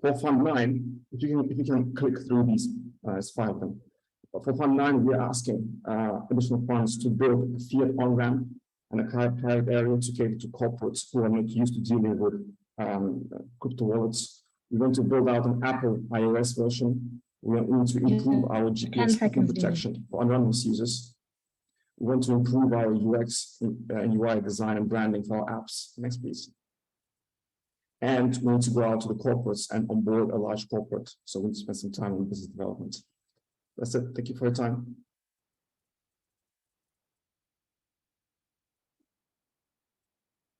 For Fund 9, if you can click through these, it's 5 of them. For Fund 9, we're asking additional funds to build a fiat on-ramp and a private area to cater to corporates who are not used to dealing with crypto wallets. We're going to build out an Apple iOS version. We want to improve our GPS protection for anonymous users. We want to improve our UX and UI design and branding for our apps. Next, please. And we need to go out to the corporates and onboard a large corporate. So we need to spend some time on business development. That's it. Thank you for your time.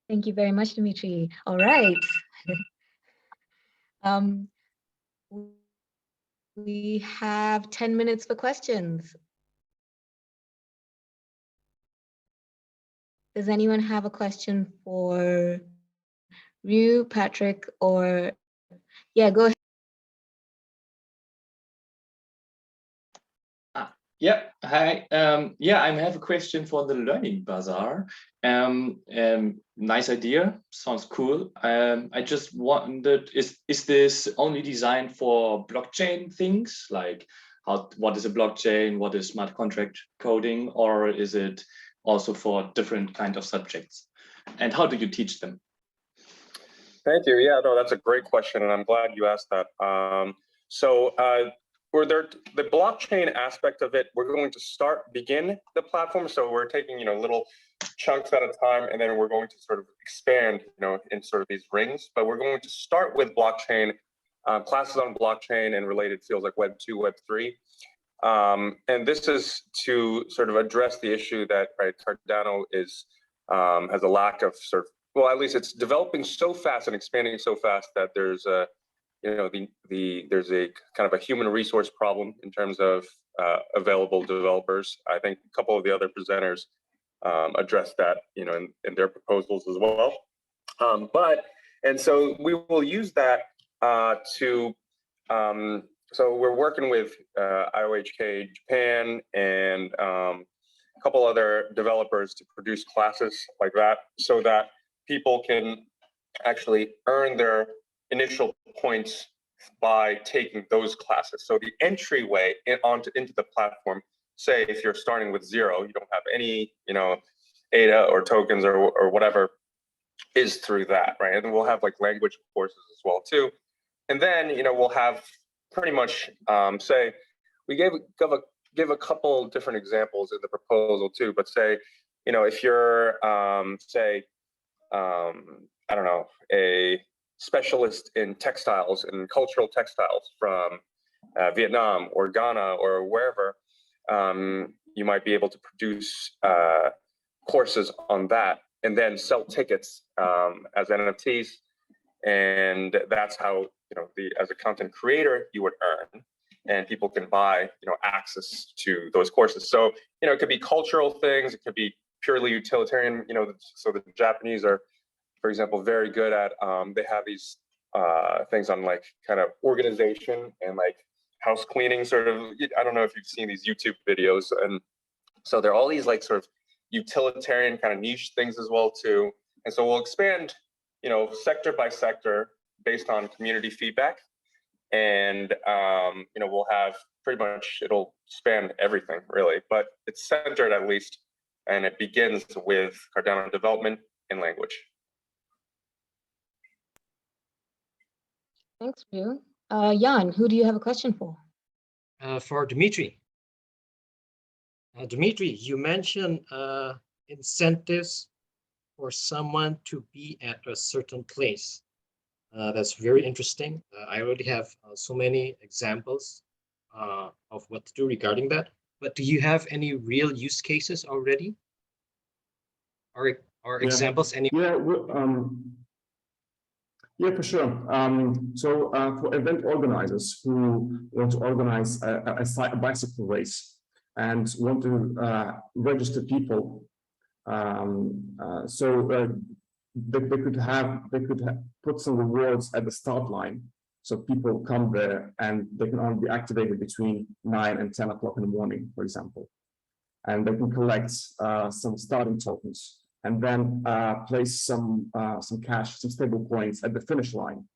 Thank you very much, Dimitri. All right. We have 10 minutes for questions. Does anyone have a question for Ryu, Patrick, or yeah, go ahead. Yeah, hi. Yeah, I have a question for the Learning Bazaar. Nice idea, sounds cool. I just wondered, is this only designed for blockchain things? Like what is a blockchain, what is smart contract coding, or is it also for different kind of subjects? And how do you teach them? Thank you. Yeah, no, that's a great question, and I'm glad you asked that. The blockchain aspect of it, we're going to begin the platform. So we're taking, little chunks at a time, and then we're going to sort of expand, in sort of these rings. But we're going to start with blockchain, classes on blockchain and related fields like Web 2, Web 3. And this is to sort of address the issue that Cardano has a lack of well, at least it's developing so fast and expanding so fast that there's a there's a kind of a human resource problem in terms of available developers. I think a couple of the other presenters addressed that, in their proposals as well. And so we will use that so we're working with IOHK Japan and a couple other developers to produce classes like that so that people can actually earn their initial points by taking those classes. So the entryway into the platform, say if you're starting with 0, you don't have any, ADA or tokens or whatever, is through that, right? And then we'll have like language courses as well too. And then, we'll have pretty much, say, we give a couple different examples in the proposal too, but say, if you're, say, I don't know, a specialist in textiles and cultural textiles from Vietnam or Ghana or wherever, you might be able to produce courses on that and then sell tickets as NFTs. And that's how, as a content creator, you would earn, and people can buy, access to those courses. So, it could be cultural things, it could be purely utilitarian, so the Japanese are for example, very good at, they have these things on like kind of organization and like house cleaning sort of, I don't know if you've seen these YouTube videos. And so there are all these like sort of utilitarian kind of niche things as well too. And so we'll expand, you know, sector by sector based on community feedback. And, you know, we'll have pretty much, it'll span everything really, but it's centered at least, and it begins with Cardano development and language. Thanks, Ryu. Jan, who do you have a question for? For Dimitri. Dimitri, you mentioned incentives for someone to be at a certain place. That's very interesting. I already have so many examples of what to do regarding that. But do you have any real use cases already? Or examples? Any? Yeah, for sure. So for event organizers who want to organize a bicycle race and want to register people, they could put some rewards at the start line, so people come there and they can only be activated between 9 and 10 o'clock in the morning, for example, and they can collect some starting tokens and then place some cash, some stable coins at the finish line.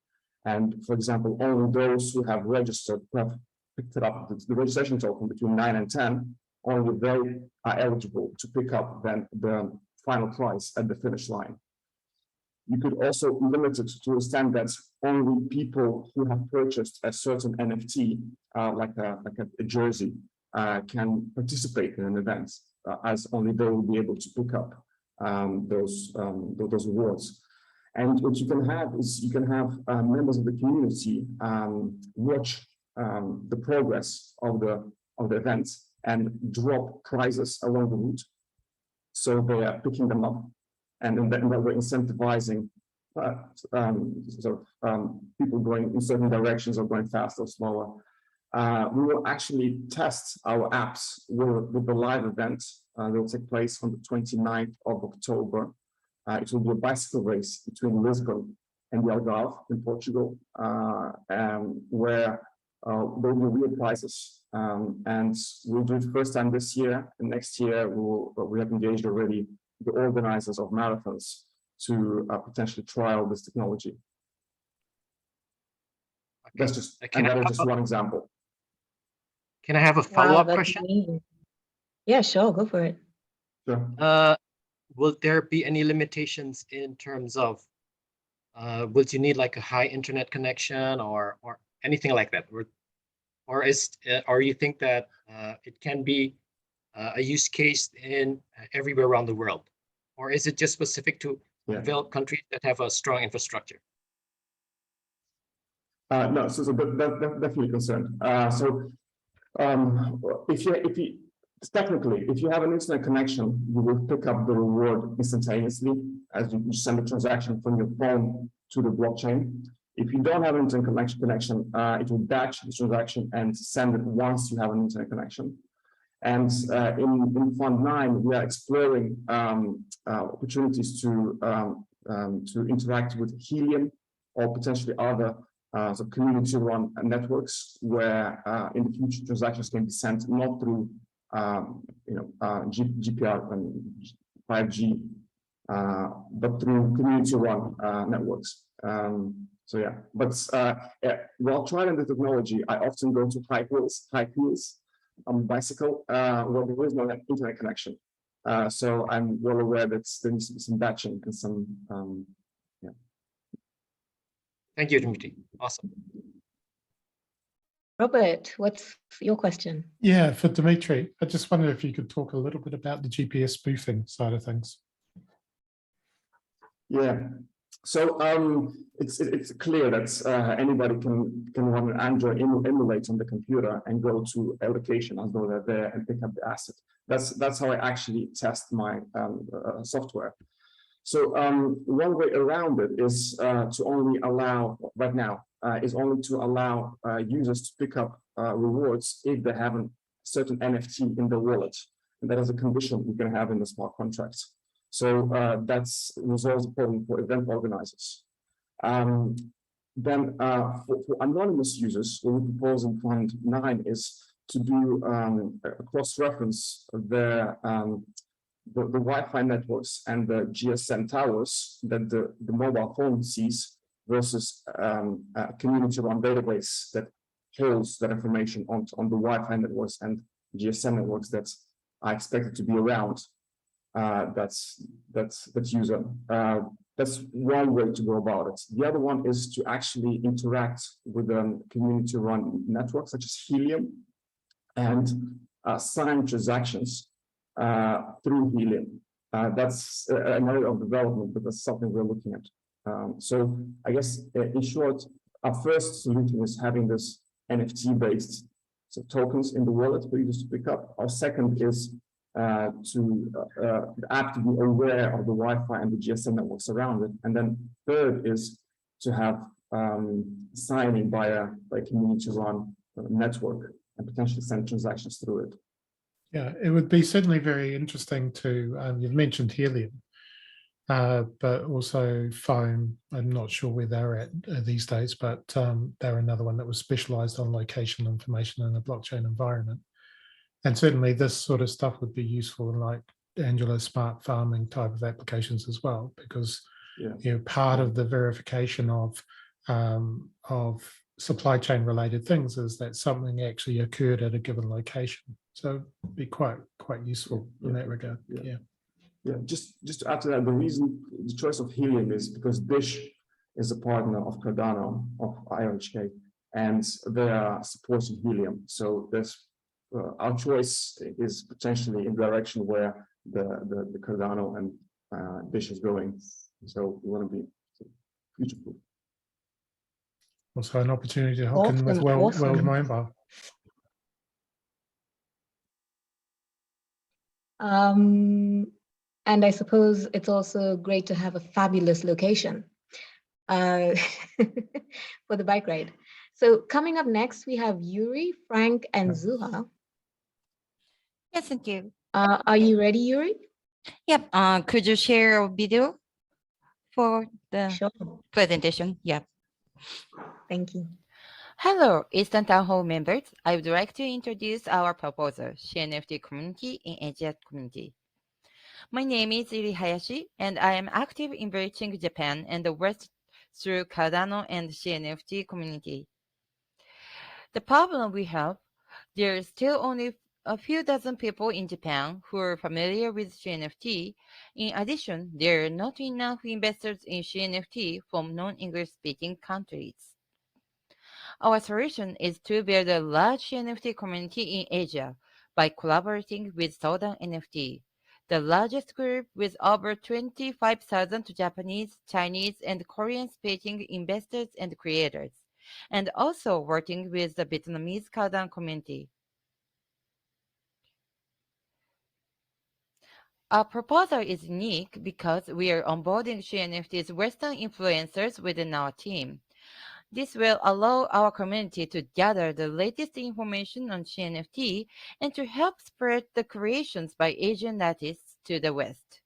And for example, only those who have registered, who have picked it up, the registration token between 9 and 10, only they are eligible to pick up then the final price at the finish line. You could also limit it to the extent that only people who have purchased a certain NFT, like a jersey, can participate in an event, as only they will be able to pick up those rewards. And what you can have is you can have members of the community watch the progress of the event and drop prizes along the route. So they are picking them up, and in that way incentivizing people going in certain directions or going faster or slower. We will actually test our apps with the live event. That will take place on the 29th of October. It will be a bicycle race between Lisbon and the Algarve in Portugal, where there will be real prizes. And we'll do it first time this year, and next year we have engaged already the organizers of marathons to potentially trial this technology. Okay. That's just one example. Can I have a follow-up question? Amazing. Yeah, sure, go for it. Sure. Will there be any limitations in terms of will you need like a high internet connection or anything like that, or you think that it can be a use case in everywhere around the world, or is it just specific to developed countries that have a strong infrastructure? No, so that's definitely concerned. If you have an internet connection, you will pick up the reward instantaneously as you send a transaction from your phone to the blockchain. If you don't have an internet connection, it will batch the transaction and send it once you have an internet connection. And in Fund 9, we are exploring opportunities to interact with Helium or potentially other community-run networks where in the future transactions can be sent not through GPR and 5G, but through community-run networks. So yeah, but while trying the technology, I often go to high heels on a bicycle where there is no internet connection. So I'm well aware that there needs to be some batching and some, yeah. Thank you, Dimitri. Awesome. Robert, what's your question? Yeah, for Dimitri, I just wondered if you could talk a little bit about the GPS spoofing side of things. Yeah, so it's clear that anybody can run an Android emulate on the computer and go to a location as though they're there and pick up the asset. That's how I actually test my software. So one way around it is to only allow, right now, is only to allow users to pick up rewards if they have a certain NFT in the wallet. And that is a condition you can have in the smart contracts. So that's resolves the problem for event organizers. Then for anonymous users, what we propose in Fund 9 is to do a cross-reference the Wi-Fi networks and the GSM towers that the mobile phone sees versus a community-run database that holds that information on the Wi-Fi networks and GSM networks that are expected to be around that's user. That's one way to go about it. The other one is to actually interact with community-run networks such as Helium and sign transactions through Helium. That's an area of development, but that's something we're looking at. So I guess in short, our first solution is having this NFT-based tokens in the wallet for users to pick up. Our second is the app to be aware of the Wi-Fi and the GSM networks around it. And then third is to have signing by a community-run network and potentially send transactions through it. Yeah, it would be certainly very interesting to, you've mentioned Helium, but also Foam. I'm not sure where they're at these days, but they're another one that was specialized on location information in a blockchain environment. And certainly this sort of stuff would be useful in like Angela's smart farming type of applications as well, because part of the verification of supply chain related things is that something actually occurred at a given location. So it'd be quite useful in that regard. Yeah. Just to add to that, the choice of Helium is because Dish is a partner of Cardano of IOHK, and they are supporting Helium. So there's our choice is potentially in the direction where the Cardano and Dish is going. So we want to be future-proof. Also an opportunity to hook in with World Mobile. And I suppose it's also great to have a fabulous location for the bike ride. So coming up next, we have Yuri, Frank, and Zuha. Yes, thank you. Are you ready, Yuri? Yep. Could you share a video for the presentation? Yep. Thank you. Hello, Eastern Town Hall members. I would like to introduce our proposal, CNFT community in Asia community. My name is Iri Hayashi, and I am active in bridging Japan and the West through Cardano and CNFT community. The problem we have, there are still only a few dozen people in Japan who are familiar with CNFT. In addition, there are not enough investors in CNFT from non-English speaking countries. Our solution is to build a large CNFT community in Asia by collaborating with Southern NFT, the largest group with over 25,000 Japanese, Chinese, and Korean-speaking investors and creators, and also working with the Vietnamese Cardano community. Our proposal is unique because we are onboarding CNFT's Western influencers within our team. This will allow our community to gather the latest information on CNFT and to help spread the creations by Asian artists to the West.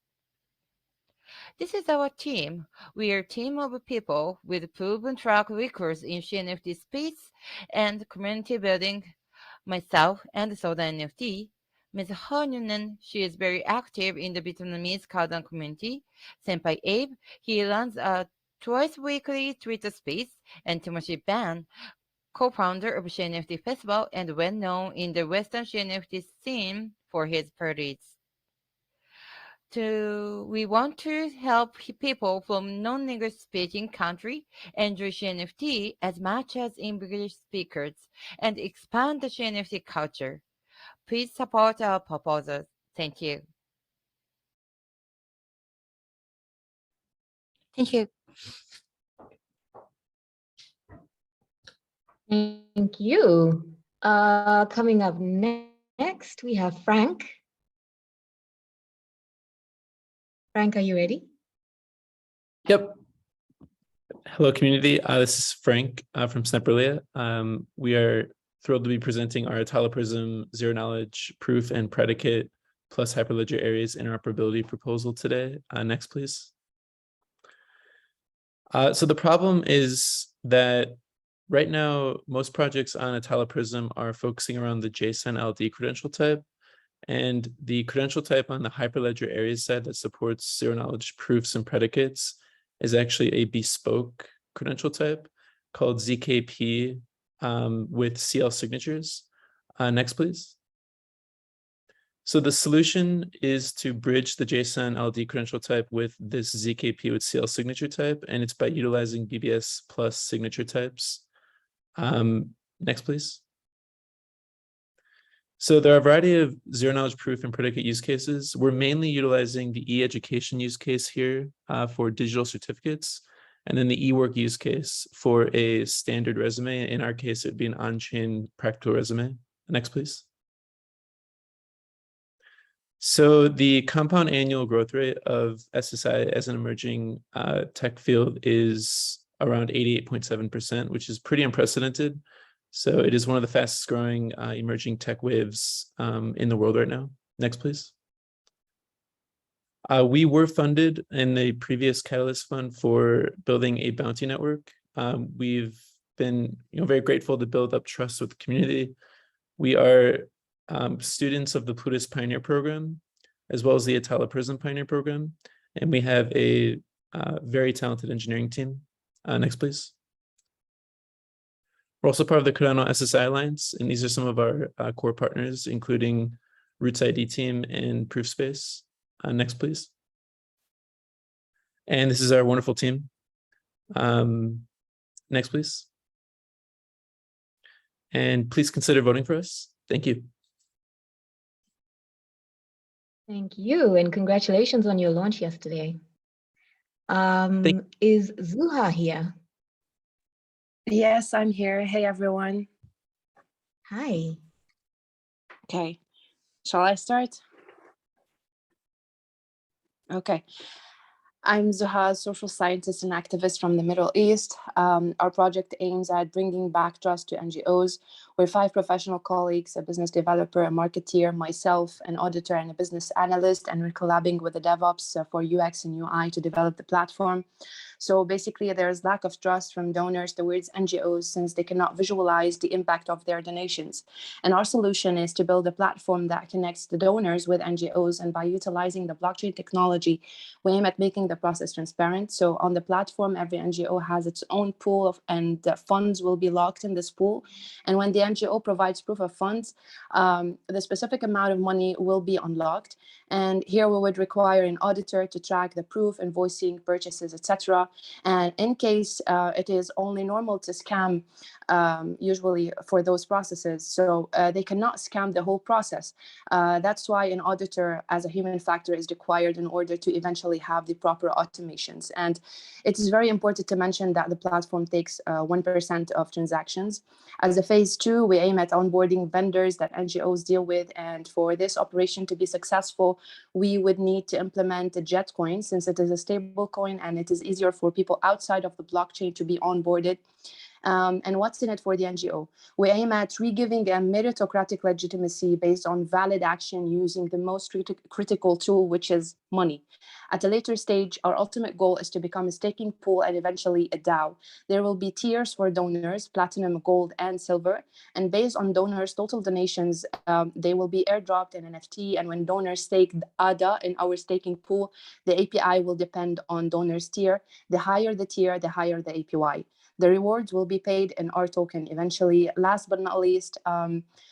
This is our team. We are a team of people with proven track records in CNFT space and community building. Myself and Southern NFT. Ms. Harnunen, she is very active in the Vietnamese Cardano community. Senpai Abe, he runs a twice-weekly Twitter space, and Timothy Ban, co-founder of CNFT Festival and well-known in the Western CNFT scene for his parties. We want to help people from non-English speaking country enjoy CNFT as much as English speakers and expand the CNFT culture. Please support our proposals. Thank you. Thank you. Thank you. Coming up next, we have Frank. Frank, are you ready? Yep. Hello, community. This is Frank from Snapperlia. We are thrilled to be presenting our ATALA Prism zero knowledge proof and predicate plus Hyperledger Aries interoperability proposal today. Next, please. So the problem is that right now, most projects on ATALA Prism are focusing around the JSON LD credential type. And the credential type on the Hyperledger Aries side that supports zero-knowledge proofs and predicates is actually a bespoke credential type called ZKP with CL signatures. Next, please. So the solution is to bridge the JSON LD credential type with this ZKP with CL signature type, and it's by utilizing BBS plus signature types. Next, please. So there are a variety of zero-knowledge proof and predicate use cases. We're mainly utilizing the e-education use case here for digital certificates, and then the e-work use case for a standard resume. In our case, it would be an on-chain practical resume. Next, please. So the compound annual growth rate of SSI as an emerging tech field is around 88.7%, which is pretty unprecedented. So it is one of the fastest growing emerging tech waves in the world right now. Next, please. We were funded in the previous Catalyst Fund for building a bounty network. We've been very grateful to build up trust with the community. We are students of the Plutus Pioneer Program, as well as the ATALA Prism Pioneer Program. And we have a very talented engineering team. Next, please. We're also part of the Cardano SSI Alliance, and these are some of our core partners, including Roots ID team and Proofspace. Next, please. And this is our wonderful team. Next, please. And please consider voting for us. Thank you. Thank you, and congratulations on your launch yesterday. Is Zuha here? Yes, I'm here. Hey, everyone. Hi. Okay, shall I start? Okay. I'm Zuha, social scientist and activist from the Middle East. Our project aims at bringing back trust to NGOs. We're 5 professional colleagues, a business developer, a marketeer, myself, an auditor, and a business analyst, and we're collabing with the DevOps for UX and UI to develop the platform. So basically, there's lack of trust from donors towards NGOs since they cannot visualize the impact of their donations. And our solution is to build a platform that connects the donors with NGOs, and by utilizing the blockchain technology, we aim at making the process transparent. So on the platform, every NGO has its own pool and the funds will be locked in this pool. And when the NGO provides proof of funds, the specific amount of money will be unlocked. And here we would require an auditor to track the proof, invoicing, purchases, etc. And in case it is only normal to scam, usually for those processes, so they cannot scam the whole process. That's why an auditor as a human factor is required in order to eventually have the proper automations. And it is very important to mention that the platform takes 1% of transactions. As a phase 2, we aim at onboarding vendors that NGOs deal with. And for this operation to be successful, we would need to implement a jet coin since it is a stable coin and it is easier for people outside of the blockchain to be onboarded. And what's in it for the NGO? We aim at re-giving a meritocratic legitimacy based on valid action using the most critical tool, which is money. At a later stage, our ultimate goal is to become a staking pool and eventually a DAO. There will be tiers for donors, platinum, gold, and silver. And based on donors' total donations, they will be airdropped in NFT. And when donors stake ADA in our staking pool, the API will depend on donors' tier. The higher the tier, the higher the APY. The rewards will be paid in our token eventually. Last but not least,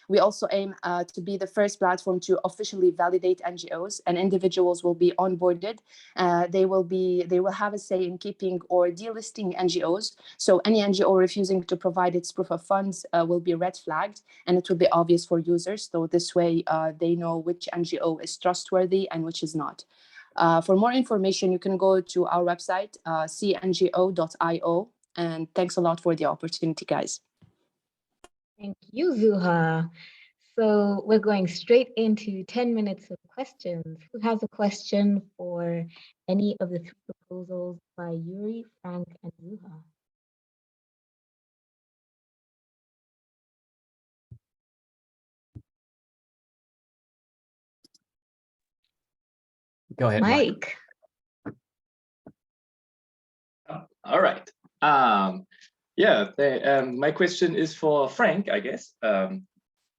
we also aim to be the first platform to officially validate NGOs, and individuals will be onboarded. They will have a say in keeping or delisting NGOs. So any NGO refusing to provide its proof of funds will be red flagged, and it will be obvious for users. So this way they know which NGO is trustworthy and which is not. For more information, you can go to our website, cngo.io. And thanks a lot for the opportunity, guys. Thank you, Zuha. So we're going straight into 10 minutes of questions. Who has a question for any of the 3 proposals by Yuri, Frank, and Zuha? Go ahead, Mike. All right. Yeah, my question is for Frank, I guess.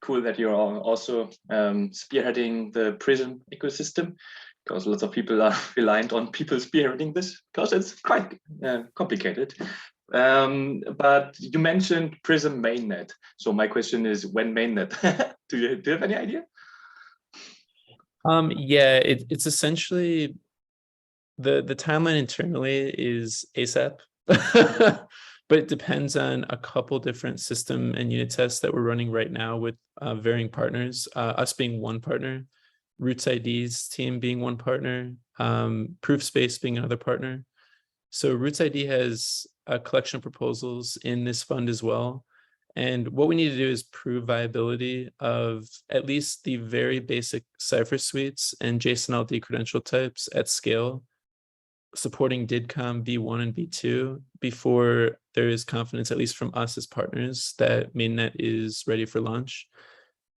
Cool that you're also spearheading the Prism ecosystem, because lots of people are reliant on people spearheading this, because it's quite complicated. But you mentioned Prism mainnet. So my question is, when mainnet? Do you have any idea? Yeah, it's essentially the timeline internally is ASAP, but it depends on a couple different system and unit tests that we're running right now with varying partners, us being one partner, Roots ID's team being one partner, Proof Space being another partner. So Roots ID has a collection of proposals in this fund as well. And what we need to do is prove viability of at least the very basic cipher suites and JSON-LD credential types at scale, supporting DIDCOM V1 and V2 before there is confidence, at least from us as partners, that mainnet is ready for launch.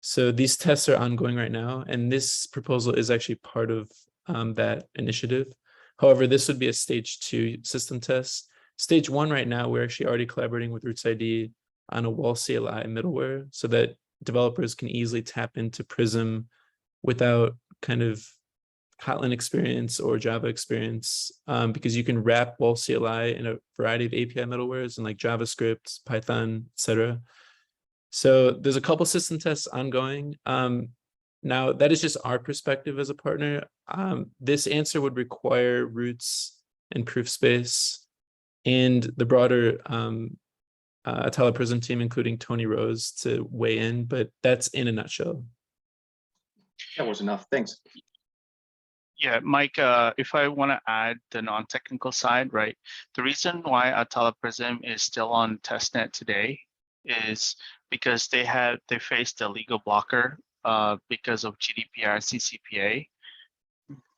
So these tests are ongoing right now, and this proposal is actually part of that initiative. However, this would be a stage 2 system test. Stage 1 right now, we're actually already collaborating with Roots ID on a wall CLI middleware so that developers can easily tap into Prism without kind of Kotlin experience or Java experience, because you can wrap wall CLI in a variety of API middlewares and like JavaScript, Python, etc. So there's a couple system tests ongoing. Now that is just our perspective as a partner. This answer would require Roots and Proof Space and the broader ATALA Prism team, including Tony Rose, to weigh in, but that's in a nutshell. That was enough. Thanks. Yeah, Mike, if I want to add the non-technical side, right? The reason why ATALA Prism is still on testnet today is because they faced a legal blocker because of GDPR, CCPA,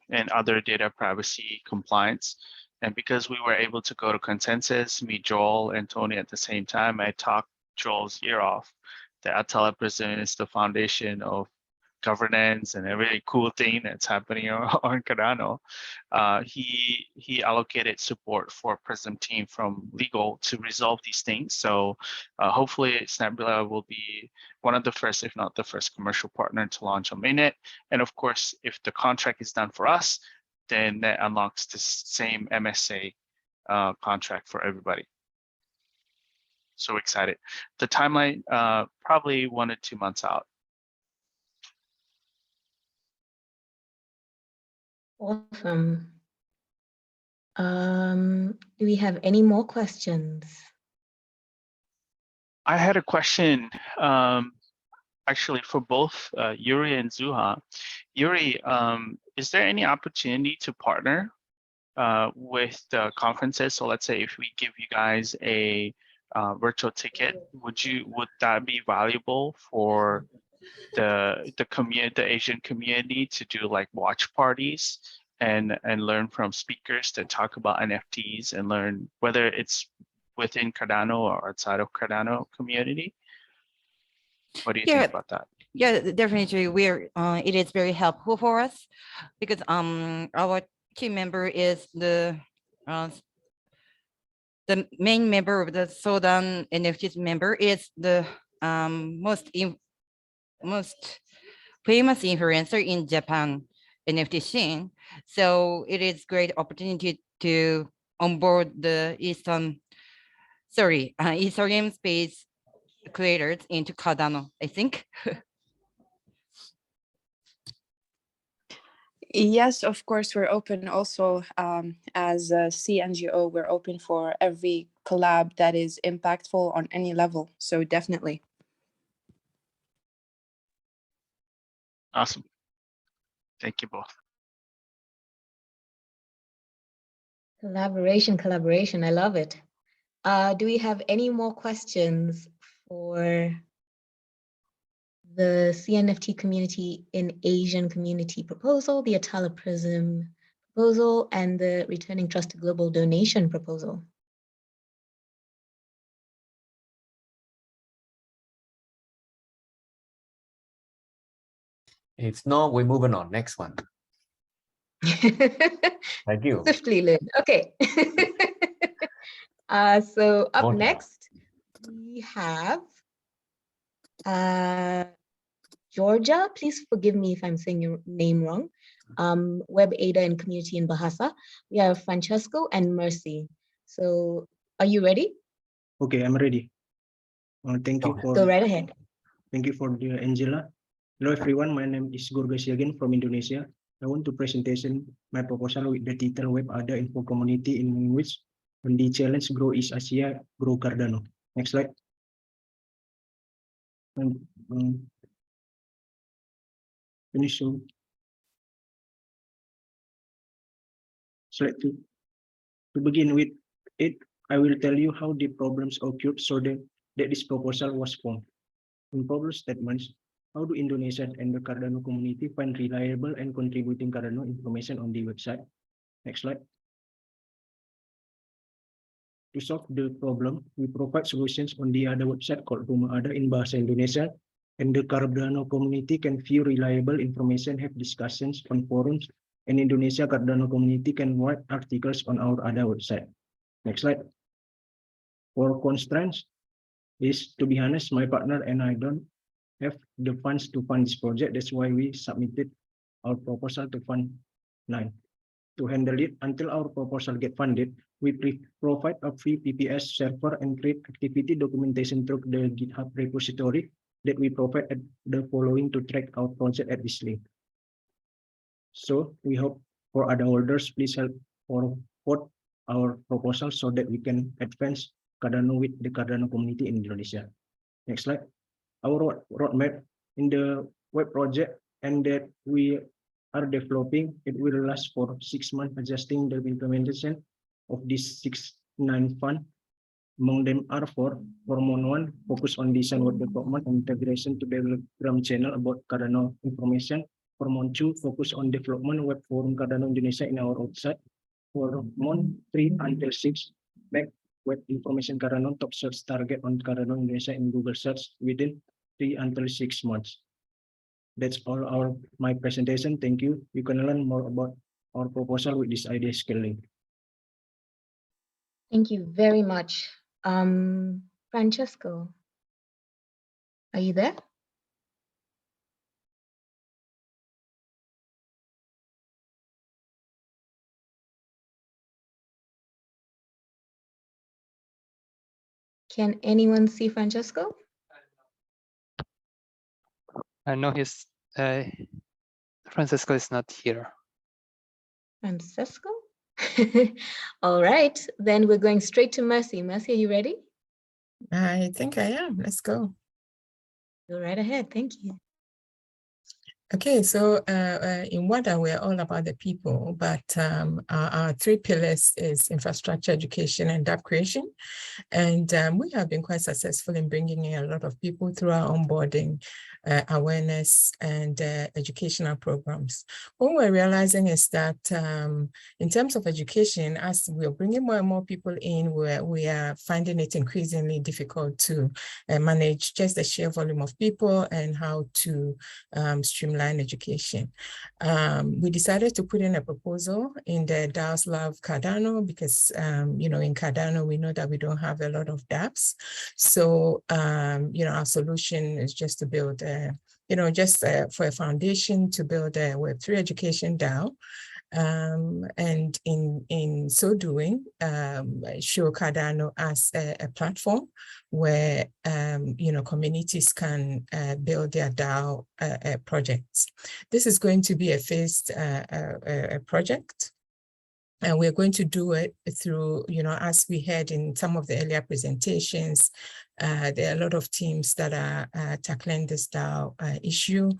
and other data privacy compliance. And because we were able to go to consensus, me, Joel, and Tony at the same time, I talked Joel's ear off. The ATALA Prism is the foundation of governance and every cool thing that's happening on Cardano. He allocated support for Prism team from legal to resolve these things. So hopefully Snapbilla will be one of the first, if not the first, commercial partner to launch on mainnet. And of course, if the contract is done for us, then that unlocks the same MSA contract for everybody. So excited. The timeline, probably 1 to 2 months out. Awesome. Do we have any more questions? I had a question actually for both Yuri and Zuha. Yuri, is there any opportunity to partner with the conferences? So let's say if we give you guys a virtual ticket, would that be valuable for the community, the Asian community, to do like watch parties and learn from speakers that talk about NFTs and learn whether it's within Cardano or outside of Cardano community? What do you think about that? Yeah, definitely. It is very helpful for us because our team member is the main member of the Sodan NFTs member is the most famous influencer in Japan NFT scene. So it is great opportunity to onboard the Ethereum space creators into Cardano, I think. Yes, of course, we're open also as a CNGO, we're open for every collab that is impactful on any level. So definitely. Awesome. Thank you both. Collaboration. I love it. Do we have any more questions for the CNFT community in Asian community proposal, the ATALA Prism proposal, and the returning trust to global donation proposal? If not, we're moving on. Next one. Thank you. Swiftly learn. Okay. So up next, we have Georgia. Please forgive me if I'm saying your name wrong. Web Ada and Community in Bahasa. We have Francesco and Mercy. So are you ready? Okay, I'm ready. Thank you for Go right ahead. Thank you for the Angela. Hello everyone, my name is Gurga Siagan from Indonesia. I want to presentation my proposal with the title Web Ada Info Community in language on the challenge Grow East Asia, Grow Cardano. Next slide. Finish soon. Slide 2. To begin with it, I will tell you how the problems occurred so that this proposal was formed. In problem statements, how do Indonesian and the Cardano community find reliable and contributing Cardano information on the website? Next slide. To solve the problem, we provide solutions on the other website called Rumah Ada in Bahasa Indonesia, and the Cardano community can view reliable information, have discussions on forums, and Indonesia Cardano community can write articles on our other website. Next slide. For constraints is, to be honest, my partner and I don't have the funds to fund this project. That's why we submitted our proposal to Fund 9. To handle it until our proposal get funded, we provide a free PPS server and create activity documentation through the GitHub repository that we provide at the following to track our project at this link. So we hope for other holders, please help for support our proposal so that we can advance Cardano with the Cardano community in Indonesia. Next slide. Our roadmap in the web project and that we are developing, it will last for 6 months, adjusting the implementation of this 6-9 fund. Among them are for Hormone 1, focus on design web development and integration to the Telegram channel about Cardano information. Hormone 2, focus on development web forum Cardano Indonesia in our website. Hormone 3 until 6, back web information Cardano top search target on Cardano Indonesia in Google search within 3 until 6 months. That's all my presentation. Thank you. You can learn more about our proposal with this idea scaling. Thank you very much. Francesco, are you there? Can anyone see Francesco? No, Francesco is not here. Francesco? All right, then we're going straight to Mercy. Mercy, are you ready? I think I am. Let's go. Go right ahead. Thank you. Okay, so in Wada, we're all about the people, but our 3 pillars is infrastructure, education, and DApp creation. And we have been quite successful in bringing in a lot of people through our onboarding, awareness, and educational programs. What we're realizing is that in terms of education, as we're bringing more and more people in, we are finding it increasingly difficult to manage just the sheer volume of people and how to streamline education. We decided to put in a proposal in the DAOs Love Cardano because, in Cardano, we know that we don't have a lot of dApps. So, our solution is just to build, for a foundation to build a Web3 education DAO. And in so doing, show Cardano as a platform where communities can build their DAO projects. This is going to be a phased project. And we're going to do it through, as we heard in some of the earlier presentations, there are a lot of teams that are tackling this DAO issue.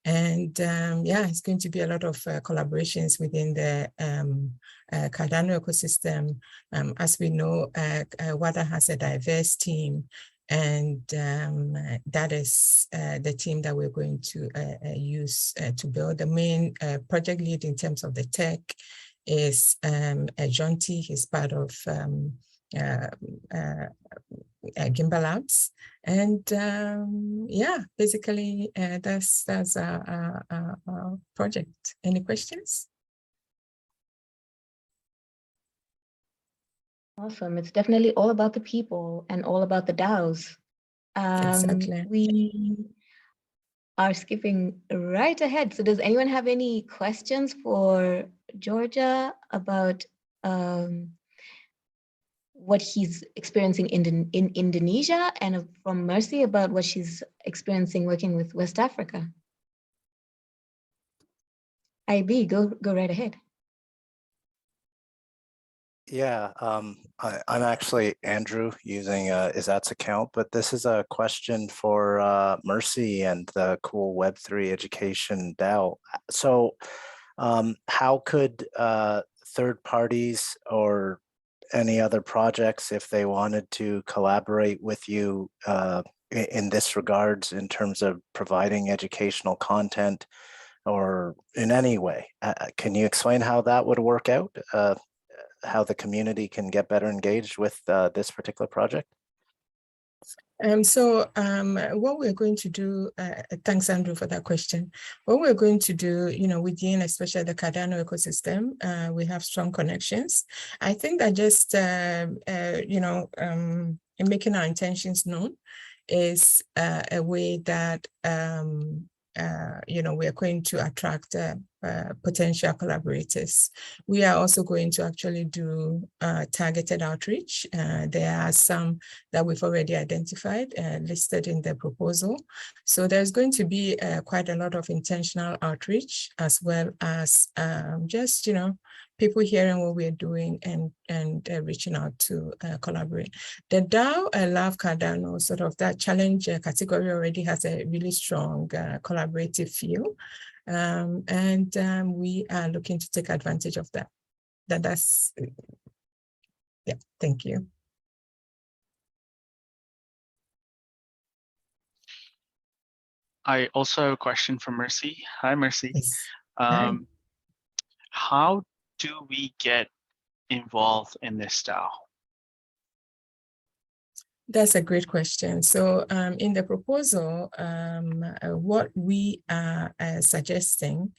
And it's going to be a lot of collaborations within the Cardano ecosystem. As we know, Wada has a diverse team, and that is the team that we're going to use to build. The main project lead in terms of the tech is Jonty. He's part of Gimbalabs, and basically that's our project. Any questions? Awesome. It's definitely all about the people and all about the DAOs. Exactly. We are skipping right ahead. So does anyone have any questions for Georgia about what he's experiencing in Indonesia, and from Mercy about what she's experiencing working with West Africa? IB, go right ahead. Yeah, I'm actually Andrew using Izat's account, but this is a question for Mercy and the cool Web3 education DAO. So how could third parties or any other projects, if they wanted to collaborate with you in this regards, in terms of providing educational content or in any way, can you explain how that would work out? How the community can get better engaged with this particular project? What we're going to do, thanks Andrew for that question. What we're going to do, within especially the Cardano ecosystem, we have strong connections. I think that just, in making our intentions known is a way that, we are going to attract potential collaborators. We are also going to actually do targeted outreach. There are some that we've already identified listed in the proposal. So there's going to be quite a lot of intentional outreach, as well as just, people hearing what we're doing and reaching out to collaborate. The DAO Love Cardano, sort of that challenge category already has a really strong collaborative feel. We are looking to take advantage of that. That's, yeah, thank you. I also have a question for Mercy. Hi, Mercy. Yes. Hi. How do we get involved in this DAO? That's a great question. So in the proposal, what we are suggesting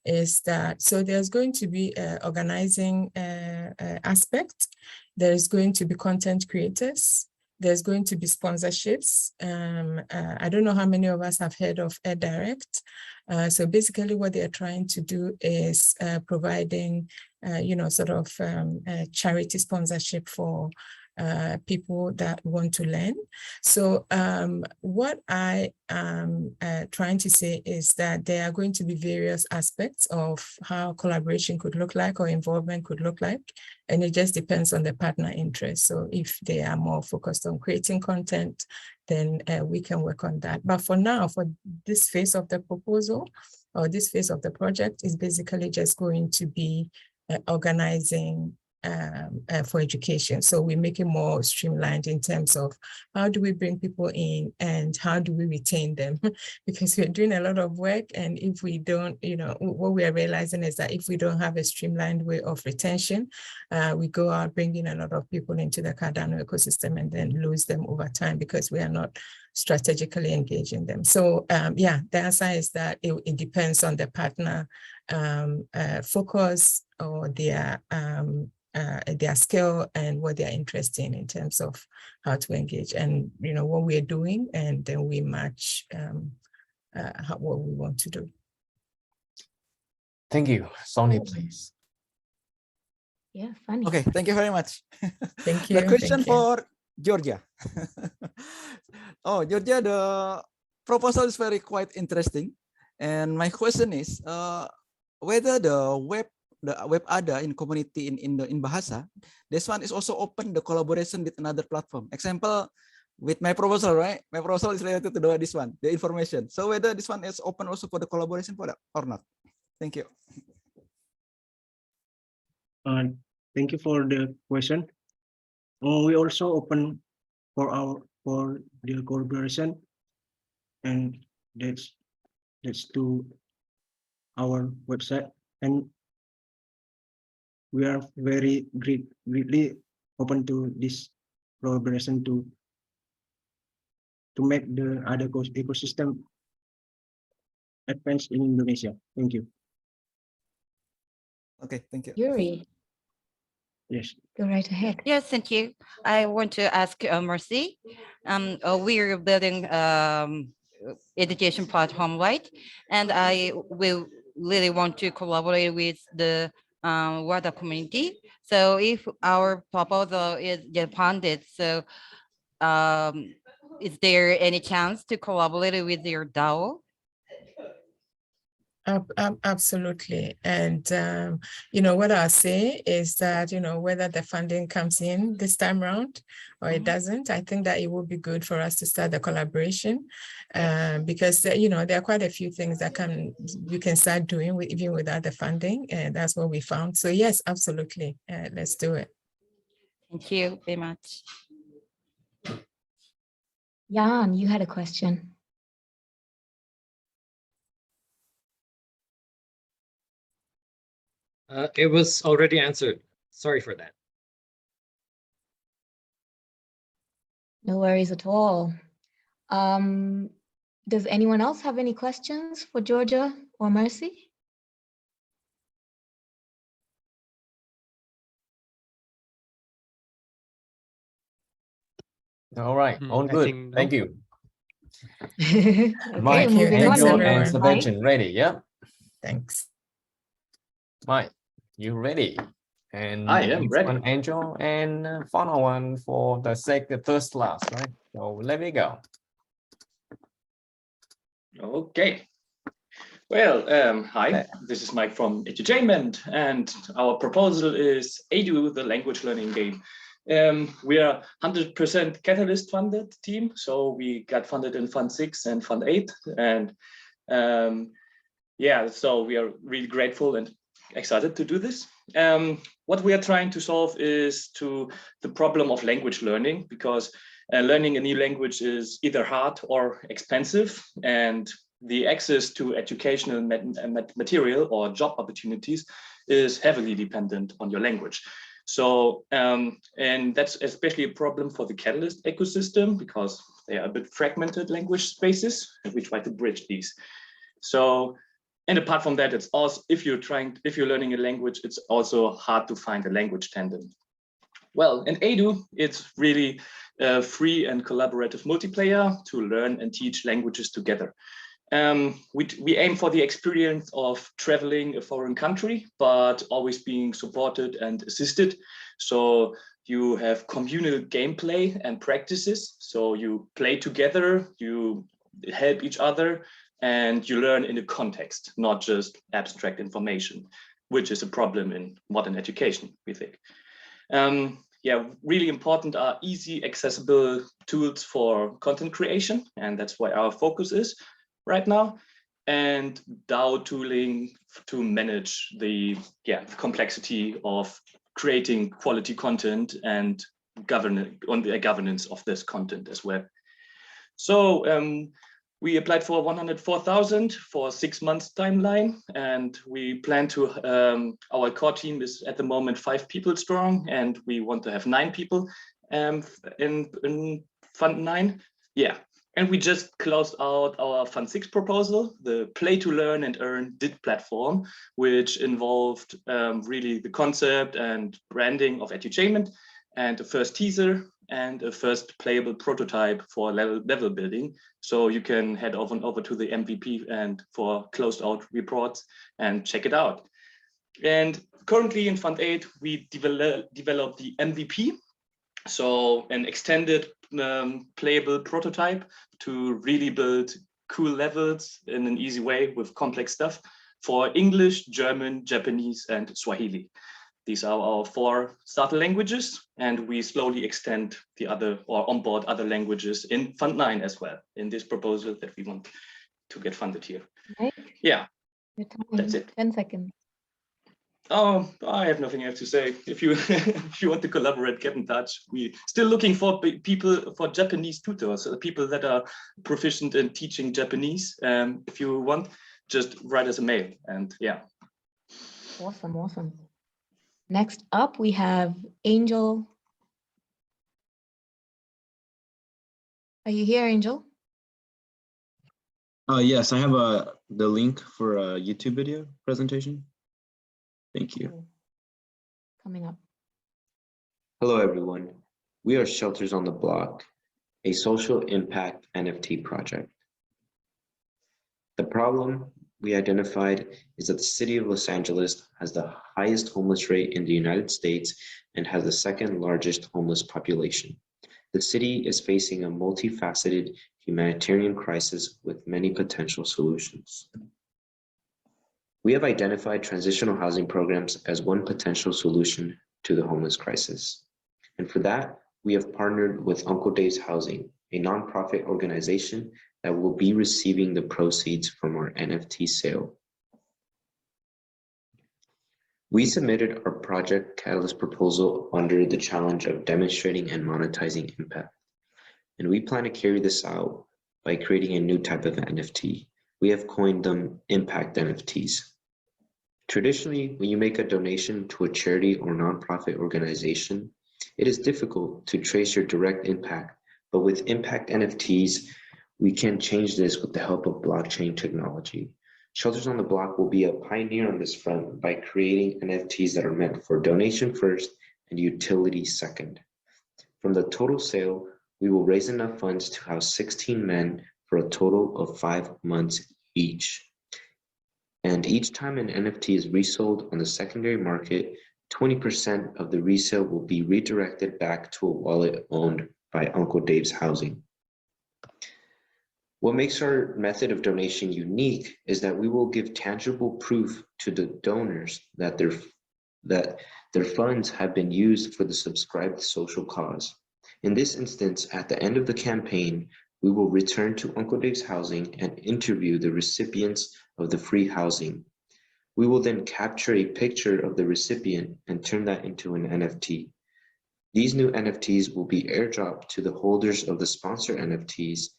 is that, so there's going to be an organizing aspect, there's going to be content creators, there's going to be sponsorships. I don't know how many of us have heard of AirDirect. So basically what they're trying to do is providing, sort of charity sponsorship for people that want to learn. So what I am trying to say is that there are going to be various aspects of how collaboration could look like or involvement could look like, and it just depends on the partner interest. So if they are more focused on creating content, then we can work on that. But for now, for this phase of the proposal or this phase of the project is basically just going to be organizing for education. So we make it more streamlined in terms of how do we bring people in and how do we retain them? Because we're doing a lot of work, and if we don't, what we are realizing is that if we don't have a streamlined way of retention, we go out bringing a lot of people into the Cardano ecosystem and then lose them over time because we are not strategically engaging them. So yeah, the answer is that it depends on the partner focus or their skill and what they're interested in terms of how to engage and what we're doing, and then we match what we want to do. Thank you. Sonny, please. Yeah, funny. Okay, thank you very much. Thank you. The question for Georgia. Oh, Georgia, the proposal is quite interesting. And my question is whether the web ADA in community in Bahasa, this one is also open the collaboration with another platform. Example, with my proposal, right? My proposal is related to this one, the information. So whether this one is open also for the collaboration for that or not? Thank you. Thank you for the question. We also open for the collaboration, and that's to our website, and we are very greatly open to this collaboration to make the other ecosystem advance in Indonesia. Thank you. Okay, thank you. Yuri. Yes. Go right ahead. Yes, thank you. I want to ask Mercy. We're building education platform, right? And I will really want to collaborate with the Wada community. So if our proposal is get funded, so is there any chance to collaborate with your DAO? Absolutely. And, what I say is that, whether the funding comes in this time around or it doesn't, I think that it would be good for us to start the collaboration because, there are quite a few things that we can start doing even without the funding. And that's what we found. So yes, absolutely. Let's do it. Thank you very much. Jan, you had a question. It was already answered. Sorry for that. No worries at all. Does anyone else have any questions for Georgia or Mercy? All right, all good. Thank you. Okay, Mike, moving on. Angel and Sebastian, ready? Yeah. Thanks. Mike, you ready? And I am ready. One Angel and final one for the first class, right? So let me go. Okay. Well, hi, this is Mike from Edutainment, and our proposal is Aedou, the language learning game. We are 100% Catalyst funded team, so we got funded in Fund 6 and Fund 8, and yeah, so we are really grateful and excited to do this. What we are trying to solve is the problem of language learning, because learning a new language is either hard or expensive, and the access to educational material or job opportunities is heavily dependent on your language. So, and that's especially a problem for the Catalyst ecosystem because they are a bit fragmented language spaces, and we try to bridge these. So, and apart from that, it's also, if you're learning a language, it's also hard to find a language tandem. Well, in Aedou, it's really a free and collaborative multiplayer to learn and teach languages together. We aim for the experience of traveling a foreign country, but always being supported and assisted. So you have communal gameplay and practices. So you play together, you help each other, and you learn in a context, not just abstract information, which is a problem in modern education, we think. Yeah, really important are easy, accessible tools for content creation, and that's why our focus is right now, and DAO tooling to manage the complexity of creating quality content and governance of this content as well. So we applied for 104,000 for 6 months timeline, and we plan to, our core team is at the moment 5 people strong, and we want to have 9 people in Fund 9. Yeah. And we just closed out our Fund 6 proposal, the Play to Learn and Earn DID platform, which involved really the concept and branding of edutainment, and a first teaser and a first playable prototype for level building. So you can head over to the MVP and for closed out reports and check it out. And currently in Fund 8, we developed the MVP. So an extended playable prototype to really build cool levels in an easy way with complex stuff for English, German, Japanese, and Swahili. These are our 4 starter languages, and we slowly extend the other or onboard other languages in Fund 9 as well in this proposal that we want to get funded here. Right. Yeah, Your time. that's it. 10 seconds. Oh, I have nothing else to say. If you if you want to collaborate, get in touch. We're still looking for people, for Japanese tutors, people that are proficient in teaching Japanese. If you want, just write us a mail, and yeah. Awesome, awesome. Next up, we have Angel. Are you here, Angel? Yes, I have the link for a YouTube video presentation. Thank you. Coming up. Hello, everyone. We are Shelters on the Block, a social impact NFT project. The problem we identified is that the city of Los Angeles has the highest homeless rate in the United States and has the second largest homeless population. The city is facing a multifaceted humanitarian crisis with many potential solutions. We have identified transitional housing programs as one potential solution to the homeless crisis. And for that, we have partnered with Uncle Dave's Housing, a nonprofit organization that will be receiving the proceeds from our NFT sale. We submitted our Project Catalyst proposal under the challenge of demonstrating and monetizing impact. And we plan to carry this out by creating a new type of NFT. We have coined them impact NFTs. Traditionally, when you make a donation to a charity or nonprofit organization, it is difficult to trace your direct impact, but with impact NFTs, we can change this with the help of blockchain technology. Shelters on the Block will be a pioneer on this front by creating NFTs that are meant for donation first and utility second. From the total sale, we will raise enough funds to house 16 men for a total of 5 months each. And each time an NFT is resold on the secondary market, 20% of the resale will be redirected back to a wallet owned by Uncle Dave's Housing. What makes our method of donation unique is that we will give tangible proof to the donors that their funds have been used for the subscribed social cause. In this instance, at the end of the campaign, we will return to Uncle Dave's Housing and interview the recipients of the free housing. We will then capture a picture of the recipient and turn that into an NFT. These new NFTs will be airdropped to the holders of the sponsor NFTs,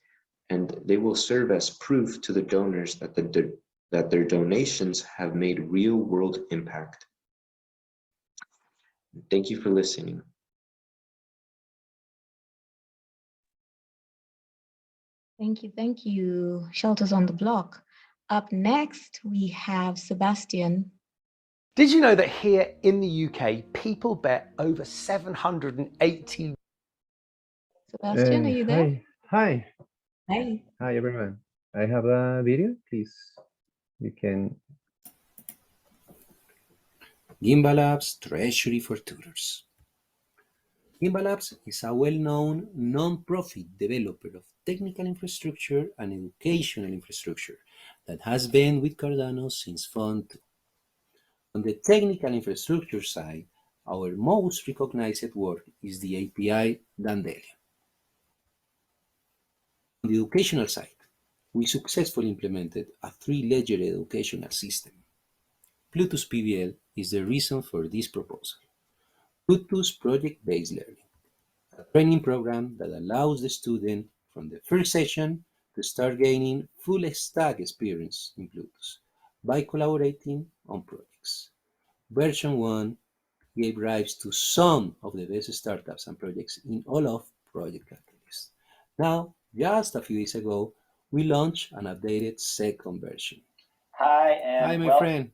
and they will serve as proof to the donors that their donations have made real-world impact. Thank you for listening. Thank you, Shelters on the Block. Up next, we have Sebastian. Did you know that here in the UK, people bet over 780? Sebastian, are you there? Hi. Hi. Hi, everyone. I have a video, please. You can. Gimbalabs Treasury for Tutors. Gimbalabs is a well-known non-profit developer of technical infrastructure and educational infrastructure that has been with Cardano since Fund 2. On the technical infrastructure side, our most recognized work is the API Dandelion. On the educational side, we successfully implemented a 3-ledger educational system. Plutus PBL is the reason for this proposal. Plutus Project-Based Learning, a training program that allows the student from the first session to start gaining full stack experience in Plutus by collaborating on projects. Version 1 gave rise to some of the best startups and projects in all of Project Catalyst. Now, just a few days ago, we launched an updated second version. Hi, my friend.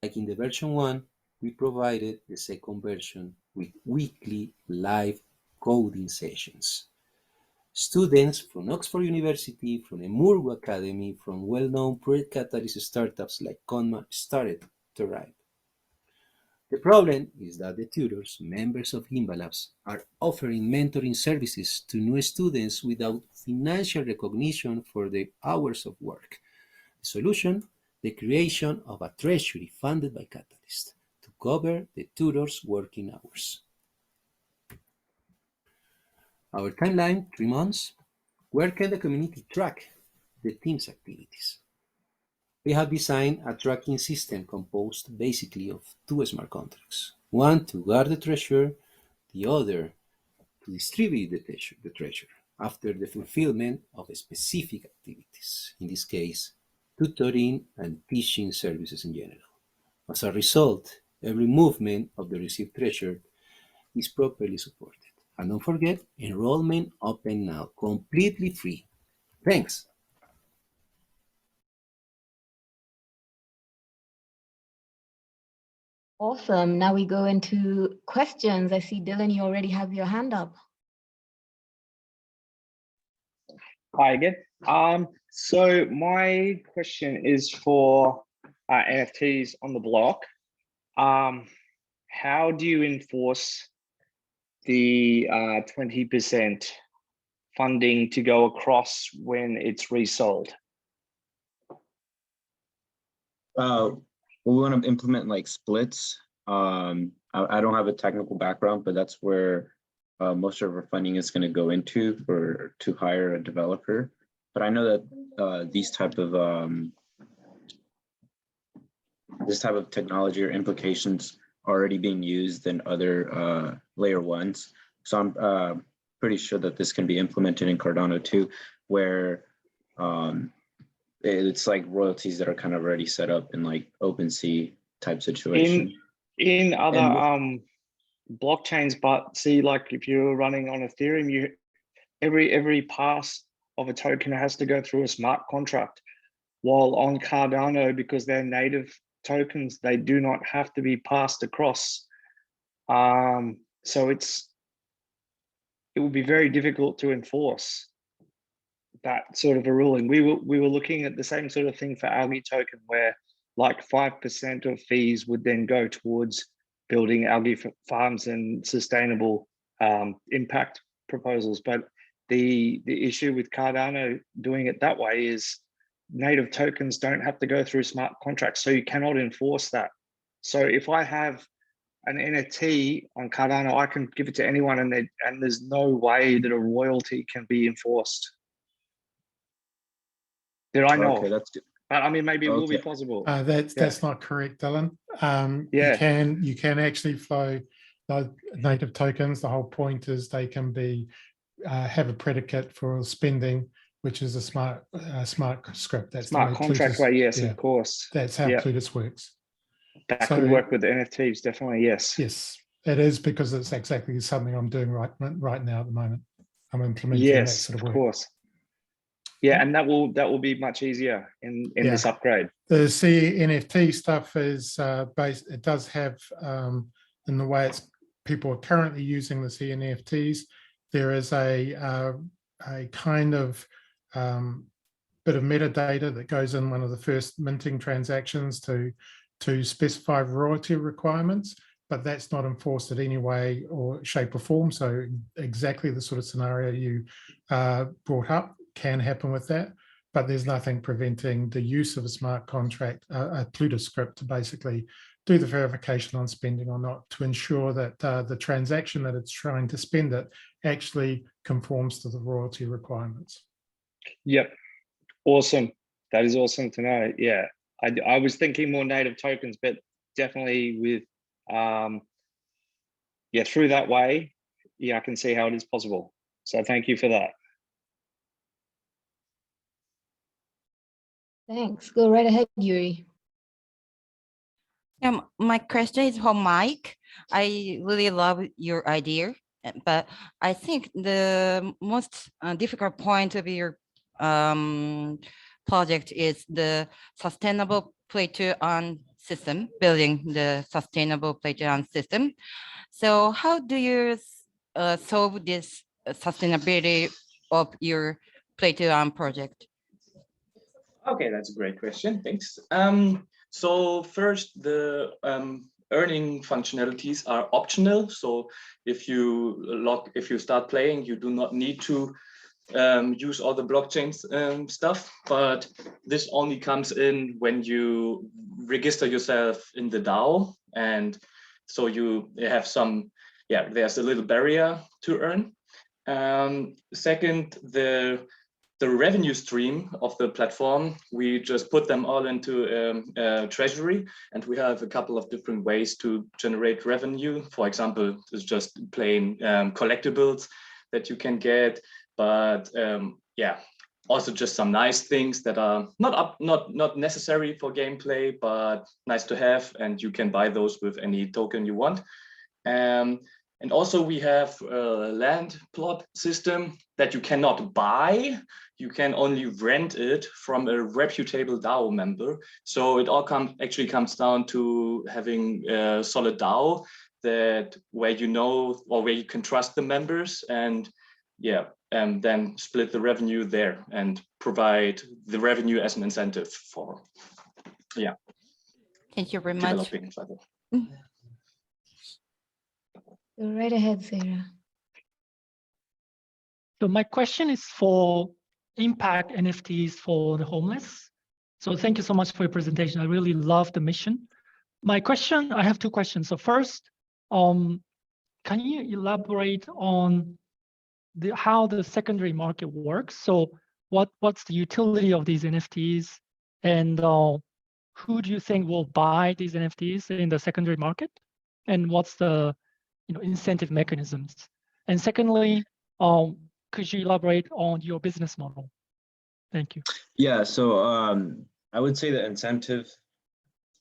Like in the version 1, we provided the second version with weekly live coding sessions. Students from Oxford University, from Emurgo Academy, from well-known Project Catalyst startups like Conma started to write. The problem is that the tutors, members of Gimbalabs, are offering mentoring services to new students without financial recognition for their hours of work. The solution? The creation of a treasury funded by Catalyst to cover the tutors' working hours. Our timeline, 3 months. Where can the community track the team's activities? We have designed a tracking system composed basically of 2 smart contracts. One to guard the treasure, the other to distribute the treasure after the fulfillment of specific activities. In this case, tutoring and teaching services in general. As a result, every movement of the received treasure is properly supported. And don't forget, enrollment open now, completely free. Thanks. Awesome. Now we go into questions. I see Dylan, you already have your hand up. Hi again. So my question is for NFTs on the block. How do you enforce the 20% funding to go across when it's resold? We want to implement like splits. I don't have a technical background, but that's where most of our funding is going to go into to hire a developer. But I know that these type of technology or implications are already being used in other layer ones. So I'm pretty sure that this can be implemented in Cardano too, where it's like royalties that are kind of already set up in like OpenSea type situation. In other blockchains, but see, like if you're running on Ethereum, every pass of a token has to go through a smart contract. While on Cardano, because they're native tokens, they do not have to be passed across. So it will be very difficult to enforce that sort of a ruling. We were looking at the same sort of thing for Algae token, where like 5% of fees would then go towards building algae farms and sustainable impact proposals. But the issue with Cardano doing it that way is native tokens don't have to go through smart contracts, so you cannot enforce that. So if I have an NFT on Cardano, I can give it to anyone, and there's no way that a royalty can be enforced that I know of. That's good. But I mean, maybe it will be possible. That's not correct, Dylan. You can actually flow those native tokens. The whole point is they can be have a predicate for spending, which is a smart script. That's smart contract Plutus, way, yes, of course. That's how Plutus works. That could work with the NFTs, definitely, yes. Yes, it is, because it's exactly something I'm doing right now at the moment. I'm implementing that sort of work. Of course. Yeah, and that will be much easier in this upgrade. The CNFT stuff is it does have in the way people are currently using the CNFTs, there is a kind of bit of metadata that goes in one of the first minting transactions to specify royalty requirements, but that's not enforced in any way or shape or form. So exactly the sort of scenario you brought up can happen with that, but there's nothing preventing the use of a smart contract, a Plutus script, to basically do the verification on spending or not, to ensure that the transaction that it's trying to spend it actually conforms to the royalty requirements. Yep, awesome. That is awesome to know. Yeah, I was thinking more native tokens, but definitely with through that way, I can see how it is possible. So thank you for that. Thanks. Go right ahead, Yuri. My question is for Mike. I really love your idea, but I think the most difficult point of your project is the sustainable play-to-earn system, building the sustainable play-to-earn system. So how do you solve this sustainability of your play-to-earn project? Okay, that's a great question. Thanks. So first, the earning functionalities are optional. So if you start playing, you do not need to use all the blockchain stuff, but this only comes in when you register yourself in the DAO, and so you have some, there's a little barrier to earn. Second, the revenue stream of the platform, we just put them all into Treasury, and we have a couple of different ways to generate revenue. For example, it's just plain collectibles that you can get, but also just some nice things that are not necessary for gameplay, but nice to have, and you can buy those with any token you want. And also we have a land plot system that you cannot buy. You can only rent it from a reputable DAO member. So it all actually comes down to having a solid DAO that where you know or where you can trust the members, and yeah, and then split the revenue there and provide the revenue as an incentive for, yeah. Thank you very much. Developing further. Go right ahead, Sarah. So my question is for impact NFTs for the homeless. So thank you so much for your presentation. I really love the mission. My question, I have two questions. So first, can you elaborate on how the secondary market works? So what's the utility of these NFTs, and who do you think will buy these NFTs in the secondary market? And what's the incentive mechanisms? And secondly, could you elaborate on your business model? Thank you. Yeah, so I would say the incentive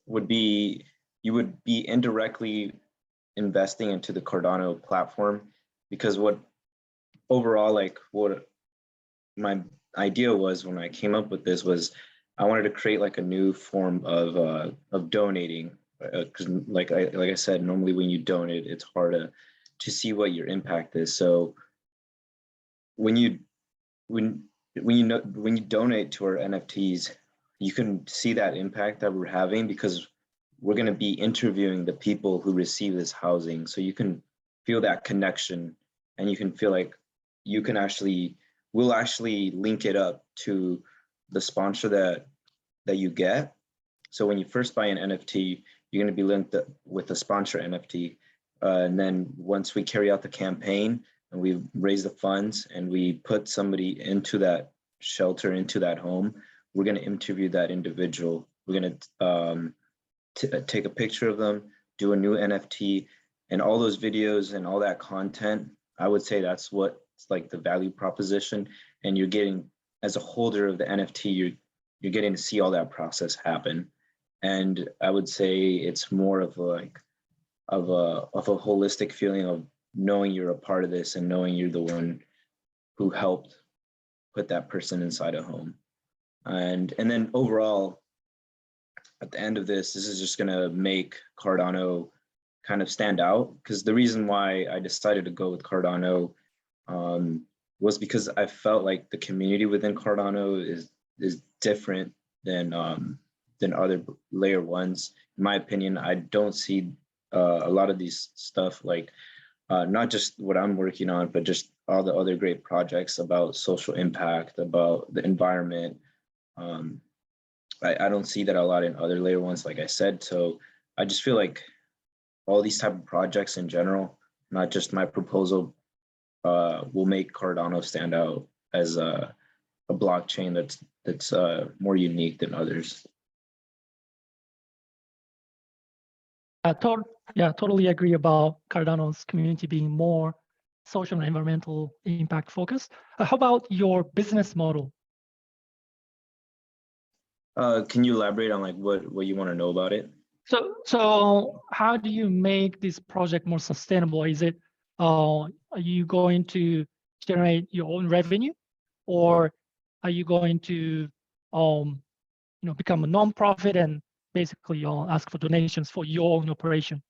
would be, you would be indirectly investing into the Cardano platform, because what my idea was when I came up with this was I wanted to create like a new form of donating, because like I said, normally when you donate, it's hard to see what your impact is. So when you donate to our NFTs, you can see that impact that we're having, because we're going to be interviewing the people who receive this housing. So you can feel that connection, and you can feel like you can we'll actually link it up to the sponsor that you get. So when you first buy an NFT, you're going to be linked up with the sponsor NFT. And then once we carry out the campaign and we raise the funds and we put somebody into that shelter, into that home, we're going to interview that individual. We're going to take a picture of them, do a new NFT, and all those videos and all that content. I would say that's what's like the value proposition. And you're getting, as a holder of the NFT, you're getting to see all that process happen. And I would say it's more of a holistic feeling of knowing you're a part of this and knowing you're the one who helped put that person inside a home. And then overall, at the end of this is just gonna make Cardano kind of stand out, because the reason why I decided to go with Cardano was because I felt like the community within Cardano is different than other layer ones. In my opinion, I don't see a lot of these stuff, like not just what I'm working on, but just all the other great projects about social impact, about the environment. I don't see that a lot in other layer ones, like I said. So I just feel like all these type of projects in general, not just my proposal, will make Cardano stand out as a blockchain that's more unique than others. Totally agree about Cardano's community being more social and environmental impact focused. How about your business model? Can you elaborate on like what you want to know about it? So how do you make this project more sustainable? Is it are you going to generate your own revenue, or are you going to become a nonprofit and basically ask for donations for your own operation?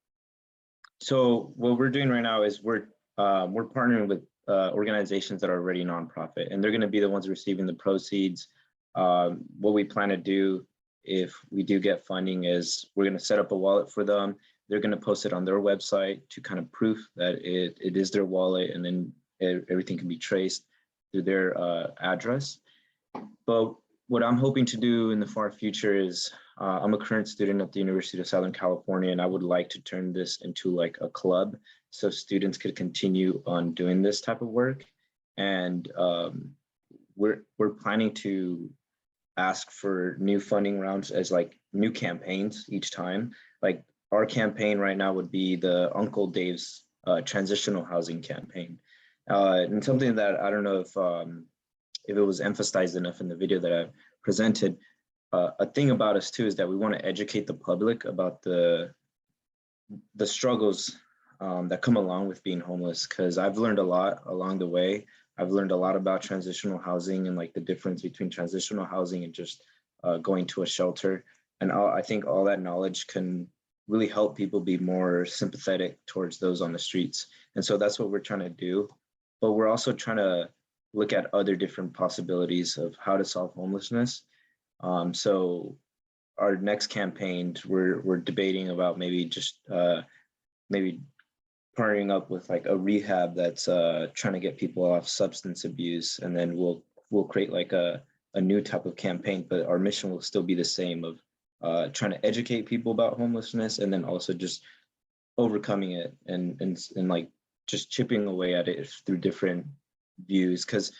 So what we're doing right now is we're partnering with organizations that are already nonprofit, and they're going to be the ones receiving the proceeds. What we plan to do if we do get funding is we're going to set up a wallet for them. They're going to post it on their website to kind of proof that it is their wallet, and then everything can be traced through their address. But what I'm hoping to do in the far future is I'm a current student at the University of Southern California, and I would like to turn this into like a club so students could continue on doing this type of work. And we're planning to ask for new funding rounds as like new campaigns each time. Like our campaign right now would be the Uncle Dave's transitional housing campaign. And something that I don't know if it was emphasized enough in the video that I presented, a thing about us too is that we want to educate the public about the struggles that come along with being homeless, because I've learned a lot along the way. I've learned a lot about transitional housing and like the difference between transitional housing and just going to a shelter. And I think all that knowledge can really help people be more sympathetic towards those on the streets. And so that's what we're trying to do. But we're also trying to look at other different possibilities of how to solve homelessness. So our next campaign, we're debating about maybe just maybe partnering up with like a rehab that's trying to get people off substance abuse, and then we'll create like a new type of campaign, but our mission will still be the same of trying to educate people about homelessness, and then also just overcoming it and like just chipping away at it through different views. Because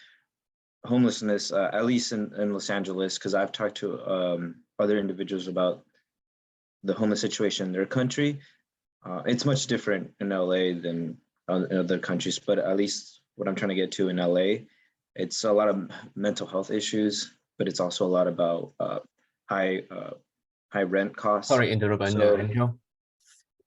homelessness, at least in Los Angeles, because I've talked to other individuals about the homeless situation in their country, it's much different in LA than in other countries, but at least what I'm trying to get to in LA, it's a lot of mental health issues, but it's also a lot about high rent costs. Sorry, interrupt, So, Angel.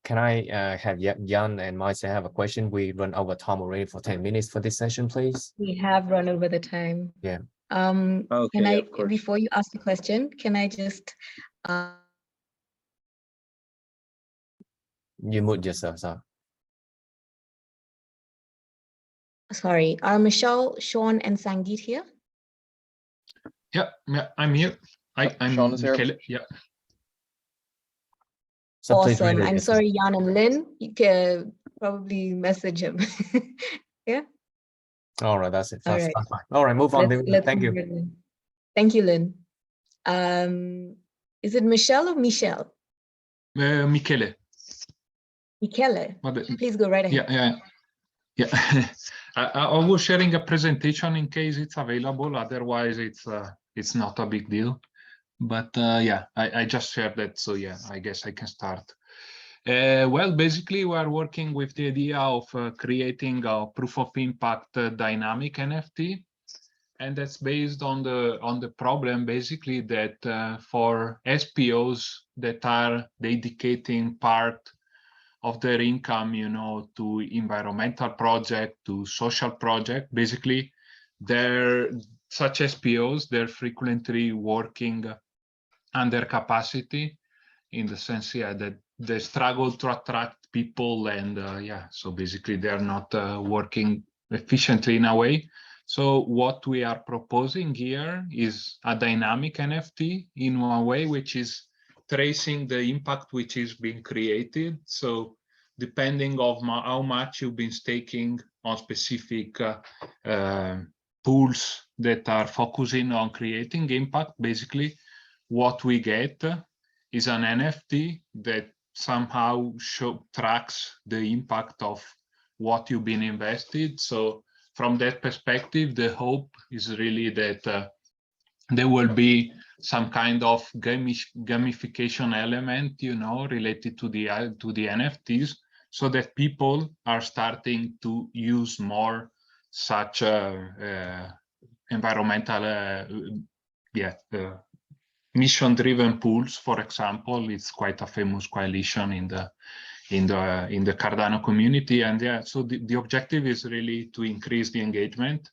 Can I have Jan and myself have a question? We run over time already for 10 minutes for this session, please. We have run over the time. Yeah. okay, Can I, of course. before you ask the question, can I just You mute yourself, sir. sorry, are Michelle, Sean, and Sangeet here? Yeah, I'm here. I'm Sean is here. Michele. Yeah. So please Awesome. read it, I'm yes, sorry, Jan and Lynn. You can probably message him. Yeah. All right, that's it. All That's, right. that's fine. All right, move on. Thank you. Lynn. Thank you, Lynn. Is it Michelle or Michelle? Michele. Michele. Please go right ahead. Yeah. I was sharing a presentation in case it's available. Otherwise, it's not a big deal. But yeah, I just shared that. So yeah, I guess I can start. Well, basically, we are working with the idea of creating a proof of impact dynamic NFT. And that's based on the problem, basically, that for SPOs that are dedicating part of their income, to environmental project, to social project, basically, such SPOs, they're frequently working under capacity, in the sense, yeah, that they struggle to attract people, and so basically they're not working efficiently in a way. So what we are proposing here is a dynamic NFT in one way, which is tracing the impact which is being created. So depending on how much you've been staking on specific pools that are focusing on creating impact, basically what we get is an NFT that somehow tracks the impact of what you've been invested. So from that perspective, the hope is really that there will be some kind of gamification element, related to the NFTs, so that people are starting to use more such environmental, mission-driven pools. For example, it's quite a famous coalition in the Cardano community, and so the objective is really to increase the engagement.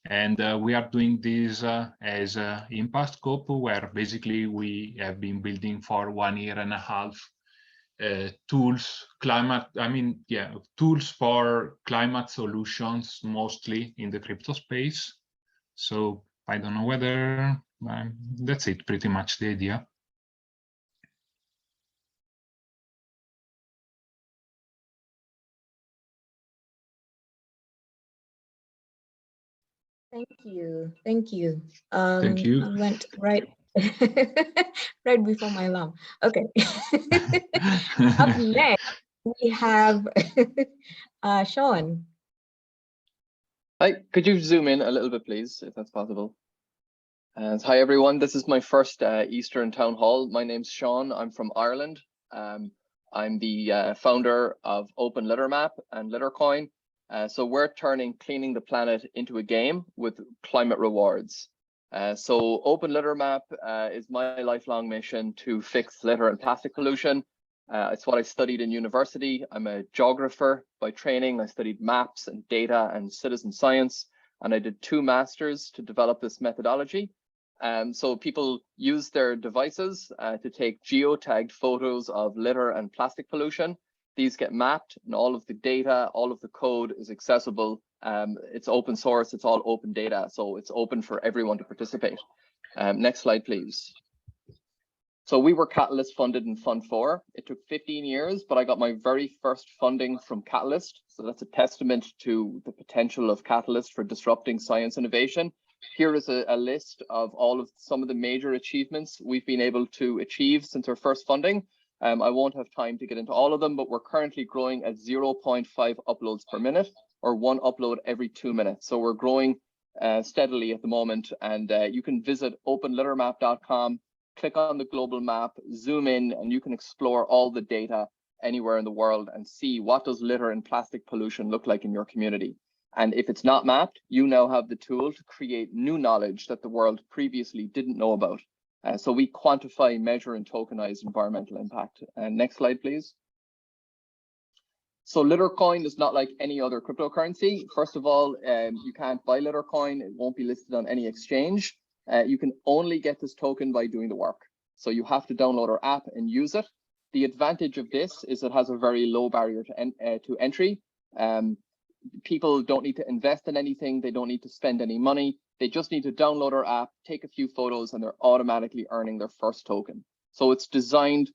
And we are doing this as an impact scope, where basically we have been building for 1.5 years tools, tools for climate solutions, mostly in the crypto space. So I don't know whether that's it, pretty much the idea. Thank you. Thank you. Thank you. I went right right before my alarm. Okay. Up next, we have Sean. Hi, could you zoom in a little bit, please, if that's possible? And hi, everyone. This is my first Eastern Town Hall. My name's Sean. I'm from Ireland. I'm the founder of OpenLitterMap and Littercoin. So we're turning cleaning the planet into a game with climate rewards. So OpenLitterMap is my lifelong mission to fix litter and plastic pollution. It's what I studied in university. I'm a geographer by training. I studied maps and data and citizen science, and I did 2 masters to develop this methodology. So people use their devices to take geotagged photos of litter and plastic pollution. These get mapped, and all of the data, all of the code is accessible. It's open source, it's all open data, so it's open for everyone to participate. Next slide, please. So we were Catalyst funded in Fund 4. It took 15 years, but I got my very first funding from Catalyst. So that's a testament to the potential of Catalyst for disrupting science innovation. Here is a list of some of the major achievements we've been able to achieve since our first funding. I won't have time to get into all of them, but we're currently growing at 0.5 uploads per minute, or 1 upload every 2 minutes. So we're growing steadily at the moment, and you can visit openlittermap.com, click on the global map, zoom in, and you can explore all the data anywhere in the world and see what does litter and plastic pollution look like in your community. And if it's not mapped, you now have the tool to create new knowledge that the world previously didn't know about. So we quantify, measure, and tokenize environmental impact. Next slide, please. So Littercoin is not like any other cryptocurrency. First of all, you can't buy Littercoin. It won't be listed on any exchange. You can only get this token by doing the work. So you have to download our app and use it. The advantage of this is it has a very low barrier to entry. People don't need to invest in anything. They don't need to spend any money. They just need to download our app, take a few photos, and they're automatically earning their first token. So it's designed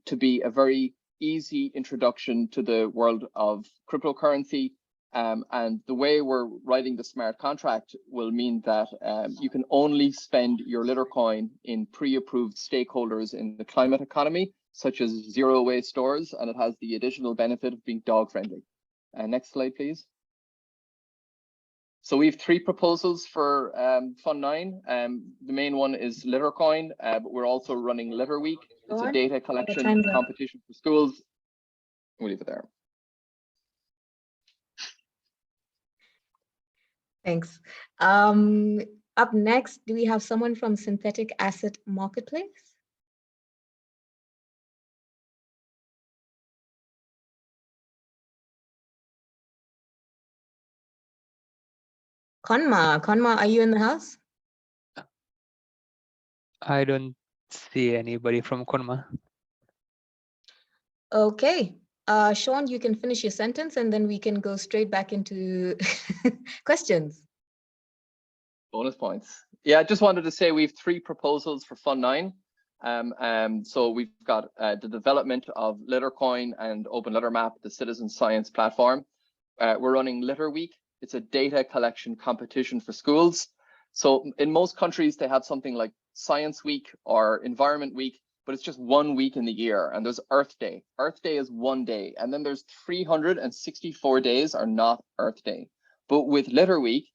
to be a very easy introduction to the world of cryptocurrency. And the way we're writing the smart contract will mean that you can only spend your Littercoin in pre-approved stakeholders in the climate economy, such as zero waste stores, and it has the additional benefit of being dog friendly. Next slide, please. So we have 3 proposals for Fund 9. The main one is Littercoin, but we're also running Litter Week. It's a data collection competition for schools. We'll leave it there. Thanks. Up next, do we have someone from Synthetic Asset Marketplace? Konma, are you in the house? I don't see anybody from Konma. Okay. Sean, you can finish your sentence and then we can go straight back into questions. Bonus points. Yeah, I just wanted to say we have 3 proposals for Fund 9. So we've got the development of Littercoin and Open Litter Map, the citizen science platform. We're running Litter Week. It's a data collection competition for schools. So in most countries, they have something like Science Week or Environment Week, but it's just 1 week in the year. And there's Earth Day. Earth Day is 1 day. And then there's 364 days are not Earth Day. But with Litter Week,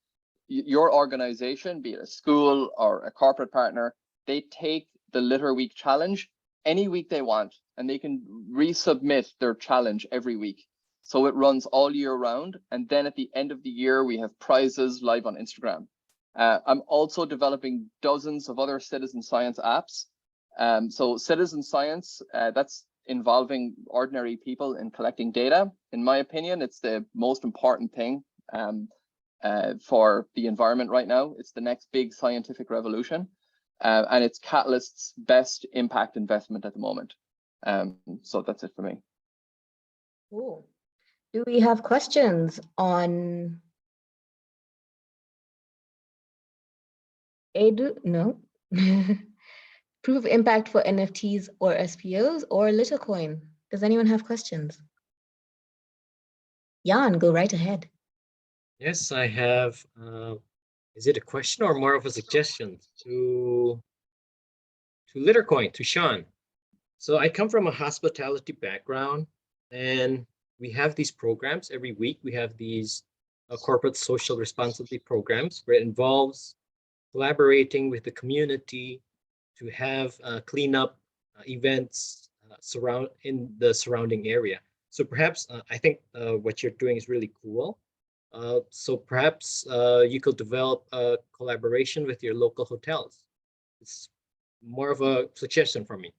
your organization, be it a school or a corporate partner, they take the Litter Week challenge any week they want, and they can resubmit their challenge every week. So it runs all year round. And then at the end of the year, we have prizes live on Instagram. I'm also developing dozens of other citizen science apps. So citizen science, that's involving ordinary people in collecting data. In my opinion, it's the most important thing for the environment right now. It's the next big scientific revolution. And it's Catalyst's best impact investment at the moment. So that's it for me. Cool. Do we have questions on Aedou? No. Proof impact for NFTs or SPOs or Littercoin? Does anyone have questions? Jan, go right ahead. Yes, I have. Is it a question or more of a suggestion to Littercoin, to Sean? So I come from a hospitality background, and we have these programs every week. We have these corporate social responsibility programs where it involves collaborating with the community to have cleanup events in the surrounding area. So perhaps I think what you're doing is really cool. So perhaps you could develop a collaboration with your local hotels. It's more of a suggestion from me.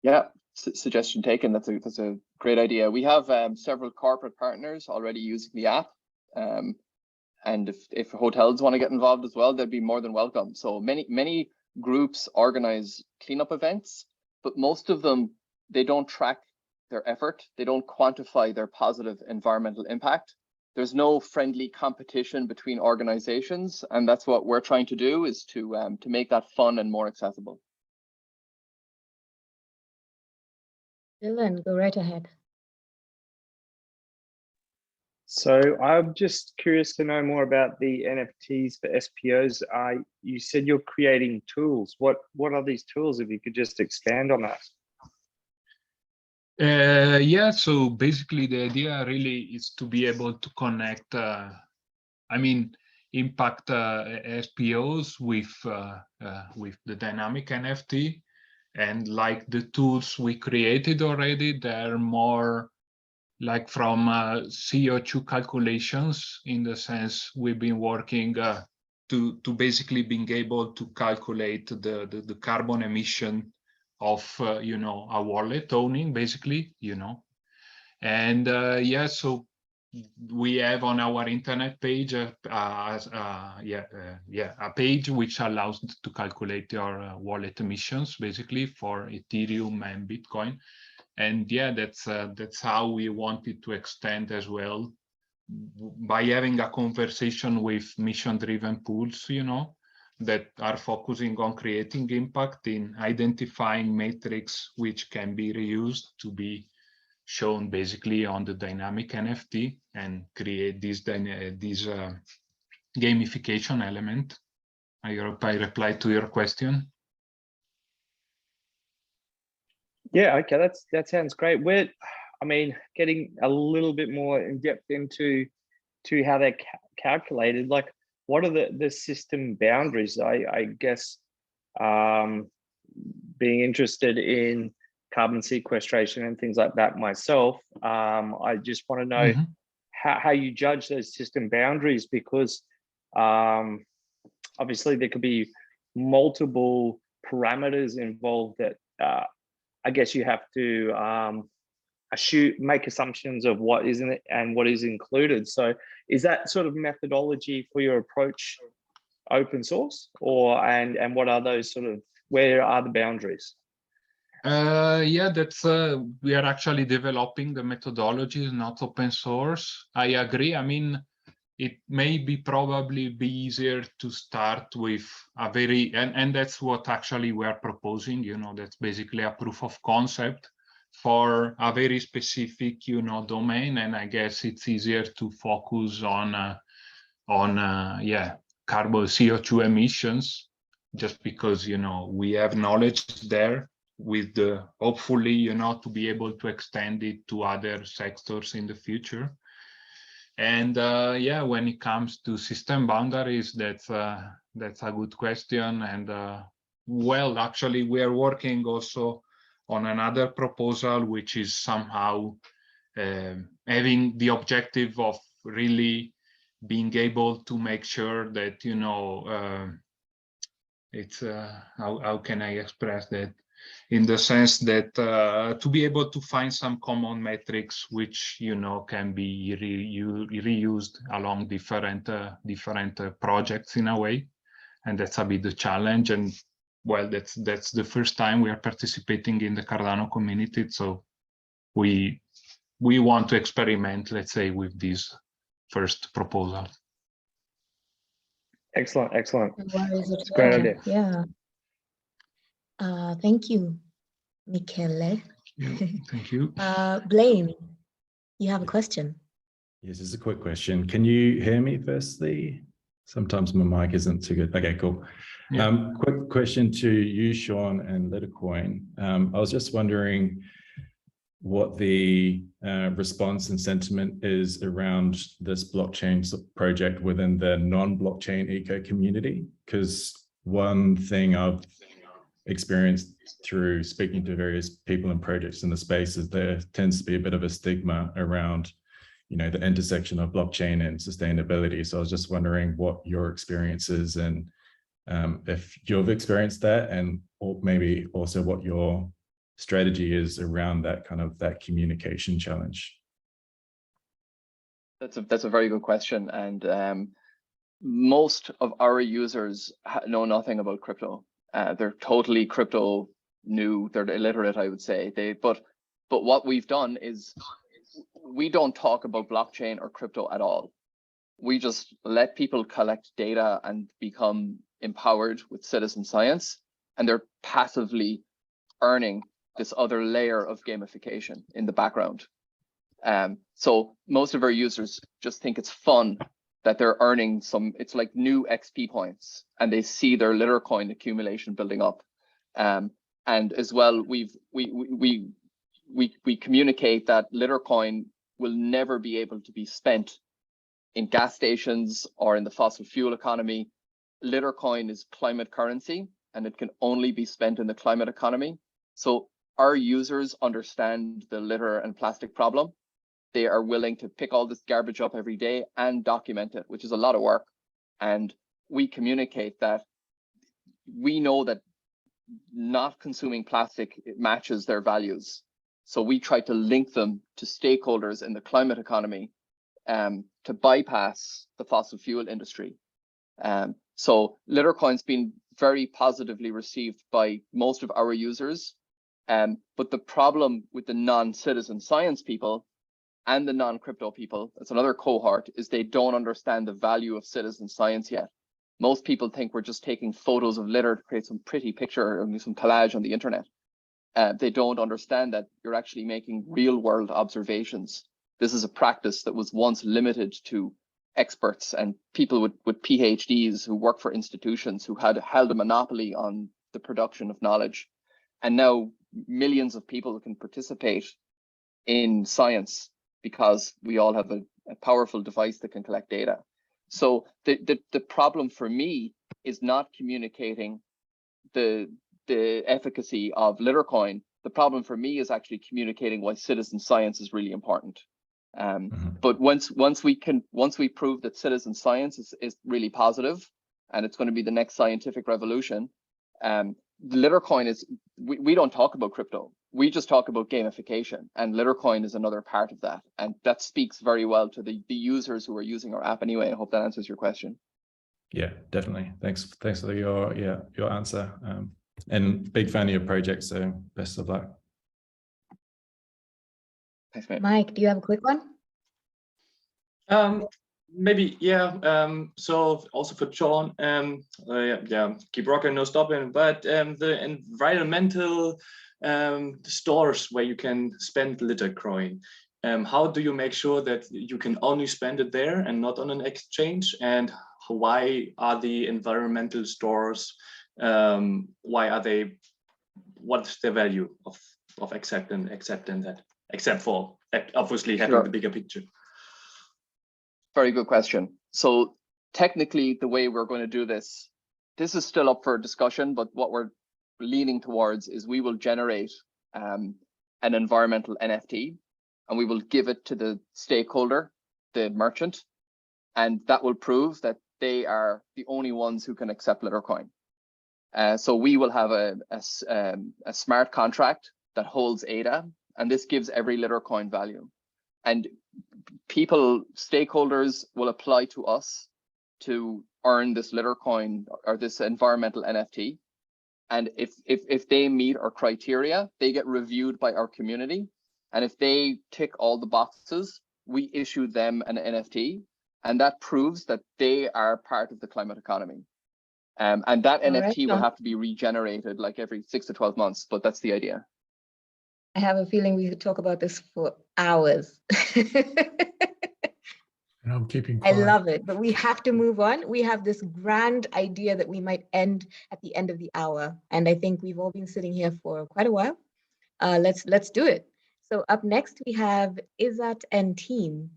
Yeah, suggestion taken. That's a great idea. We have several corporate partners already using the app. And if hotels want to get involved as well, they'd be more than welcome. So many groups organize cleanup events, but most of them, they don't track their effort. They don't quantify their positive environmental impact. There's no friendly competition between organizations. And that's what we're trying to do, is to make that fun and more accessible. Dylan, go right ahead. So I'm just curious to know more about the NFTs for SPOs. You said you're creating tools. What are these tools? If you could just expand on that. Yeah, so basically the idea really is to be able to connect, impact SPOs with the dynamic NFT. And like the tools we created already, they're more like from CO2 calculations, in the sense we've been working to basically being able to calculate the carbon emission of a wallet owning, basically, and yeah, so we have on our internet page a page which allows to calculate your wallet emissions, basically, for Ethereum and Bitcoin. And yeah, that's how we wanted to extend as well, by having a conversation with mission-driven pools, that are focusing on creating impact in identifying metrics which can be reused to be shown basically on the dynamic NFT, and create this gamification element. I hope I replied to your question. Yeah, okay, that sounds great. Getting a little bit more in depth into how they're calculated, like what are the system boundaries? I guess being interested in carbon sequestration and things like that myself, I just want to know how you judge those system boundaries, because obviously there could be multiple parameters involved that I guess you have to make assumptions of what isn't it and what is included. So is that sort of methodology for your approach open source, and what are those where are the boundaries? Yeah, that's we are actually developing the methodologies, not open source. I agree. It may probably be easier to start with a very, and that's what actually we are proposing, that's basically a proof of concept for a very specific, domain. And I guess it's easier to focus on carbon CO2 emissions, just because, we have knowledge there, with the hopefully, to be able to extend it to other sectors in the future. And yeah, when it comes to system boundaries, that's a good question. And well, actually, we are working also on another proposal, which is somehow having the objective of really being able to make sure that, it's how can I express that? In the sense that to be able to find some common metrics which can be reused along different projects in a way, and that's a bit the challenge. And well, that's the first time we are participating in the Cardano community, so we want to experiment, let's say, with this first proposal. Excellent. It's Great idea. Yeah. Thank you, Michele. Thank you. Blaine, you have a question? Yes, it's a quick question. Can you hear me firstly? Sometimes my mic isn't too good. Okay, cool. Yeah. Quick question to you, Sean, and Littercoin. I was just wondering what the response and sentiment is around this blockchain project within the non-blockchain eco community, because one thing I've experienced through speaking to various people and projects in the space is there tends to be a bit of a stigma around, the intersection of blockchain and sustainability. So I was just wondering what your experience is, and if you've experienced that, and or maybe also what your strategy is around that kind of that communication challenge? That's a very good question, and most of our users know nothing about crypto. They're totally crypto new. They're illiterate, I would say. But what we've done is we don't talk about blockchain or crypto at all. We just let people collect data and become empowered with citizen science, and they're passively earning this other layer of gamification in the background. So most of our users just think it's fun that they're earning it's like new XP points, and they see their Littercoin accumulation building up. And as well, we communicate that Littercoin will never be able to be spent in gas stations or in the fossil fuel economy. Littercoin is climate currency, and it can only be spent in the climate economy. So our users understand the litter and plastic problem. They are willing to pick all this garbage up every day and document it, which is a lot of work. And we communicate that we know that not consuming plastic matches their values. So we try to link them to stakeholders in the climate economy to bypass the fossil fuel industry. So Littercoin's been very positively received by most of our users. But the problem with the non-citizen science people and the non-crypto people, that's another cohort, is they don't understand the value of citizen science yet. Most people think we're just taking photos of litter to create some pretty picture or some collage on the internet. They don't understand that you're actually making real world observations. This is a practice that was once limited to experts and people with PhDs who work for institutions who had held a monopoly on the production of knowledge. And now millions of people can participate in science because we all have a powerful device that can collect data. So the problem for me is not communicating the efficacy of Littercoin. The problem for me is actually communicating why citizen science is really important. But once we prove that citizen science is really positive, and it's going to be the next scientific revolution, Littercoin is, we don't talk about crypto. We just talk about gamification, and Littercoin is another part of that. And that speaks very well to the users who are using our app anyway. I hope that answers your question. Yeah, definitely. Thanks for your answer. And big fan of your project, so best of luck. Thanks, mate. Mike, do you have a quick one? Maybe, yeah. So also for Sean, yeah, keep rocking, no stopping. But the environmental stores where you can spend Littercoin, how do you make sure that you can only spend it there and not on an exchange? And why are the environmental stores? Why are they? What's the value of accepting that? Except for obviously having the bigger picture. Very good question. So technically, the way we're going to do this is still up for discussion, but what we're leaning towards is we will generate an environmental NFT, and we will give it to the stakeholder, the merchant, and that will prove that they are the only ones who can accept Littercoin. So we will have a smart contract that holds ADA, and this gives every Littercoin value. And stakeholders will apply to us to earn this Littercoin or this environmental NFT. And if they meet our criteria, they get reviewed by our community. And if they tick all the boxes, we issue them an NFT. And that proves that they are part of the climate economy. And that NFT will have to be regenerated like every 6 to 12 months, but that's the idea. I have a feeling we could talk about this for hours. And I'm keeping I quiet. love it, but we have to move on. We have this grand idea that we might end at the end of the hour. And I think we've all been sitting here for quite a while. Let's do it. So up next, we have Izzat and team,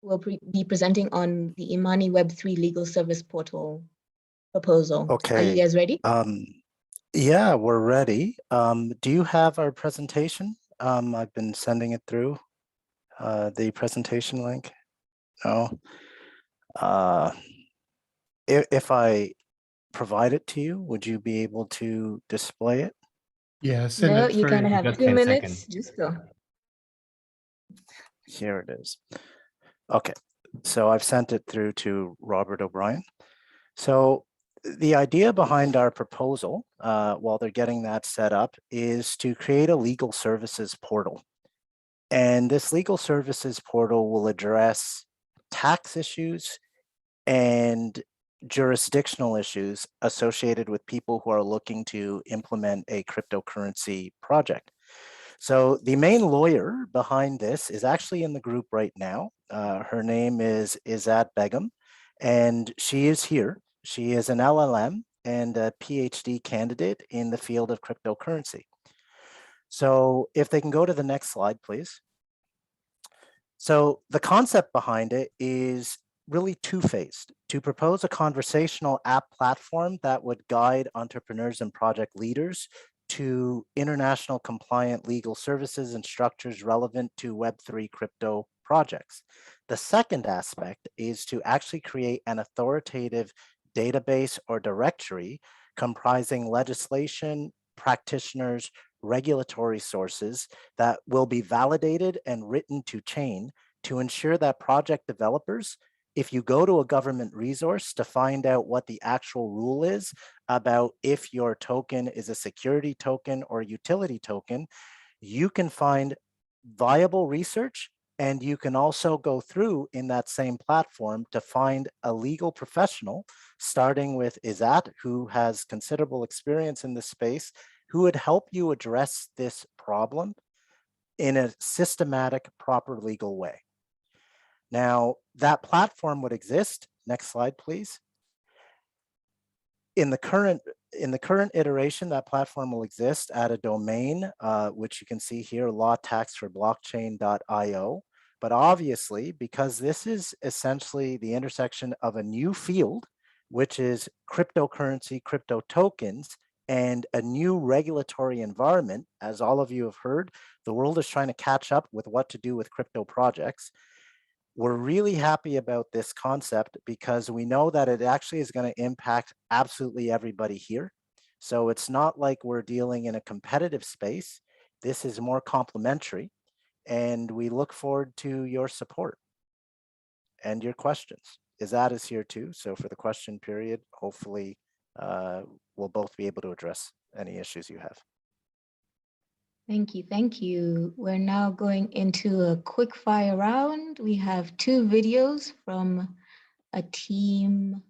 who will be presenting on the Imani Web3 legal service portal proposal. Okay. Are you guys ready? Yeah, we're ready. Do you have our presentation? I've been sending it through the presentation link. No. If I provide it to you, would you be able to display it? Yeah, send No, it you through. kind of have 2 minutes. Just go. Here it is. Okay, so I've sent it through to Robert O'Brien. So the idea behind our proposal, while they're getting that set up, is to create a legal services portal. And this legal services portal will address tax issues and jurisdictional issues associated with people who are looking to implement a cryptocurrency project. So the main lawyer behind this is actually in the group right now. Her name is Izzat Begum, and she is here. She is an LLM and a PhD candidate in the field of cryptocurrency. So if they can go to the next slide, please. So the concept behind it is really two-phased: to propose a conversational app platform that would guide entrepreneurs and project leaders to international compliant legal services and structures relevant to Web3 crypto projects. The second aspect is to actually create an authoritative database or directory comprising legislation, practitioners, regulatory sources that will be validated and written to chain to ensure that project developers, if you go to a government resource to find out what the actual rule is about if your token is a security token or utility token, you can find viable research, and you can also go through in that same platform to find a legal professional, starting with Izzat, who has considerable experience in this space, who would help you address this problem in a systematic, proper legal way. Now, that platform would exist. Next slide, please. In the current iteration, that platform will exist at a domain, which you can see here, lawtaxforblockchain.io. But obviously, because this is essentially the intersection of a new field, which is cryptocurrency, crypto tokens, and a new regulatory environment, as all of you have heard, the world is trying to catch up with what to do with crypto projects. We're really happy about this concept because we know that it actually is going to impact absolutely everybody here. So it's not like we're dealing in a competitive space. This is more complementary, and we look forward to your support and your questions. Izzat is here too. So for the question period, hopefully we'll both be able to address any issues you have. Thank you. Thank you. We're now going into a quick fire round. We have 2 videos from a team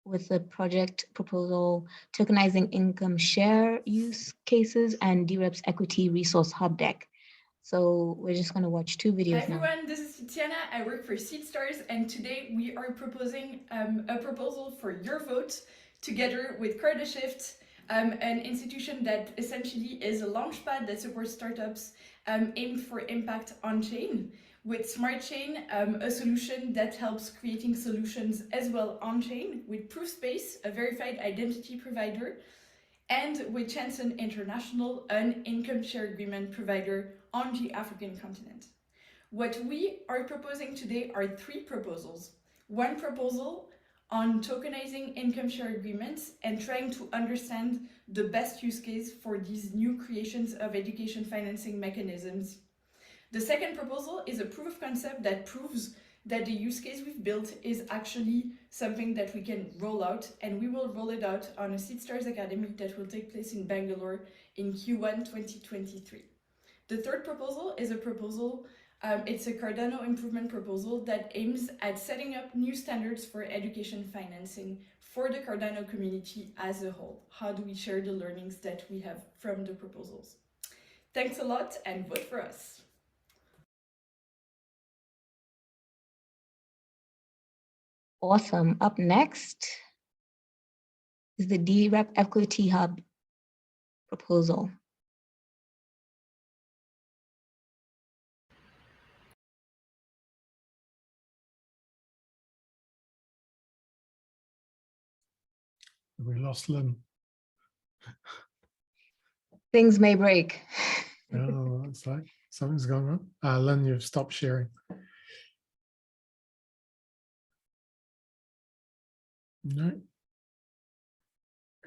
with the project proposal, Tokenizing Income Share Use Cases and DREP's Equity Resource Hub Deck. So we're just going to watch 2 videos Hi everyone, this is Tatiana. I work for Seedstars, and today we are proposing a proposal for your vote together with CardanoShift, an institution that essentially is a launchpad that supports startups aimed for impact on-chain, with SmartChain, a solution that helps creating solutions as well on-chain, with Proofspace, a verified identity provider, and with Chanson International, an income share agreement provider on the African continent. What we are proposing today are 3 proposals. 1 proposal on tokenizing income share agreements and trying to understand the best use case for these new creations of education financing mechanisms. The second proposal is a proof of concept that proves that the use case we've built is actually something that we can roll out, and we will roll it out on a Seedstars Academy that will take place in Bangalore in Q1 2023. The third proposal is a proposal, it's a Cardano improvement proposal that aims at setting up new standards for education financing for the Cardano community as a whole. How do we share the learnings that we have from the proposals? Thanks a lot, and vote for us. Awesome. Up next is the DREP Equity Hub proposal. We lost Lynn. Things may break. Oh, it's like something's going on. Lynn, you've stopped sharing. No.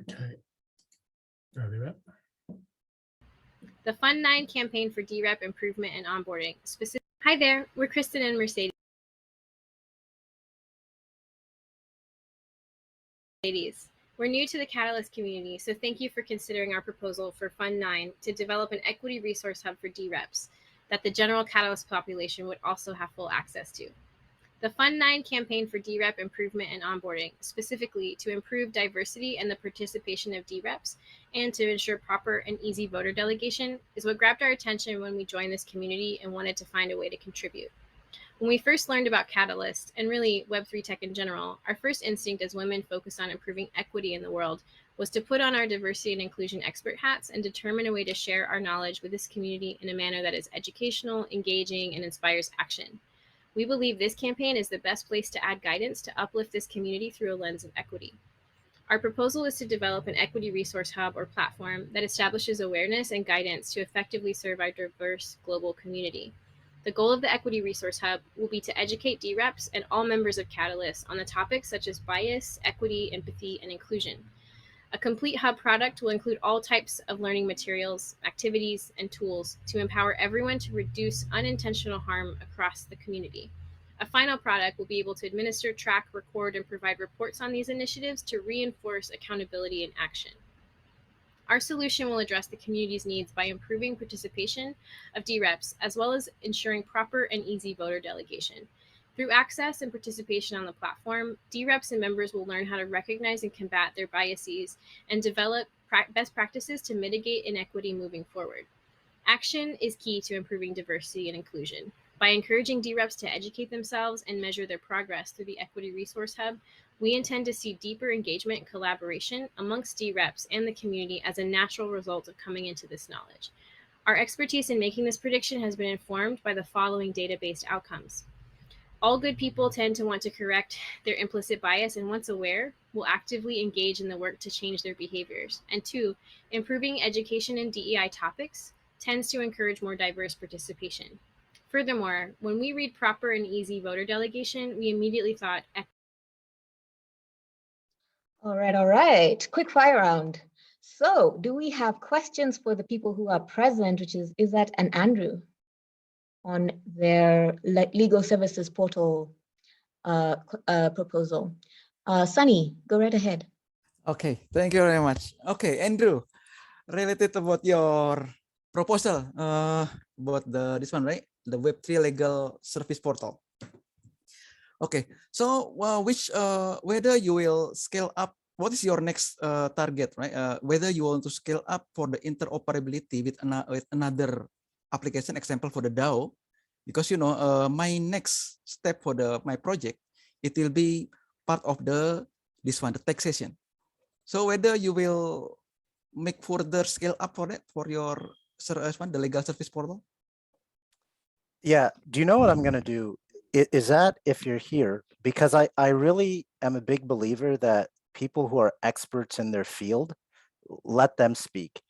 Okay. There we go. The Fund 9 campaign for DREP improvement and onboarding. Hi there, we're Kristen and Mercedes. We're new to the Catalyst community, so thank you for considering our proposal for Fund 9 to develop an equity resource hub for DREPs that the general Catalyst population would also have full access to. The Fund 9 campaign for DREP improvement and onboarding, specifically to improve diversity and the participation of DREPs and to ensure proper and easy voter delegation, is what grabbed our attention when we joined this community and wanted to find a way to contribute. When we first learned about Catalyst, and really Web3 tech in general, our first instinct as women focused on improving equity in the world was to put on our diversity and inclusion expert hats and determine a way to share our knowledge with this community in a manner that is educational, engaging, and inspires action. We believe this campaign is the best place to add guidance to uplift this community through a lens of equity. Our proposal is to develop an equity resource hub or platform that establishes awareness and guidance to effectively serve our diverse global community. The goal of the Equity Resource Hub will be to educate DREPs and all members of Catalyst on the topics such as bias, equity, empathy, and inclusion. A complete hub product will include all types of learning materials, activities, and tools to empower everyone to reduce unintentional harm across the community. A final product will be able to administer, track, record, and provide reports on these initiatives to reinforce accountability and action. Our solution will address the community's needs by improving participation of DREPs, as well as ensuring proper and easy voter delegation. Through access and participation on the platform, DREPs and members will learn how to recognize and combat their biases and develop best practices to mitigate inequity moving forward. Action is key to improving diversity and inclusion. By encouraging DREPs to educate themselves and measure their progress through the Equity Resource Hub, we intend to see deeper engagement and collaboration amongst DREPs and the community as a natural result of coming into this knowledge. Our expertise in making this prediction has been informed by the following data-based outcomes. All good people tend to want to correct their implicit bias, and once aware, will actively engage in the work to change their behaviors. And 2, improving education in DEI topics tends to encourage more diverse participation. Furthermore, when we read proper and easy voter delegation, we immediately thought. All right. Quick fire round. So do we have questions for the people who are present, which is Izzat and Andrew, on their legal services portal proposal? Sunny, go right ahead. Okay, thank you very much. Okay, Andrew, related about your proposal about this one, right? The Web3 legal service portal. Okay, so whether you will scale up, what is your next target, right? Whether you want to scale up for the interoperability with another application, example for the DAO, because my next step for my project, it will be part of the taxation. So whether you will make further scale up for that for your the legal service portal. Yeah, do you know what I'm going to do? Is that if you're here, because I really am a big believer that people who are experts in their field, let them speak.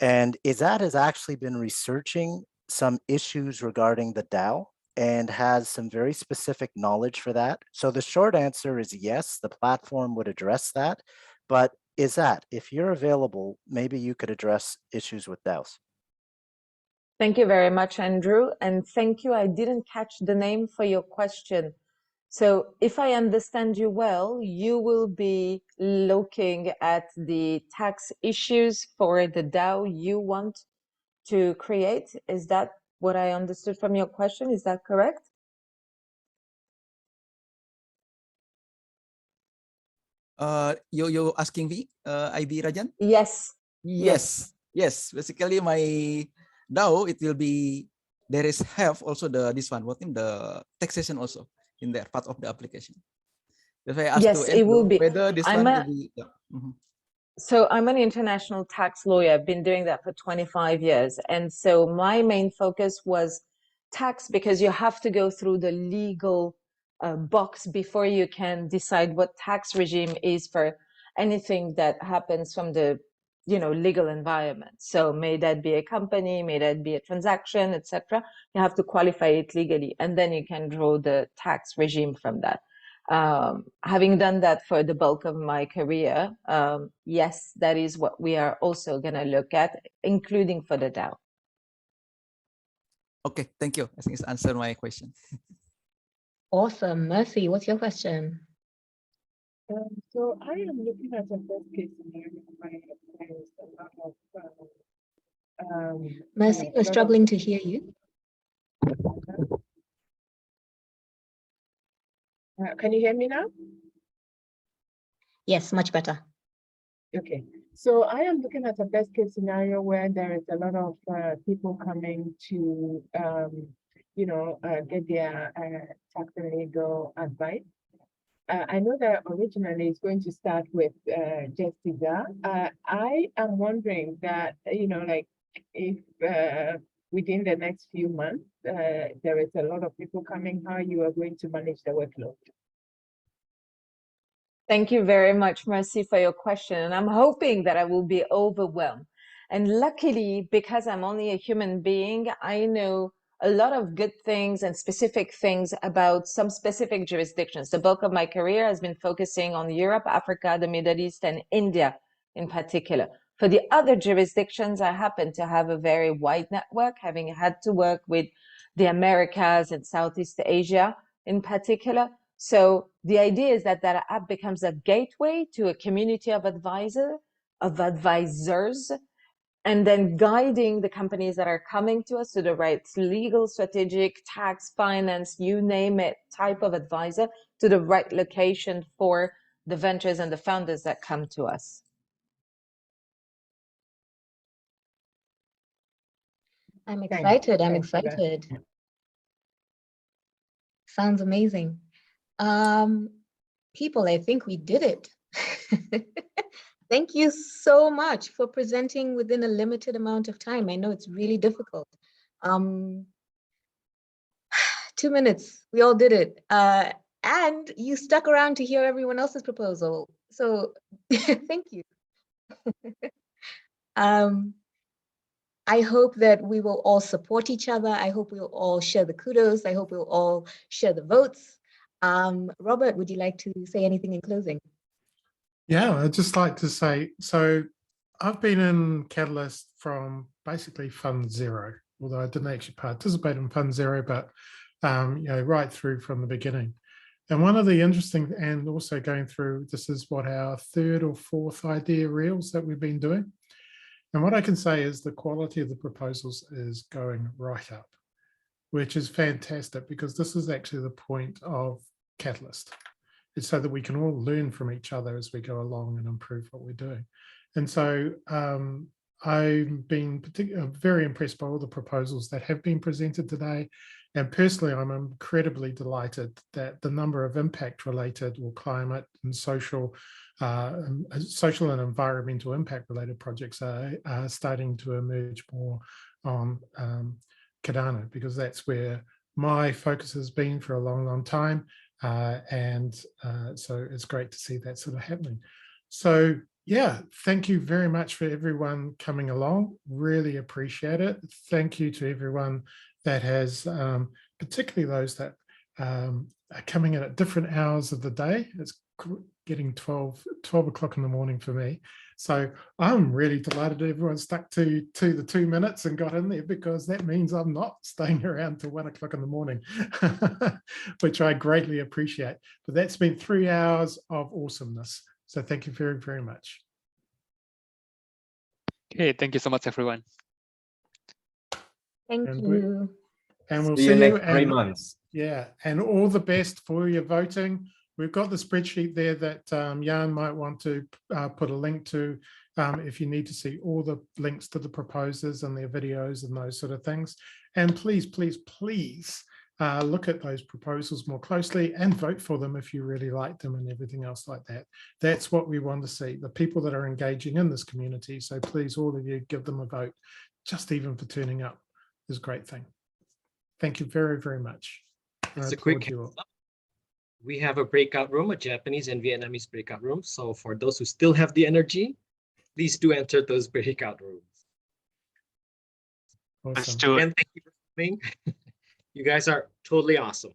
And Izzat has actually been researching some issues regarding the DAO and has some very specific knowledge for that. So the short answer is yes, the platform would address that. But Izzat, if you're available, maybe you could address issues with DAOs. Thank you very much, Andrew. And thank you. I didn't catch the name for your question. So if I understand you well, you will be looking at the tax issues for the DAO you want to create. Is that what I understood from your question? Is that correct? You asking me, IB Rajan? Yes. Yes. Basically, my DAO, it will be, there is have also this one, the taxation also in there, part of the application. If I ask yes, to Andrew, it will be. whether this one will be. Yeah. Mm-hmm. So I'm an international tax lawyer. I've been doing that for 25 years. And so my main focus was tax, because you have to go through the legal box before you can decide what tax regime is for anything that happens from the legal environment. So may that be a company, may that be a transaction, etc. You have to qualify it legally, and then you can draw the tax regime from that. Having done that for the bulk of my career, yes, that is what we are also going to look at, including for the DAO. Okay, thank you. I think it's answered my question. Awesome. Mercy, what's your question? So I am looking at a best case scenario where there is a lot of Mercy, we're struggling to hear you. Can you hear me now? Yes, much better. Okay, so I am looking at a best case scenario where there is a lot of people coming to, get their tax and legal advice. I know that originally it's going to start with just Cesar. I am wondering that, if within the next few months, there is a lot of people coming, how you are going to manage the workload. Thank you very much, Mercy, for your question. And I'm hoping that I will be overwhelmed. And luckily, because I'm only a human being, I know a lot of good things and specific things about some specific jurisdictions. The bulk of my career has been focusing on Europe, Africa, the Middle East, and India in particular. For the other jurisdictions, I happen to have a very wide network, having had to work with the Americas and Southeast Asia in particular. So the idea is that that app becomes a gateway to a community of advisors, and then guiding the companies that are coming to us to the right legal, strategic, tax, finance, you name it, type of advisor to the right location for the ventures and the founders that come to us. I'm excited. I'm Thanks for that. excited. Sounds amazing. People, I think we did it. Thank you so much for presenting within a limited amount of time. I know it's really difficult. 2 minutes, we all did it. And you stuck around to hear everyone else's proposal. So thank you. I hope that we will all support each other. I hope we'll all share the kudos. I hope we'll all share the votes. Robert, would you like to say anything in closing? Yeah, I'd just like to say, so I've been in Catalyst from basically Fund Zero, although I didn't actually participate in Fund Zero, but right through from the beginning. And one of the interesting, and also going through, this is what our 3rd or 4th idea reels that we've been doing. And what I can say is the quality of the proposals is going right up, which is fantastic because this is actually the point of Catalyst. It's so that we can all learn from each other as we go along and improve what we're doing. And so I've been very impressed by all the proposals that have been presented today. And personally, I'm incredibly delighted that the number of impact-related or climate and social and environmental impact-related projects are starting to emerge more on Cardano, because that's where my focus has been for a long, long time. So it's great to see that sort of happening. So yeah, thank you very much for everyone coming along. Really appreciate it. Thank you to everyone that has, particularly those that are coming in at different hours of the day. It's getting 12 o'clock in the morning for me. So I'm really delighted everyone stuck to the 2 minutes and got in there, because that means I'm not staying around till 1 o'clock in the morning, which I greatly appreciate. But that's been 3 hours of awesomeness. So thank you very, very much. Okay, thank you so much, everyone. Thank you. And we'll See you next 3 months. Yeah, and all the best for your voting. We've got the spreadsheet there that Jan might want to put a link to if you need to see all the links to the proposers and their videos and those sort of things. And please, please, please look at those proposals more closely and vote for them if you really like them and everything else like that. That's what we want to see, the people that are engaging in this community. So please, all of you, give them a vote, just even for turning up is a great thing. Thank you very, very much. It's a quick heads up. We have a breakout room, a Japanese and Vietnamese breakout room. So for those who still have the energy, please do enter those breakout rooms. Awesome. And thank you for coming. You guys are totally awesome.